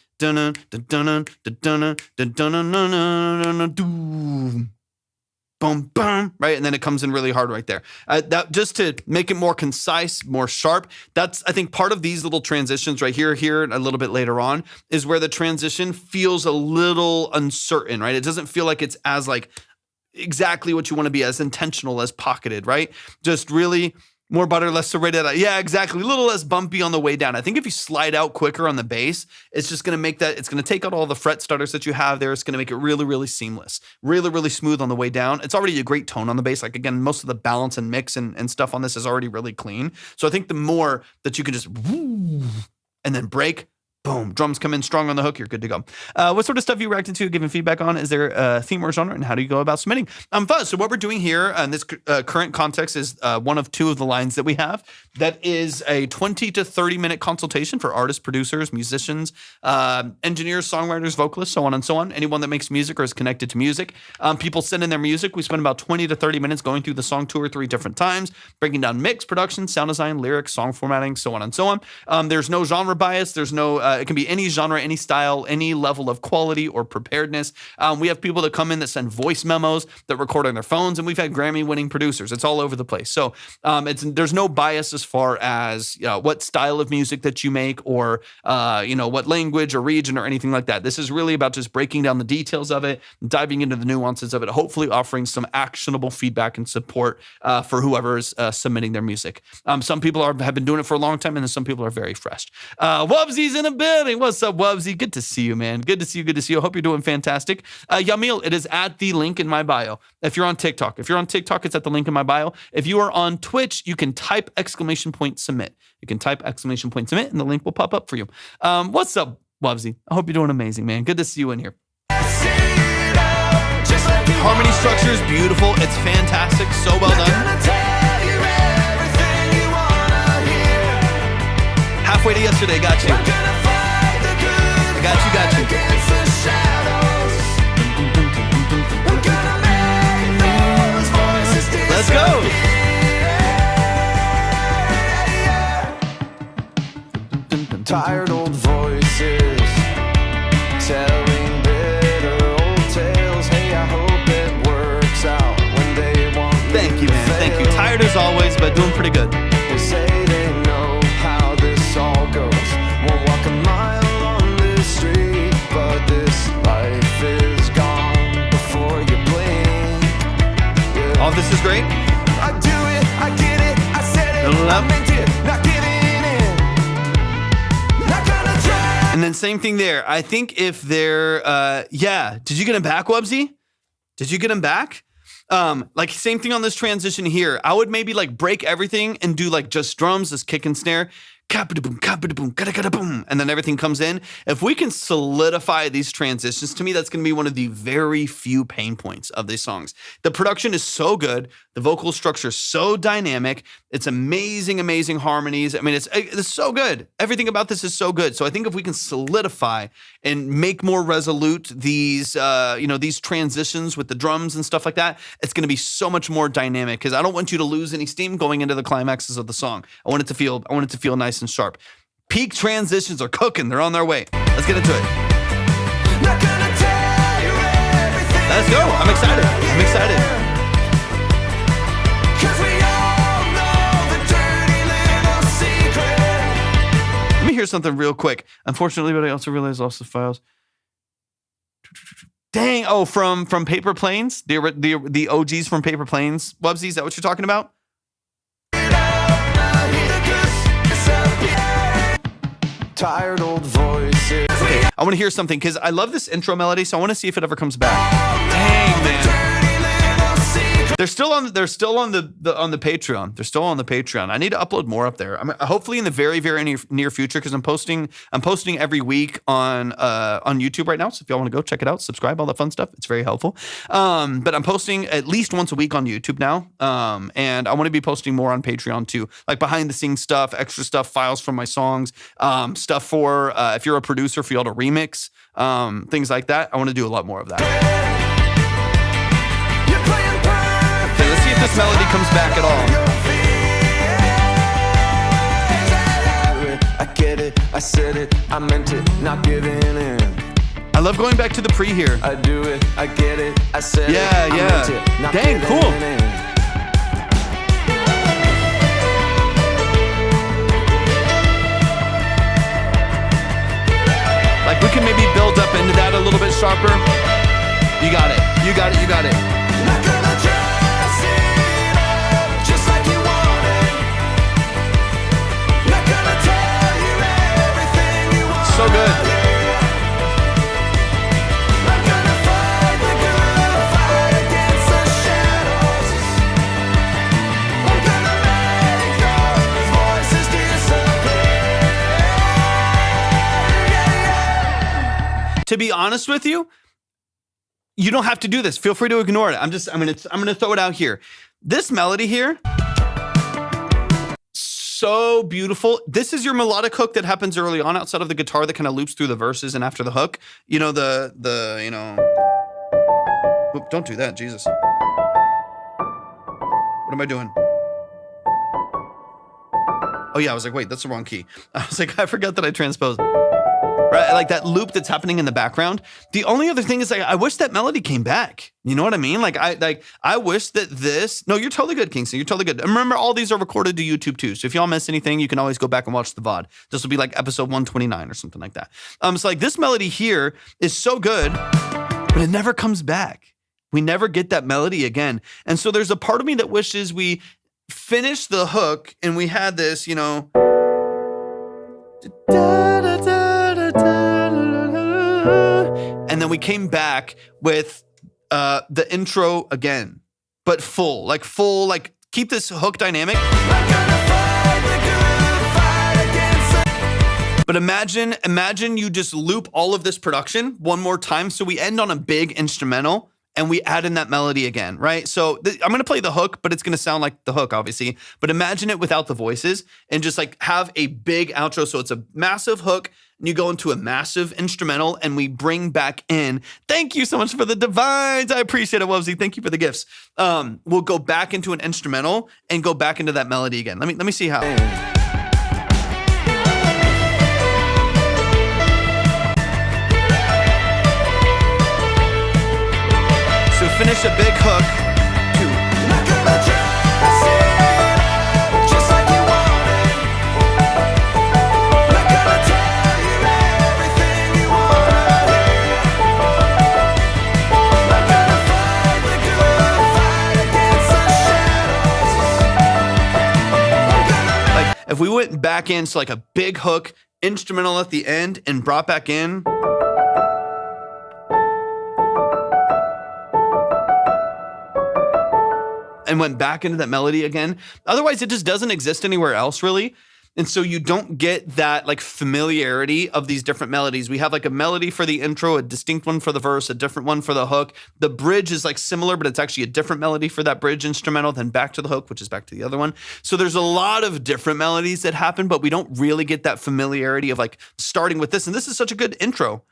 Speaker 1: boom, boom, right? And then it comes in really hard right there. That just to make it more concise, more sharp. That's, I think, part of these little transitions right here, and a little bit later on is where the transition feels a little uncertain, right? It doesn't feel like it's as like exactly what you want to be, as intentional, as pocketed, right? Just really more butter, less serrated. Yeah, exactly. A little less bumpy on the way down. I think if you slide out quicker on the bass, it's just going to make that, it's going to take out all the fret stutters that you have there. It's going to make it really, really seamless, really, really smooth on the way down. It's already a great tone on the bass. Like, again, most of the balance and mix and stuff on this is already really clean. So I think the more that you can just woo, and then break, boom, drums come in strong on the hook, you're good to go. What sort of stuff are you reacting to, giving feedback on? Is there a theme or genre, and how do you go about submitting? Fuzz, so what we're doing here in this current context is one of two of the lines that we have. That is a 20 to 30 minute consultation for artists, producers, musicians, engineers, songwriters, vocalists, so on and so on. Anyone that makes music or is connected to music. People send in their music. We spend about 20 to 30 minutes going through the song 2 or 3 different times, breaking down mix, production, sound design, lyrics, song formatting, so on and so on. There's no genre bias. There's no, it can be any genre, any style, any level of quality or preparedness. We have people that come in that send voice memos that record on their phones, and we've had Grammy-winning producers. It's all over the place. So there's no bias as far as what style of music that you make, or what language or region or anything like that. This is really about just breaking down the details of it, diving into the nuances of it, hopefully offering some actionable feedback and support for whoever's submitting their music. Some people have been doing it for a long time, and then some people are very fresh. Wubsy's in a building. What's up, Wubsy? Good to see you, man. Good to see you. Good to see you. I hope you're doing fantastic. Yamil, it is at the link in my bio. If you're on TikTok, it's at the link in my bio. If you are on Twitch, you can type !submit. You can type !submit, and the link will pop up for you. What's up, Wubsy? I hope you're doing amazing, man. Good to see you in here. Harmony structure is beautiful. It's fantastic. So well done. Halfway to yesterday, got you. Got you. Let's go.
Speaker 6: Tired old voices telling bitter old tales. Hey, I hope it works out when they want me.
Speaker 1: Thank you, man. Thank you. Tired as always, but doing pretty good.
Speaker 6: They say they know how this all goes. Won't walk a mile on this street, but this life is gone before you blink. Yeah.
Speaker 1: All this is great.
Speaker 6: I do it, I get it, I said it, I meant it, not giving in, not gonna try.
Speaker 1: And then same thing there. I think if they're, did you get him back, Wubsy? Did you get him back? Like same thing on this transition here. I would maybe like break everything and do like just drums, this kick and snare. Boom, boom, and then everything comes in. If we can solidify these transitions, to me, that's going to be one of the very few pain points of these songs. The production is so good. The vocal structure is so dynamic. It's amazing, amazing harmonies. I mean, it's so good. Everything about this is so good. So I think if we can solidify and make more resolute these, these transitions with the drums and stuff like that, it's going to be so much more dynamic, because I don't want you to lose any steam going into the climaxes of the song. I want it to feel nice and sharp. Peak transitions are cooking. They're on their way. Let's get into it.
Speaker 6: Not gonna tell you everything.
Speaker 1: Let's go. I'm excited.
Speaker 6: Cause we all know the dirty little secret.
Speaker 1: Let me hear something real quick. Unfortunately, but I also realized I lost the files. Dang. Oh, from Paper Planes? The OGs from Paper Planes. Wubsy, is that what you're talking about?
Speaker 6: Tired old voices.
Speaker 1: Okay, I want to hear something, because I love this intro melody, so I want to see if it ever comes back. Dang, man. They're still on the Patreon. They're still on the Patreon. I need to upload more up there. Hopefully in the very, very near future, because I'm posting every week on YouTube right now. So if y'all want to go check it out, subscribe, all that fun stuff. It's very helpful. But I'm posting at least once a week on YouTube now. And I want to be posting more on Patreon too, like behind the scenes stuff, extra stuff, files from my songs, stuff for if you're a producer, for y'all to remix, things like that. I want to do a lot more of that. This melody comes back at all.
Speaker 6: I get it, I said it, I meant it, not giving in.
Speaker 1: I love going back to the pre here.
Speaker 6: I do it, I get it, I said it,
Speaker 1: Yeah,
Speaker 6: I
Speaker 1: yeah.
Speaker 6: meant it, not
Speaker 1: Dang,
Speaker 6: giving
Speaker 1: cool.
Speaker 6: in.
Speaker 1: Like we can maybe build up into that a little bit sharper. You got it. You got it. You got it.
Speaker 6: Not gonna dress it up just like you want it. Not gonna tell you everything you want.
Speaker 1: So good.
Speaker 6: Not gonna fight the good fight against the shadows. I'm gonna make those voices disappear.
Speaker 1: To be honest with you, you don't have to do this. Feel free to ignore it. I'm gonna throw it out here. This melody here, so beautiful. This is your melodic hook that happens early on outside of the guitar that kind of loops through the verses and after the hook. You know, you know. Oop, don't do that, Jesus. What am I doing? Oh yeah, I was like, wait, that's the wrong key. I was like, I forgot that I transposed. Right, like that loop that's happening in the background. The only other thing is, like, I wish that melody came back. You know what I mean? I wish that this. No, you're totally good, Kingston. You're totally good. And remember, all these are recorded to YouTube too. So if y'all miss anything, you can always go back and watch the VOD. This will be like episode 129 or something like that. So like this melody here is so good, but it never comes back. We never get that melody again. And so there's a part of me that wishes we finished the hook and we had this, you know. And then we came back with the intro again, but full, like keep this hook dynamic. But imagine you just loop all of this production one more time. So we end on a big instrumental and we add in that melody again, right? So I'm going to play the hook, but it's going to sound like the hook, obviously. But imagine it without the voices and just like have a big outro. So it's a massive hook and you go into a massive instrumental and we bring back in. Thank you so much for the divines. I appreciate it, Wubsy. Thank you for the gifts. We'll go back into an instrumental and go back into that melody again. Let me see how. So finish a big hook. If we went back in, so like a big hook, instrumental at the end, and brought back in. And went back into that melody again. Otherwise, it just doesn't exist anywhere else, really. And so you don't get that like familiarity of these different melodies. We have like a melody for the intro, a distinct one for the verse, a different one for the hook. The bridge is like similar, but it's actually a different melody for that bridge instrumental than back to the hook, which is back to the other one. So there's a lot of different melodies that happen, but we don't really get that familiarity of like starting with this. And this is such a good intro.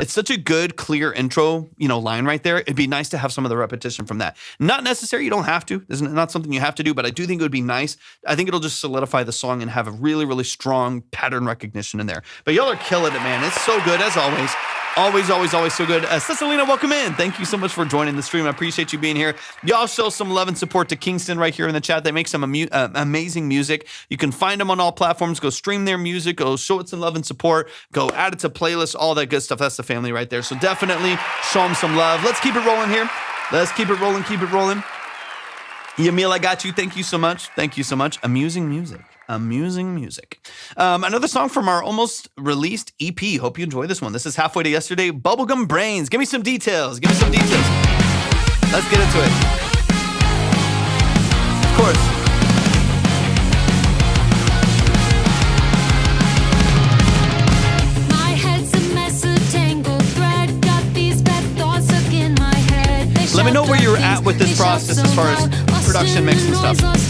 Speaker 1: It's such a good, clear intro, line right there. It'd be nice to have some of the repetition from that. Not necessary. You don't have to. It's not something you have to do, but I do think it would be nice. I think it'll just solidify the song and have a really, really strong pattern recognition in there. But y'all are killing it, man. It's so good, as always. Always, always, always so good. Cecilina, welcome in. Thank you so much for joining the stream. I appreciate you being here. Y'all show some love and support to Kingston right here in the chat. They make some amazing music. You can find them on all platforms. Go stream their music. Go show it some love and support. Go add it to playlists, all that good stuff. That's the family right there. So definitely show them some love. Let's keep it rolling here. Let's keep it rolling. Keep it rolling. Yamil, I got you. Thank you so much. Thank you so much. Amusing music. Amusing music. Another song from our almost released EP. Hope you enjoy this one. This is Halfway to Yesterday, Bubblegum Brains. Give me some details. Give me some details. Let's get into it. Of course.
Speaker 2: My head's a mess of tangled thread. Got these bad thoughts stuck in my head.
Speaker 1: Let me know where you're at with this process as far as production mix and stuff.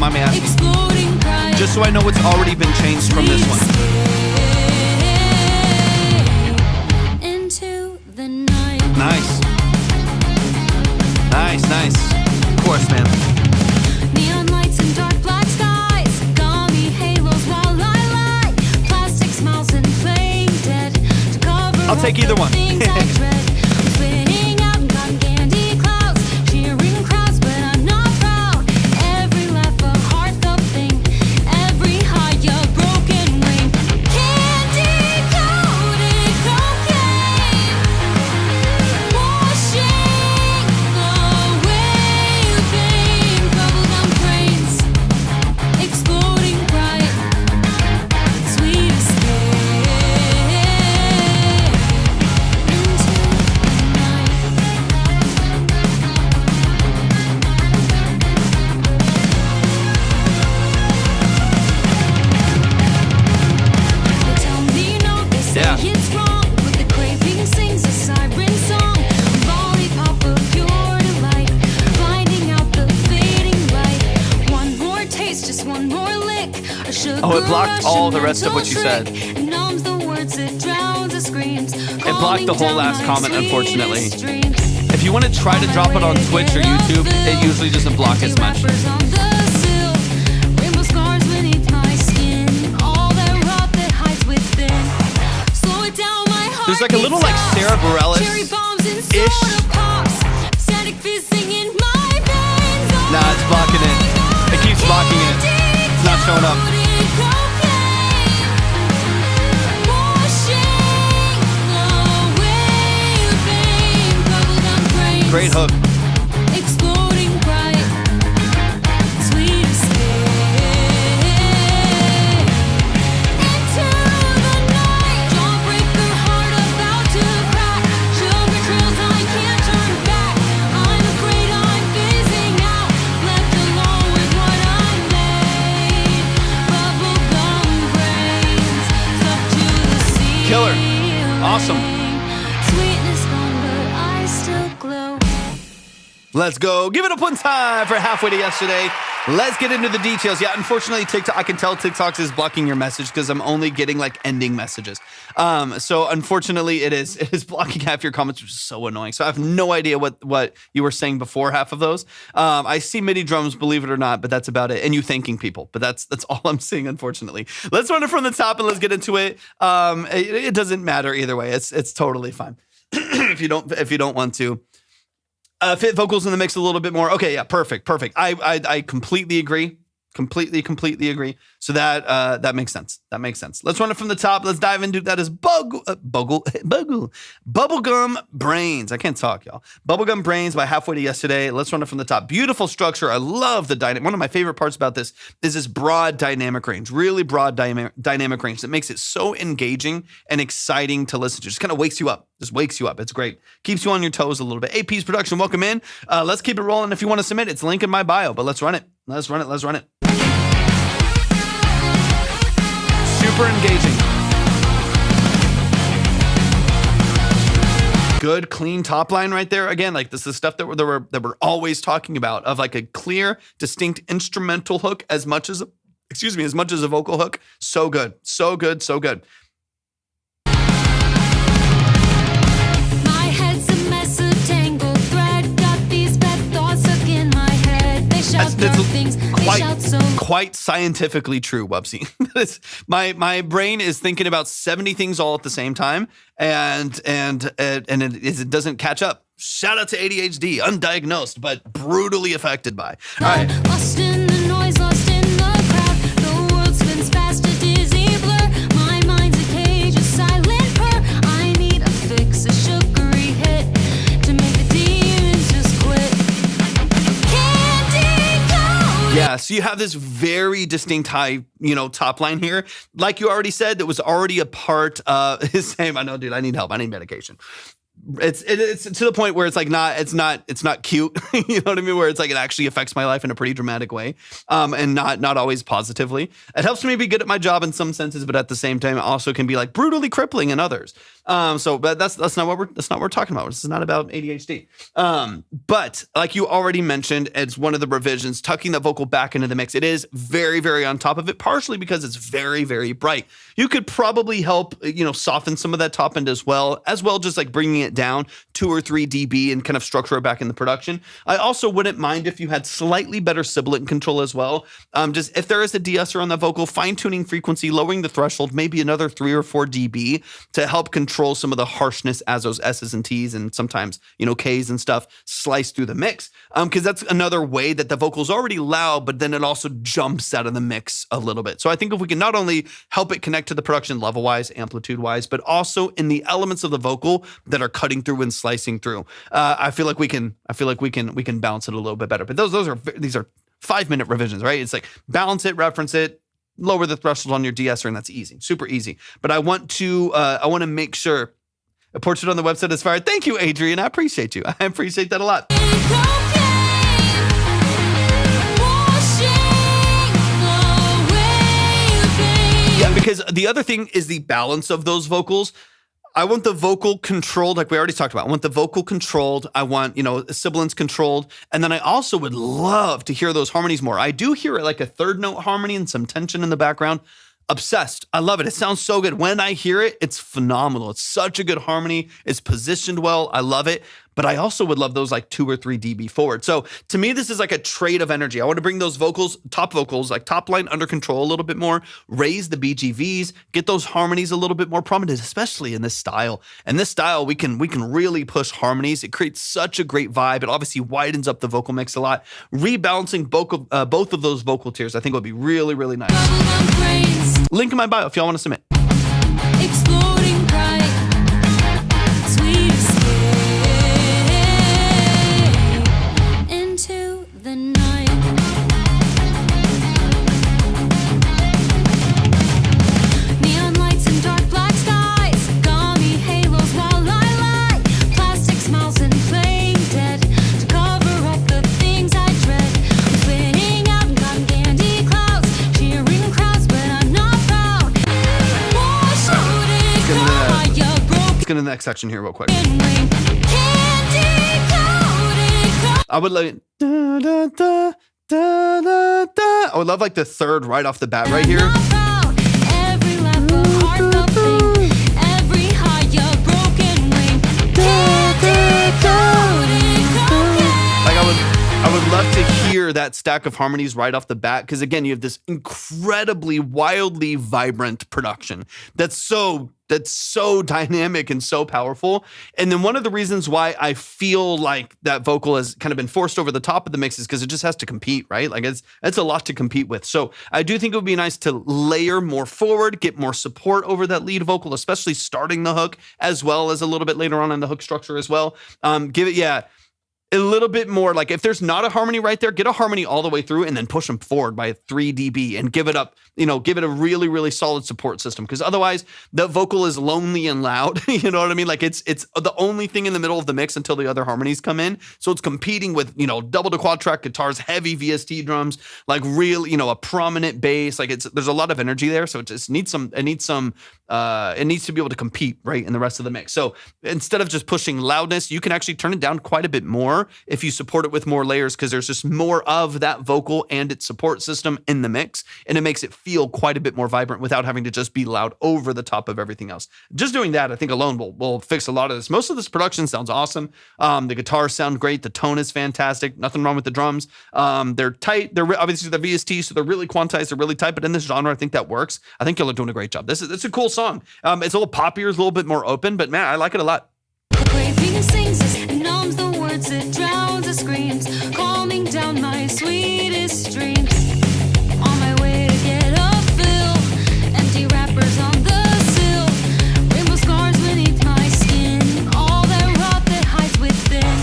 Speaker 1: mind me asking?
Speaker 2: Exploding pride.
Speaker 1: Just so I know what's already been changed from this one.
Speaker 2: Into the night.
Speaker 1: Nice. Nice. Of course, man.
Speaker 2: Neon lights and dark black skies. Gummy halos while I lie. Plastic smiles and playing dead. To cover
Speaker 1: I'll take
Speaker 2: up
Speaker 1: either
Speaker 2: the
Speaker 1: one.
Speaker 2: things I dread. I'm spinning out in cotton candy clouds. Cheering crowds, but I'm not proud. Every laugh a heart thumping. Every high a broken wing. Candy coated cocaine. Washing away pain. Bubblegum brains. Exploding bright. Sweet escape. Into the night. They tell me no, they say
Speaker 1: Yeah.
Speaker 2: it's wrong. But the craving sings a siren song. Lollipop of pure delight. Finding out the fading light. One more taste, just one more lick. A sugar
Speaker 1: Oh, it blocked
Speaker 2: rush,
Speaker 1: all
Speaker 2: a
Speaker 1: the rest of what you
Speaker 2: mental
Speaker 1: said.
Speaker 2: trick. It numbs the words, it drowns the screams.
Speaker 1: It blocked the whole last comment, unfortunately.
Speaker 2: Dreams.
Speaker 1: If you want to try to drop it on Twitch or YouTube, it usually doesn't block as much.
Speaker 2: Rappers on the sill, rainbow scars beneath my skin, all that rot that hides within. Slow it down, my heart.
Speaker 1: There's like a little like
Speaker 2: beats
Speaker 1: Sarah
Speaker 2: fast.
Speaker 1: Bareilles
Speaker 2: Cherry bombs and
Speaker 1: ish.
Speaker 2: soda pops. Static fizzing in my veins.
Speaker 1: Nah, it's blocking it. It keeps blocking it. It's not showing up. Great hook.
Speaker 2: Exploding bright, sweet escape. Into the night, jawbreaker heart about to crack. Sugar trails I can't turn back. I'm afraid I'm fizzing out, left alone with what I made. Bubblegum brains, stuck to the ceiling.
Speaker 1: Killer. Awesome.
Speaker 2: Sweetness gone, but I still glow.
Speaker 1: Let's go. Give it up one time for halfway to yesterday. Let's get into the details. Yeah, unfortunately, TikTok, I can tell TikTok is blocking your message because I'm only getting like ending messages. So unfortunately, it is blocking half your comments, which is so annoying. So I have no idea what you were saying before half of those. I see MIDI drums, believe it or not, but that's about it. And you thanking people, but that's all I'm seeing, unfortunately. Let's run it from the top and let's get into it. It doesn't matter either way. It's totally fine if you don't want to. Fit vocals in the mix a little bit more. Okay, yeah, perfect. I completely agree. Completely agree. So that makes sense. Let's run it from the top. Let's dive into that. Is Bubblegum Brains. I can't talk, y'all. Bubblegum Brains by Halfway to Yesterday. Let's run it from the top. Beautiful structure. I love the dynamic. One of my favorite parts about this is this broad dynamic range. Really broad dynamic range that makes it so engaging and exciting to listen to. Just kind of wakes you up. It's great. Keeps you on your toes a little bit. AP's production, welcome in. Let's keep it rolling. If you want to submit, it's link in my bio, but let's run it. Let's run it. Super engaging. Good, clean top line right there. Again, like this is stuff that we're always talking about, of like a clear, distinct instrumental hook as much as a vocal hook. So good.
Speaker 2: My head's a mess of tangled thread. Got these bad thoughts stuck in my head. They shout
Speaker 1: That's
Speaker 2: dark things. They shout so.
Speaker 1: quite scientifically true, Wubsy. my brain is thinking about 70 things all at the same time, and it doesn't catch up. Shout out to ADHD, undiagnosed but brutally affected by. All right.
Speaker 2: Lost in the noise, lost in the crowd. The world spins fast, a dizzy blur. My mind's a cage, a silent purr. I need a fix, a sugary hit to make the demons just quit. Candy coated.
Speaker 1: Yeah, so you have this very distinct high, top line here. Like you already said, that was already a part of his same. I know, dude, I need help. I need medication. it's to the point where it's like it's not cute. You know what I mean? Where it's like it actually affects my life in a pretty dramatic way, and not always positively. It helps me be good at my job in some senses, but at the same time, it also can be like brutally crippling in others. But that's not what we're talking about. This is not about ADHD. But like you already mentioned, it's one of the revisions, tucking the vocal back into the mix. It is very, very on top of it, partially because it's very, very bright. You could probably help, soften some of that top end as well, just like bringing it down 2 or 3 dB and kind of structure it back in the production. I also wouldn't mind if you had slightly better sibilant control as well. Just if there is a de-esser on the vocal, fine-tuning frequency, lowering the threshold, maybe another 3 or 4 dB to help control some of the harshness as those S's and T's and sometimes, K's and stuff slice through the mix. Because that's another way that the vocal's already loud, but then it also jumps out of the mix a little bit. So I think if we can not only help it connect to the production level-wise, amplitude-wise, but also in the elements of the vocal that are cutting through and slicing through, I feel like we can balance it a little bit better. But these are 5-minute revisions, right? It's like balance it, reference it, lower the threshold on your de-esser, and that's easy, super easy. But I want to make sure a portrait on the website is fired. Thank you, Adrian. I appreciate you. I appreciate that a lot. Yeah, because the other thing is the balance of those vocals. I want the vocal controlled, like we already talked about. I want the vocal controlled. I want, sibilance controlled. And then I also would love to hear those harmonies more. I do hear it like a third note harmony and some tension in the background. Obsessed. I love it. It sounds so good. When I hear it, it's phenomenal. It's such a good harmony. It's positioned well. I love it. But I also would love those like 2 or 3 dB forward. So to me, this is like a trade of energy. I want to bring those top vocals, like top line under control a little bit more, raise the BGVs, get those harmonies a little bit more prominent, especially in this style. And this style, we can really push harmonies. It creates such a great vibe. It obviously widens up the vocal mix a lot. Rebalancing both of those vocal tiers, I think would be really, really nice. Link in my bio if y'all want to submit.
Speaker 2: Exploding bright, sweet escape into the night. Neon lights and dark black skies, gummy halos while I lie. Plastic smiles and playing dead to cover up the things I dread. I'm spinning out in cotton candy clouds, cheering crowds, but I'm not proud.
Speaker 1: Let's get to the next section here real quick. I would like I would love like the third right off the bat right here. Like I would love to hear that stack of harmonies right off the bat, because again, you have this incredibly wildly vibrant production that's so dynamic and so powerful. And then one of the reasons why I feel like that vocal has kind of been forced over the top of the mix is because it just has to compete, right? Like it's a lot to compete with. So I do think it would be nice to layer more forward, get more support over that lead vocal, especially starting the hook, as well as a little bit later on in the hook structure as well. Give it, a little bit more, like if there's not a harmony right there, get a harmony all the way through and then push them forward by 3 dB and give it up, give it a really, really solid support system. Because otherwise the vocal is lonely and loud. You know what I mean? Like it's the only thing in the middle of the mix until the other harmonies come in. So it's competing with, double to quad track guitars, heavy VST drums, like real, a prominent bass. Like there's a lot of energy there. So it just needs it needs to be able to compete right in the rest of the mix. So instead of just pushing loudness, you can actually turn it down quite a bit more if you support it with more layers, because there's just more of that vocal and its support system in the mix, and it makes it feel quite a bit more vibrant without having to just be loud over the top of everything else. Just doing that, I think alone will fix a lot of this. Most of this production sounds awesome. The guitars sound great. The tone is fantastic. Nothing wrong with the drums. They're tight. They're obviously the VST, so they're really quantized. They're really tight, but in this genre, I think that works. I think y'all are doing a great job. It's a cool song. It's a little poppier, it's a little bit more open, but man, I like it a lot.
Speaker 2: It numbs the words, it drowns the screams, calming down my sweetest dreams. On my way to get a fill, empty wrappers on the sill, rainbow scars beneath my skin, all that rot that hides within.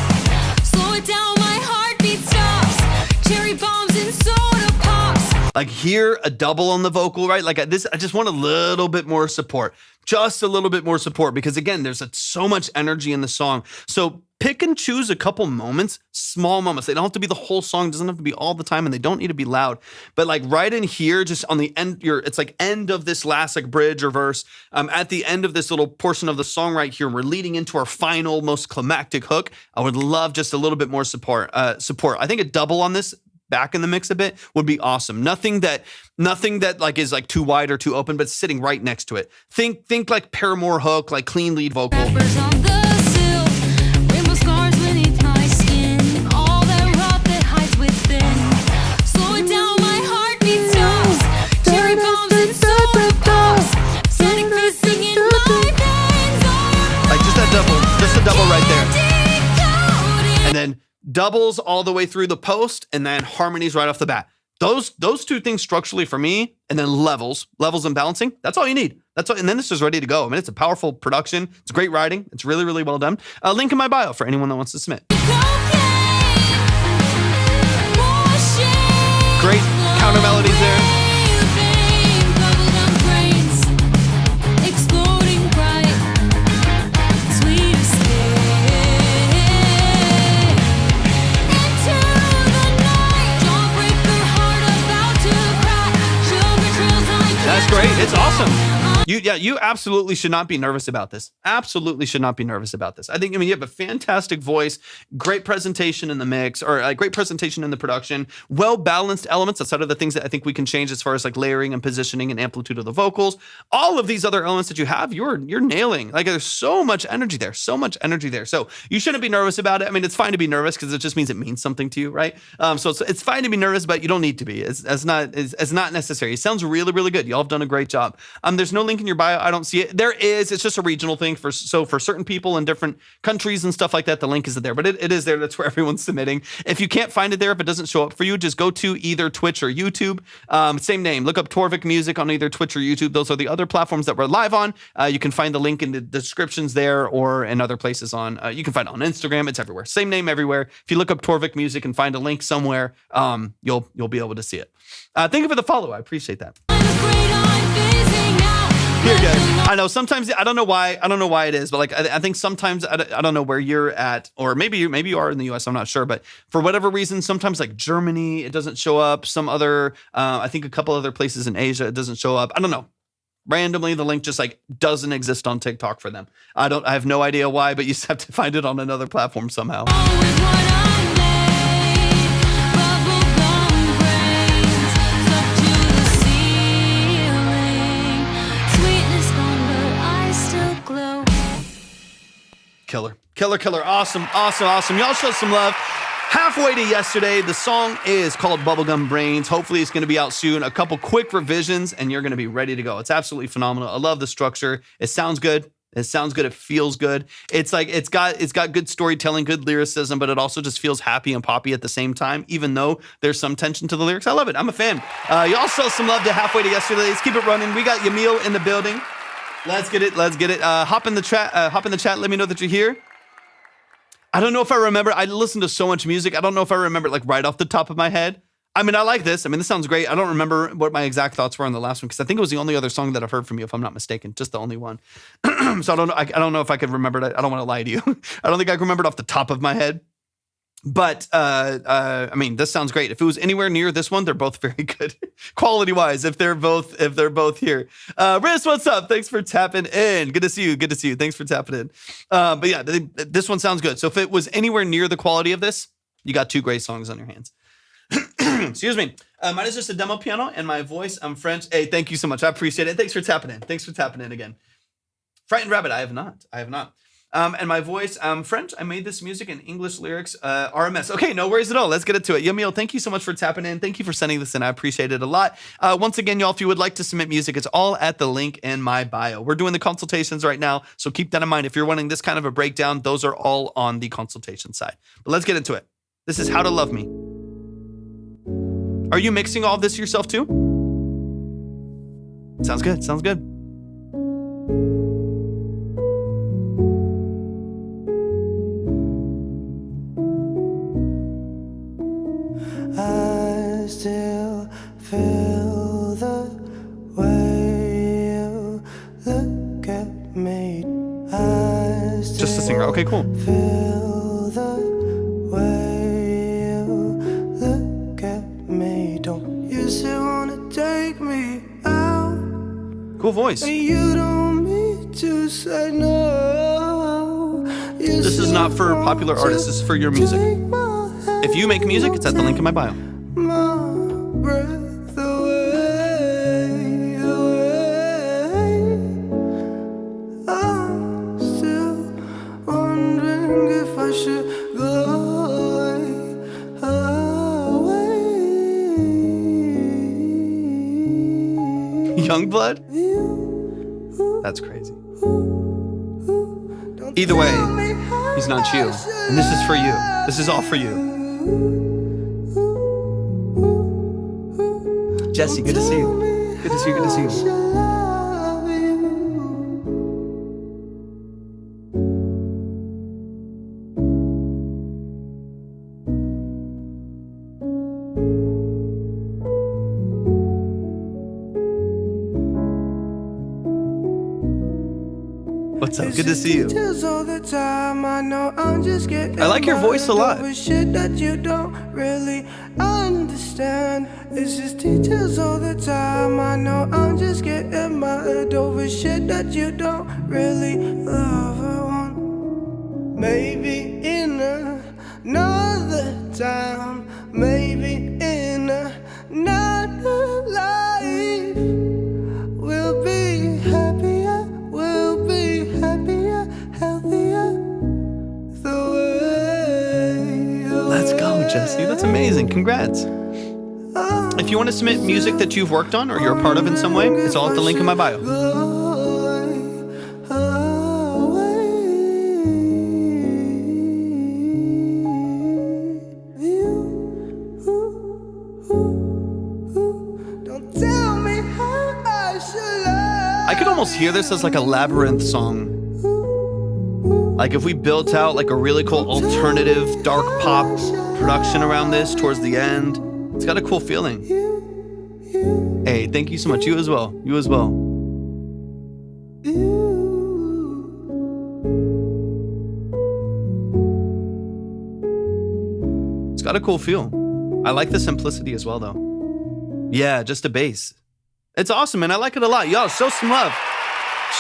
Speaker 2: Slow it down, my heartbeat stops, cherry bombs and soda pops.
Speaker 1: Like here, a double on the vocal, right? Like this, I just want a little bit more support, just a little bit more support, because again, there's so much energy in the song. So pick and choose a couple moments, small moments. They don't have to be the whole song, doesn't have to be all the time, and they don't need to be loud. But like right in here, just on the end, it's like end of this last like bridge or verse. At the end of this little portion of the song right here, we're leading into our final, most climactic hook. I would love just a little bit more support. I think a double on this, back in the mix a bit, would be awesome. Nothing that like is like too wide or too open, but sitting right next to it. Think like Paramore hook, like clean lead vocal.
Speaker 2: Rappers on the sill, rainbow scars beneath my skin, all that rot that hides within. Slow it down, my heartbeat stops. Cherry bombs and soda pops. Sonic missing in my veins.
Speaker 1: Like just a double right there. And then doubles all the way through the post, and then harmonies right off the bat. Those two things structurally for me, and then levels and balancing. That's all you need. That's all, and then this is ready to go. I mean, it's a powerful production. It's great writing. It's really, really well done. Link in my bio for anyone that wants to submit. Great counter melodies there. That's great. It's awesome. You absolutely should not be nervous about this. Absolutely should not be nervous about this. I mean, you have a fantastic voice, great presentation in the mix, or a great presentation in the production, well-balanced elements outside of the things that I think we can change as far as like layering and positioning and amplitude of the vocals. All of these other elements that you have, you're nailing. Like there's so much energy there, So you shouldn't be nervous about it. I mean, it's fine to be nervous because it just means it means something to you, right? So it's fine to be nervous, but you don't need to be. It's not necessary. It sounds really, really good. Y'all have done a great job. There's no link in your bio. I don't see it. There is. It's just a regional thing for certain people in different countries and stuff like that. The link isn't there, but it is there. That's where everyone's submitting. If you can't find it there, if it doesn't show up for you, just go to either Twitch or YouTube. Same name. Look up Torvik Music on either Twitch or YouTube. Those are the other platforms that we're live on. You can find the link in the descriptions there or in other places on. You can find it on Instagram. It's everywhere. Same name everywhere. If you look up Torvik Music and find a link somewhere, you'll be able to see it. Thank you for the follow. I appreciate that. Here, guys. I know sometimes I don't know why it is, but like I think sometimes I don't know where you're at, or maybe you are in the US. I'm not sure, but for whatever reason, sometimes like Germany, it doesn't show up. Some other, I think a couple other places in Asia, it doesn't show up. I don't know. Randomly, the link just like doesn't exist on TikTok for them. I have no idea why, but you just have to find it on another platform somehow. Killer. Awesome. Y'all show some love. Halfway to yesterday, the song is called Bubblegum Brains. Hopefully it's going to be out soon. A couple quick revisions and you're going to be ready to go. It's absolutely phenomenal. I love the structure. It sounds good. It feels good. It's like it's got good storytelling, good lyricism, but it also just feels happy and poppy at the same time, even though there's some tension to the lyrics. I love it. I'm a fan. Y'all show some love to Halfway to yesterday. Let's keep it running. We got Yamil in the building. Let's get it. Hop in the chat. Let me know that you're here. I don't know if I remember. I listen to so much music. I don't know if I remember like right off the top of my head. I mean, I like this. I mean, this sounds great. I don't remember what my exact thoughts were on the last one because I think it was the only other song that I've heard from you, if I'm not mistaken. Just the only one. So I don't know. I don't know if I could remember it. I don't want to lie to you. I don't think I can remember it off the top of my head. But I mean, this sounds great. If it was anywhere near this one, they're both very good quality wise. If they're both here, Riz, what's up? Thanks for tapping in. Good to see you. Thanks for tapping in. But yeah, this one sounds good. So if it was anywhere near the quality of this, you got two great songs on your hands. Excuse me. Mine is just a demo piano and my voice. I'm French. Hey, thank you so much. I appreciate it. Thanks for tapping in again. Frightened Rabbit. I have not. And my voice, French. I made this music in English lyrics, RMS. Okay, no worries at all. Let's get into it. Yamil, thank you so much for tapping in. Thank you for sending this in. I appreciate it a lot. Once again, y'all, if you would like to submit music, it's all at the link in my bio. We're doing the consultations right now, so keep that in mind. If you're wanting this kind of a breakdown, those are all on the consultation side. But let's get into it. This is How to Love Me. Are you mixing all of this yourself too? Sounds good.
Speaker 5: I still feel me. I
Speaker 1: Just a singer. Okay, cool.
Speaker 5: feel the way you look at me. Don't you still wanna take me out?
Speaker 1: Cool voice.
Speaker 5: And you don't mean to say no.
Speaker 1: This is not for popular artists. This is for your music. If you make music, it's at the link in my bio.
Speaker 5: My breath away, away. I'm still wondering if I should go away.
Speaker 1: Youngblood? That's crazy. Either way, he's not you. And this is for you. This is all for you. Jesse, good to see you. Good to see you, good to see you. What's up? Good to see you.
Speaker 5: All the time, I know I'm just getting
Speaker 1: I like your voice a lot.
Speaker 5: with shit that you don't really understand. It's just details all the time. I know I'm just getting mad over shit that you don't really love or want. Maybe in another time, maybe in another life, we'll be happier, we'll be happier, healthier. The way
Speaker 1: Let's go, Jesse. That's amazing. Congrats. If you want to submit music that you've worked on or you're a part of in some way, it's all at the link in my bio.
Speaker 5: Don't tell me how I should love.
Speaker 1: I could almost hear this as like a Labyrinth song. Like if we built out like a really cool alternative dark pop production around this towards the end. It's got a cool feeling. Hey, thank you so much. You as well. You as well. It's got a cool feel. I like the simplicity as well, though. Yeah, just a bass. It's awesome, man. I like it a lot. Y'all, show some love.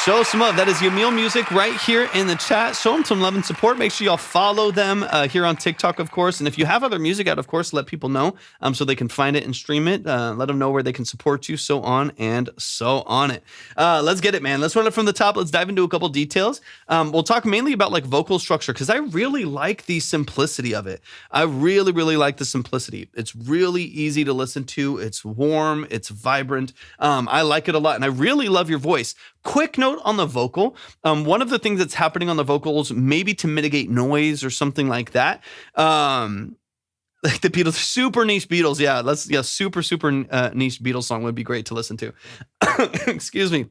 Speaker 1: Show some love. That is Yamil Music right here in the chat. Show them some love and support. Make sure y'all follow them here on TikTok, of course. And if you have other music out, of course, let people know so they can find it and stream it. Let them know where they can support you, so on and so on it. Let's get it, man. Let's run it from the top. Let's dive into a couple details. We'll talk mainly about like vocal structure because I really like the simplicity of it. I really, really like the simplicity. It's really easy to listen to. It's warm. It's vibrant. I like it a lot. And I really love your voice. Quick note on the vocal. One of the things that's happening on the vocals, maybe to mitigate noise or something like that. Like the Beatles, super niche Beatles. Yeah, super niche Beatles song would be great to listen to. Excuse me.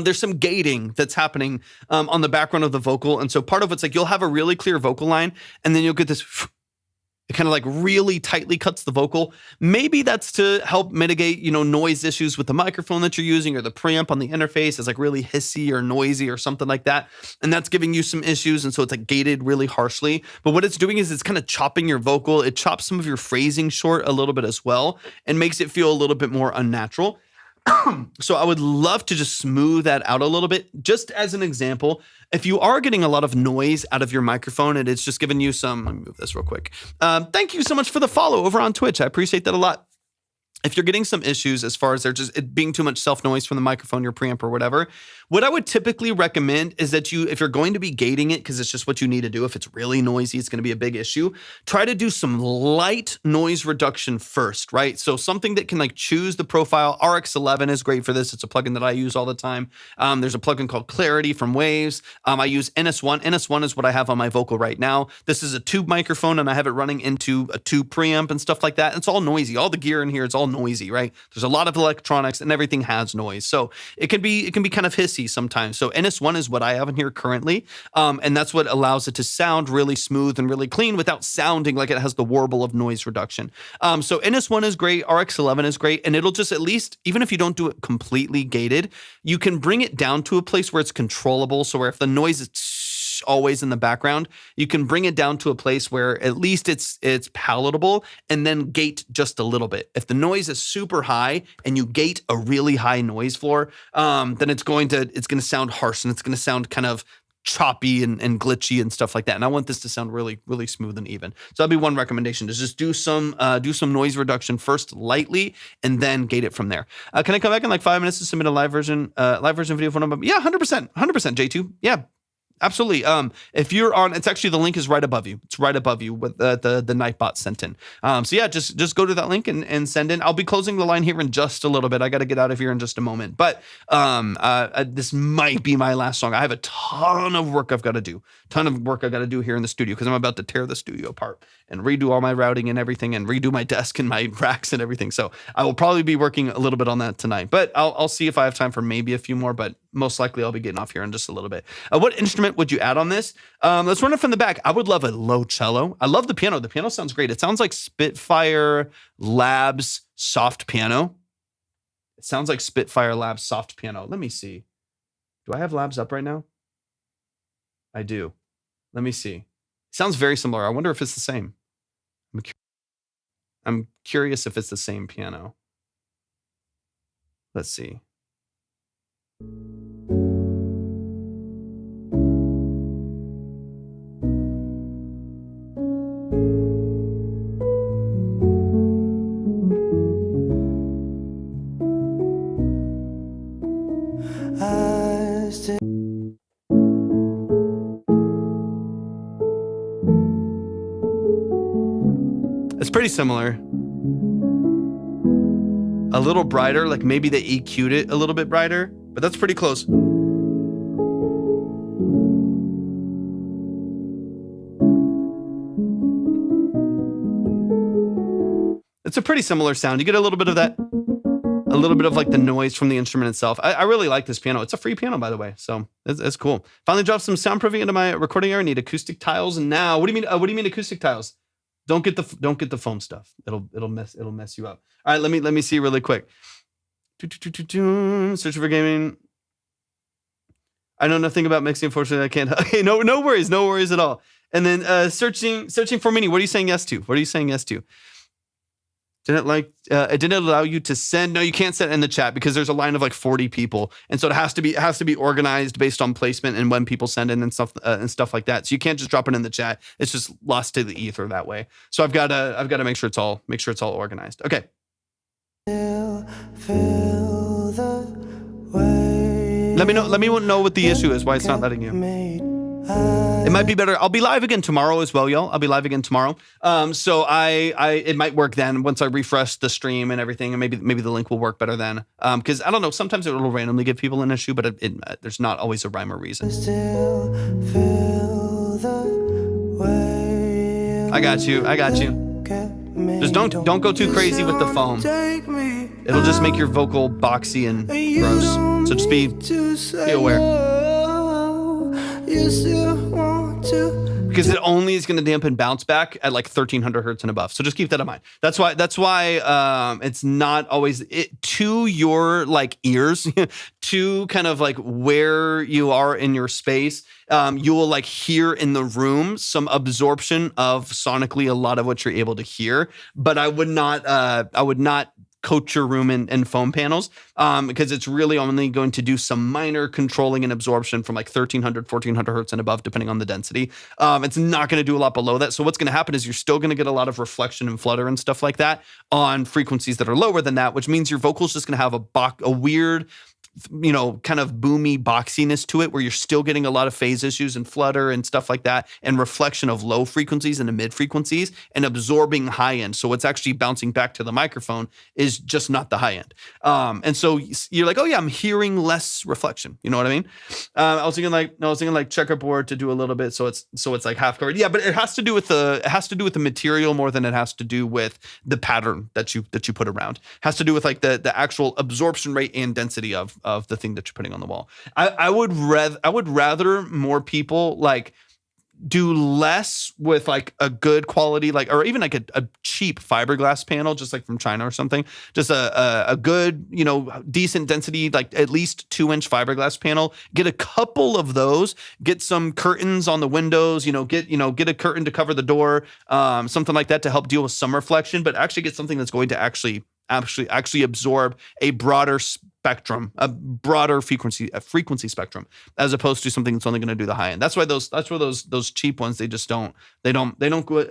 Speaker 1: There's some gating that's happening on the background of the vocal. And so part of it's like you'll have a really clear vocal line and then you'll get this. It kind of like really tightly cuts the vocal. Maybe that's to help mitigate, noise issues with the microphone that you're using or the preamp on the interface is like really hissy or noisy or something like that. And that's giving you some issues. And so it's like gated really harshly. But what it's doing is it's kind of chopping your vocal. It chops some of your phrasing short a little bit as well and makes it feel a little bit more unnatural. So I would love to just smooth that out a little bit. Just as an example, if you are getting a lot of noise out of your microphone and it's just giving you some, let me move this real quick. Thank you so much for the follow over on Twitch. I appreciate that a lot. If you're getting some issues as far as there just it being too much self-noise from the microphone, your preamp or whatever, what I would typically recommend is that if you're going to be gating it, because it's just what you need to do, if it's really noisy, it's going to be a big issue, try to do some light noise reduction first, right? So something that can like choose the profile. RX11 is great for this. It's a plugin that I use all the time. There's a plugin called Clarity from Waves. I use NS1. NS1 is what I have on my vocal right now. This is a tube microphone and I have it running into a tube preamp and stuff like that. It's all noisy. All the gear in here, it's all noisy, right? There's a lot of electronics and everything has noise. So it can be kind of hissy sometimes. So NS1 is what I have in here currently. And that's what allows it to sound really smooth and really clean without sounding like it has the warble of noise reduction. So NS1 is great, RX11 is great, and it'll just, at least, even if you don't do it completely gated, you can bring it down to a place where it's controllable. So where if the noise is always in the background, you can bring it down to a place where at least it's palatable, and then gate just a little bit. If the noise is super high and you gate a really high noise floor, then it's going to sound harsh, and it's going to sound kind of choppy and glitchy and stuff like that. And I want this to sound really, really smooth and even. So that'd be one recommendation, is just do some noise reduction first lightly, and then gate it from there. Can I come back in like 5 minutes to submit a live version video phone number? Yeah, 100%, J2. Yeah. Absolutely. If you're on, it's actually, the link is right above you. It's right above you with the Nightbot sent in. So yeah, just go to that link and send in. I'll be closing the line here in just a little bit. I got to get out of here in just a moment. But this might be my last song. I have a ton of work I've got to do. Here in the studio, because I'm about to tear the studio apart and redo all my routing and everything, and redo my desk and my racks and everything. So I will probably be working a little bit on that tonight. But I'll see if I have time for maybe a few more. But most likely I'll be getting off here in just a little bit. What instrument would you add on this? Let's run it from the back. I would love a low cello. I love the piano. The piano sounds great. It sounds like Spitfire Labs soft piano. It sounds like Spitfire Labs soft piano. Let me see. Do I have Labs up right now? I do. Let me see. It sounds very similar. I wonder if it's the same. I'm curious if it's the same piano. Let's see. It's pretty similar. A little brighter, like maybe they EQ'd it a little bit brighter, but that's pretty close. It's a pretty similar sound. You get a little bit of that, a little bit of like the noise from the instrument itself. I really like this piano. It's a free piano, by the way, so it's cool. Finally dropped some soundproofing into my recording area. I need acoustic tiles now. What do you mean? What do you mean acoustic tiles? Don't get the foam stuff. It'll mess you up. All right, let me see really quick. Search for gaming. I know nothing about mixing. Unfortunately, I can't. Okay, no worries at all. And then searching for MIDI. What are you saying yes to? It didn't allow you to send. No, you can't send in the chat because there's a line of like 40 people, and so it has to be organized based on placement and when people send in and stuff like that. So you can't just drop it in the chat. It's just lost to the ether that way. So I've got to make sure it's all organized. Okay. Let me know what the issue is. Why it's not letting you. It might be better. I'll be live again tomorrow as well, y'all. I'll be live again tomorrow. So it might work then once I refresh the stream and everything, and maybe the link will work better then. Because I don't know, sometimes it will randomly give people an issue, but there's not always a rhyme or reason. I got you. Just don't go too crazy with the foam. It'll just make your vocal boxy and gross. So just be aware. Because it only is going to dampen bounce back at like 1300 hertz and above. So just keep that in mind. That's why it's not always to your like ears, to kind of like where you are in your space. You will like hear in the room some absorption of sonically a lot of what you're able to hear. But I would not coat your room in foam panels because it's really only going to do some minor controlling and absorption from like 1300, 1400 hertz and above, depending on the density. It's not going to do a lot below that. So what's going to happen is you're still going to get a lot of reflection and flutter and stuff like that on frequencies that are lower than that, which means your vocal's just going to have a weird kind of boomy boxiness to it, where you're still getting a lot of phase issues and flutter and stuff like that, and reflection of low frequencies and the mid frequencies, and absorbing high end. So what's actually bouncing back to the microphone is just not the high end. And so you're like, oh yeah, I'm hearing less reflection. You know what I mean? I was thinking like checkerboard to do a little bit, so it's like half covered. Yeah, but it has to do with the material more than it has to do with the pattern that you put around. It has to do with like the actual absorption rate and density of the thing that you're putting on the wall. I would rather more people like do less with like a good quality, like, or even like a cheap fiberglass panel, just like from China or something, just a good, decent density, like at least 2-inch fiberglass panel, get a couple of those, get some curtains on the windows, get a curtain to cover the door, something like that to help deal with some reflection, but actually get something that's going to actually absorb a broader spectrum, a broader frequency spectrum, as opposed to something that's only going to do the high end. That's why those cheap ones, they don't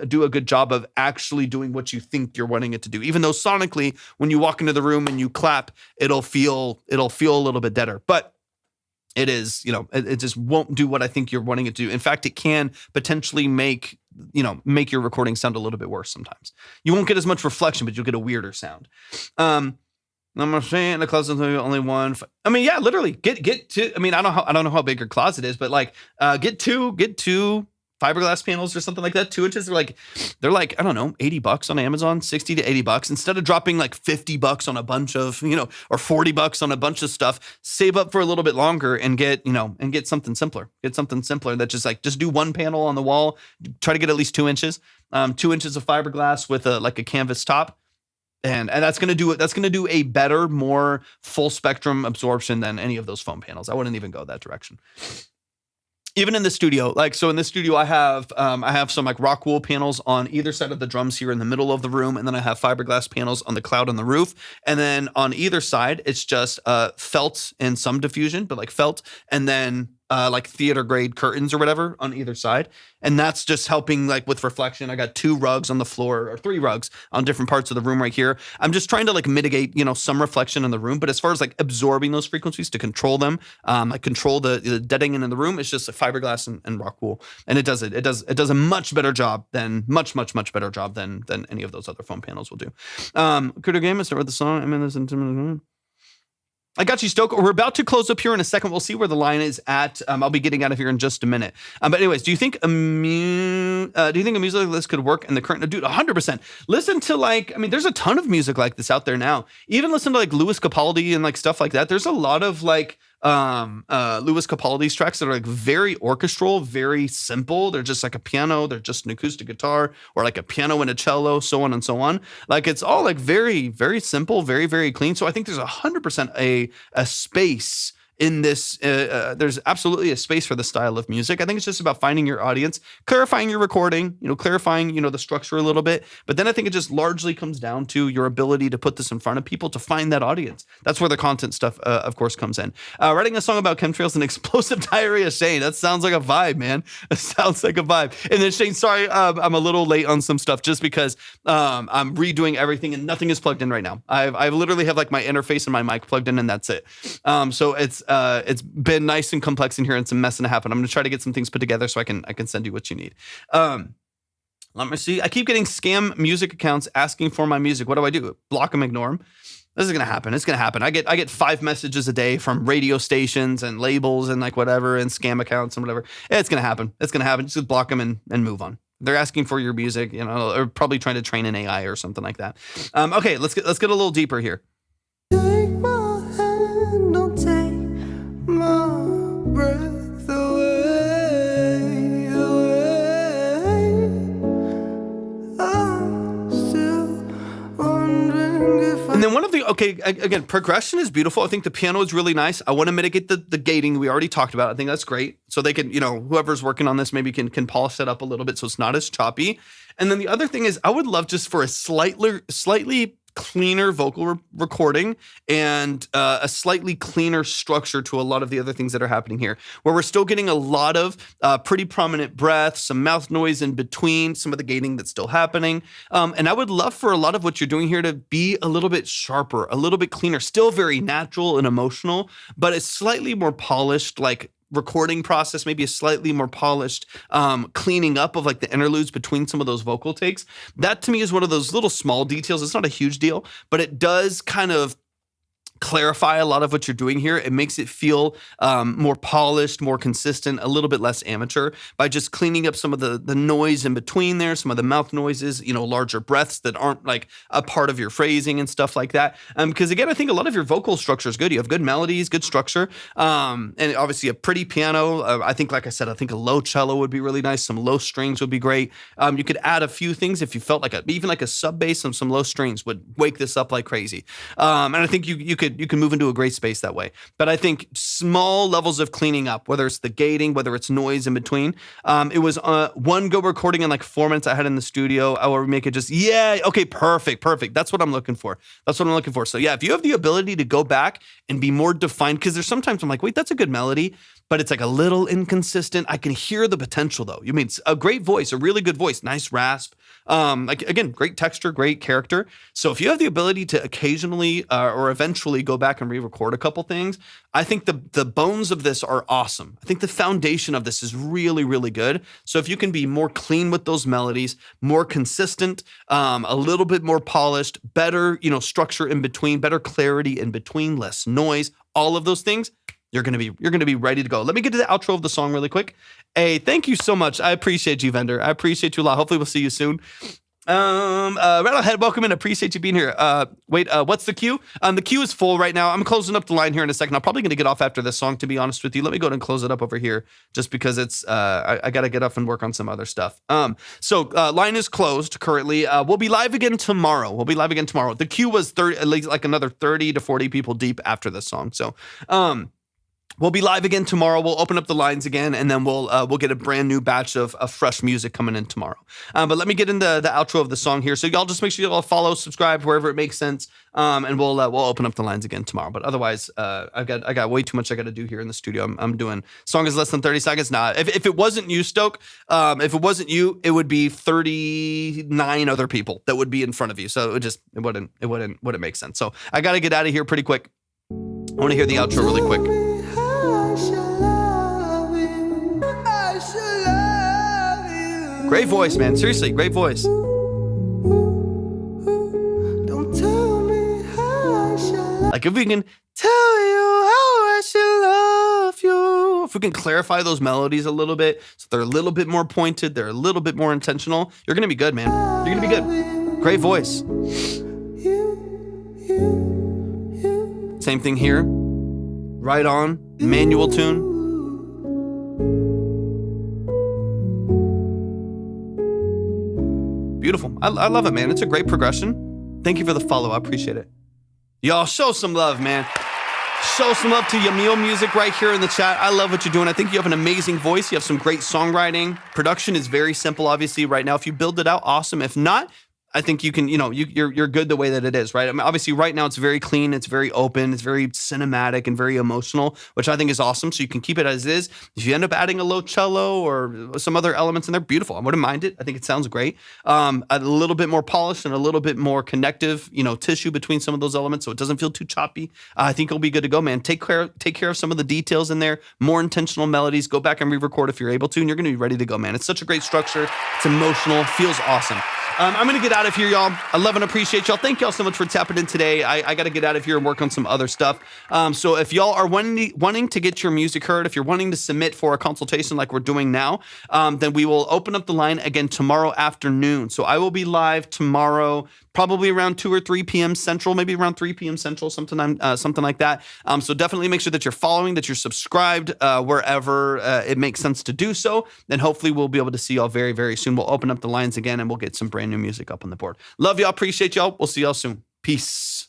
Speaker 1: do a good job of actually doing what you think you're wanting it to do. Even though sonically, when you walk into the room and you clap, it'll feel a little bit deader, but it is, it just won't do what I think you're wanting it to do. In fact, it can potentially make your recording sound a little bit worse sometimes. You won't get as much reflection, but you'll get a weirder sound. I'm saying the closet's only one. I mean, yeah, literally get two. I mean, I don't know how big your closet is, but like, get two fiberglass panels or something like that. 2 inches. They're like, I don't know, $80 on Amazon, $60 to $80. Instead of dropping like $50 on a bunch of, or $40 on a bunch of stuff, save up for a little bit longer and get something simpler. Get something simpler that just do one panel on the wall. Try to get at least 2 inches, 2 inches of fiberglass with a canvas top. And that's going to do a better, more full spectrum absorption than any of those foam panels. I wouldn't even go that direction. Even in the studio, in the studio, I have some like rock wool panels on either side of the drums here in the middle of the room. And then I have fiberglass panels on the cloud on the roof. And then on either side, it's just felt and some diffusion, but like felt. And then like theater grade curtains or whatever on either side. And that's just helping like with reflection. I got 2 rugs on the floor, or 3 rugs on different parts of the room right here. I'm just trying to like mitigate, some reflection in the room. But as far as like absorbing those frequencies to control them, like control the deadening in the room, it's just a fiberglass and rock wool. And it does a much better job than much better job than any of those other foam panels will do. Critter game, let's start with the song. I'm in this intimate. I got you, Stoke. We're about to close up here in a second. We'll see where the line is at. I'll be getting out of here in just a minute. But anyways, do you think a music like this could work in the current? Dude, 100%. Listen to there's a ton of music like this out there now. Even listen to like Louis Capaldi and like stuff like that. There's a lot of like Louis Capaldi's tracks that are like very orchestral, very simple. They're just like a piano, they're just an acoustic guitar, or like a piano and a cello, so on and so on. Like it's all like very, very simple, very, very clean. So I think there's 100% a space in this. There's absolutely a space for the style of music. I think it's just about finding your audience, clarifying your recording, clarifying, the structure a little bit. But then I think it just largely comes down to your ability to put this in front of people to find that audience. That's where the content stuff, of course, comes in. Writing a song about chemtrails and explosive diarrhea, Shane. That sounds like a vibe, man. It sounds like a vibe. And then Shane, sorry, I'm a little late on some stuff just because I'm redoing everything and nothing is plugged in right now. I literally have like my interface and my mic plugged in and that's it. So it's been nice and complex in here and some messing to happen. I'm going to try to get some things put together so I can send you what you need. Let me see. I keep getting scam music accounts asking for my music. What do I do? Block them, ignore them. This is going to happen. It's going to happen. I get 5 messages a day from radio stations and labels and like whatever and scam accounts and whatever. It's going to happen. It's going to happen. Just block them and move on. They're asking for your music, or probably trying to train an AI or something like that. Okay, let's get a little deeper here.
Speaker 5: Take my hand, don't take my breath away, away. I'm still wondering if
Speaker 1: And then again, progression is beautiful. I think the piano is really nice. I want to mitigate the gating we already talked about. I think that's great. So they can, whoever's working on this maybe can polish that up a little bit so it's not as choppy. And then the other thing is I would love just for a slightly cleaner vocal recording and a slightly cleaner structure to a lot of the other things that are happening here, where we're still getting a lot of pretty prominent breaths, some mouth noise in between, some of the gating that's still happening. And I would love for a lot of what you're doing here to be a little bit sharper, a little bit cleaner, still very natural and emotional, but it's slightly more polished, like recording process, maybe a slightly more polished cleaning up of like the interludes between some of those vocal takes. That to me is one of those little small details. It's not a huge deal, but it does kind of clarify a lot of what you're doing here. It makes it feel more polished, more consistent, a little bit less amateur by just cleaning up some of the noise in between there, some of the mouth noises, larger breaths that aren't like a part of your phrasing and stuff like that. Because again, I think a lot of your vocal structure is good. You have good melodies, good structure, and obviously a pretty piano. I think, like I said, I think a low cello would be really nice. Some low strings would be great. You could add a few things if you felt like even like a sub bass and some low strings would wake this up like crazy. And I think you could move into a great space that way. But I think small levels of cleaning up, whether it's the gating, whether it's noise in between. It was one go recording in like 4 minutes I had in the studio. I will make it just, okay, perfect. That's what I'm looking for. So yeah, if you have the ability to go back and be more defined, because there's sometimes I'm like, wait, that's a good melody, but it's like a little inconsistent. I can hear the potential though. You mean it's a great voice, a really good voice, nice rasp. Like again, great texture, great character. So if you have the ability to occasionally or eventually go back and re-record a couple things, I think the bones of this are awesome. I think the foundation of this is really, really good. So if you can be more clean with those melodies, more consistent, a little bit more polished, better, structure in between, better clarity in between, less noise, all of those things, you're gonna be ready to go. Let me get to the outro of the song really quick. Hey, thank you so much. I appreciate you, vendor. I appreciate you a lot. Hopefully we'll see you soon. Rattlehead, welcome in. Appreciate you being here. What's the queue? The queue is full right now. I'm closing up the line here in a second. I'm probably going to get off after this song, to be honest with you. Let me go ahead and close it up over here just because it's, I got to get up and work on some other stuff. So line is closed currently. We'll be live again tomorrow. The queue was at least like another 30 to 40 people deep after this song. So, we'll be live again tomorrow. We'll open up the lines again, and then we'll get a brand new batch of fresh music coming in tomorrow. But let me get into the outro of the song here. So y'all just make sure you all follow, subscribe wherever it makes sense, and we'll open up the lines again tomorrow. But otherwise, I got way too much I got to do here in the studio. I'm doing song is less than 30 seconds. Nah, if it wasn't you, Stoke, if it wasn't you, it would be 39 other people that would be in front of you. So it wouldn't make sense. So I got to get out of here pretty quick. I want to hear the outro really quick. Great voice, man. Seriously, great voice. Like if we can tell you how I should love you, if we can clarify those melodies a little bit, so they're a little bit more pointed, they're a little bit more intentional, you're gonna be good, man. You're gonna be good. Great voice. Same thing here. Right on. Manual tune. Beautiful. I love it, man. It's a great progression. Thank you for the follow. I appreciate it. Y'all show some love, man. Show some love to Yamil Music right here in the chat. I love what you're doing. I think you have an amazing voice. You have some great songwriting. Production is very simple, obviously, right now. If you build it out, awesome. If not, I think you can, you're good the way that it is, right? I mean, obviously, right now it's very clean, it's very open, it's very cinematic and very emotional, which I think is awesome. So you can keep it as is. If you end up adding a low cello or some other elements in there, beautiful. I wouldn't mind it. I think it sounds great. A little bit more polished and a little bit more connective, tissue between some of those elements, so it doesn't feel too choppy. I think it'll be good to go, man. Take care of some of the details in there. More intentional melodies. Go back and re-record if you're able to, and you're going to be ready to go, man. It's such a great structure. It's emotional. Feels awesome. I'm going to get out of here, y'all. I love and appreciate y'all. Thank y'all so much for tapping in today. I got to get out of here and work on some other stuff. So if y'all are wanting to get your music heard, if you're wanting to submit for a consultation like we're doing now, then we will open up the line again tomorrow afternoon. So I will be live tomorrow, probably around 2 or 3 p.m. Central, maybe around 3 p.m. Central, something like that. So definitely make sure that you're following, that you're subscribed wherever it makes sense to do so. Then hopefully we'll be able to see y'all very, very soon. We'll open up the lines again and we'll get some brand new music up on the board. Love y'all. Appreciate y'all. We'll see y'all soon. Peace.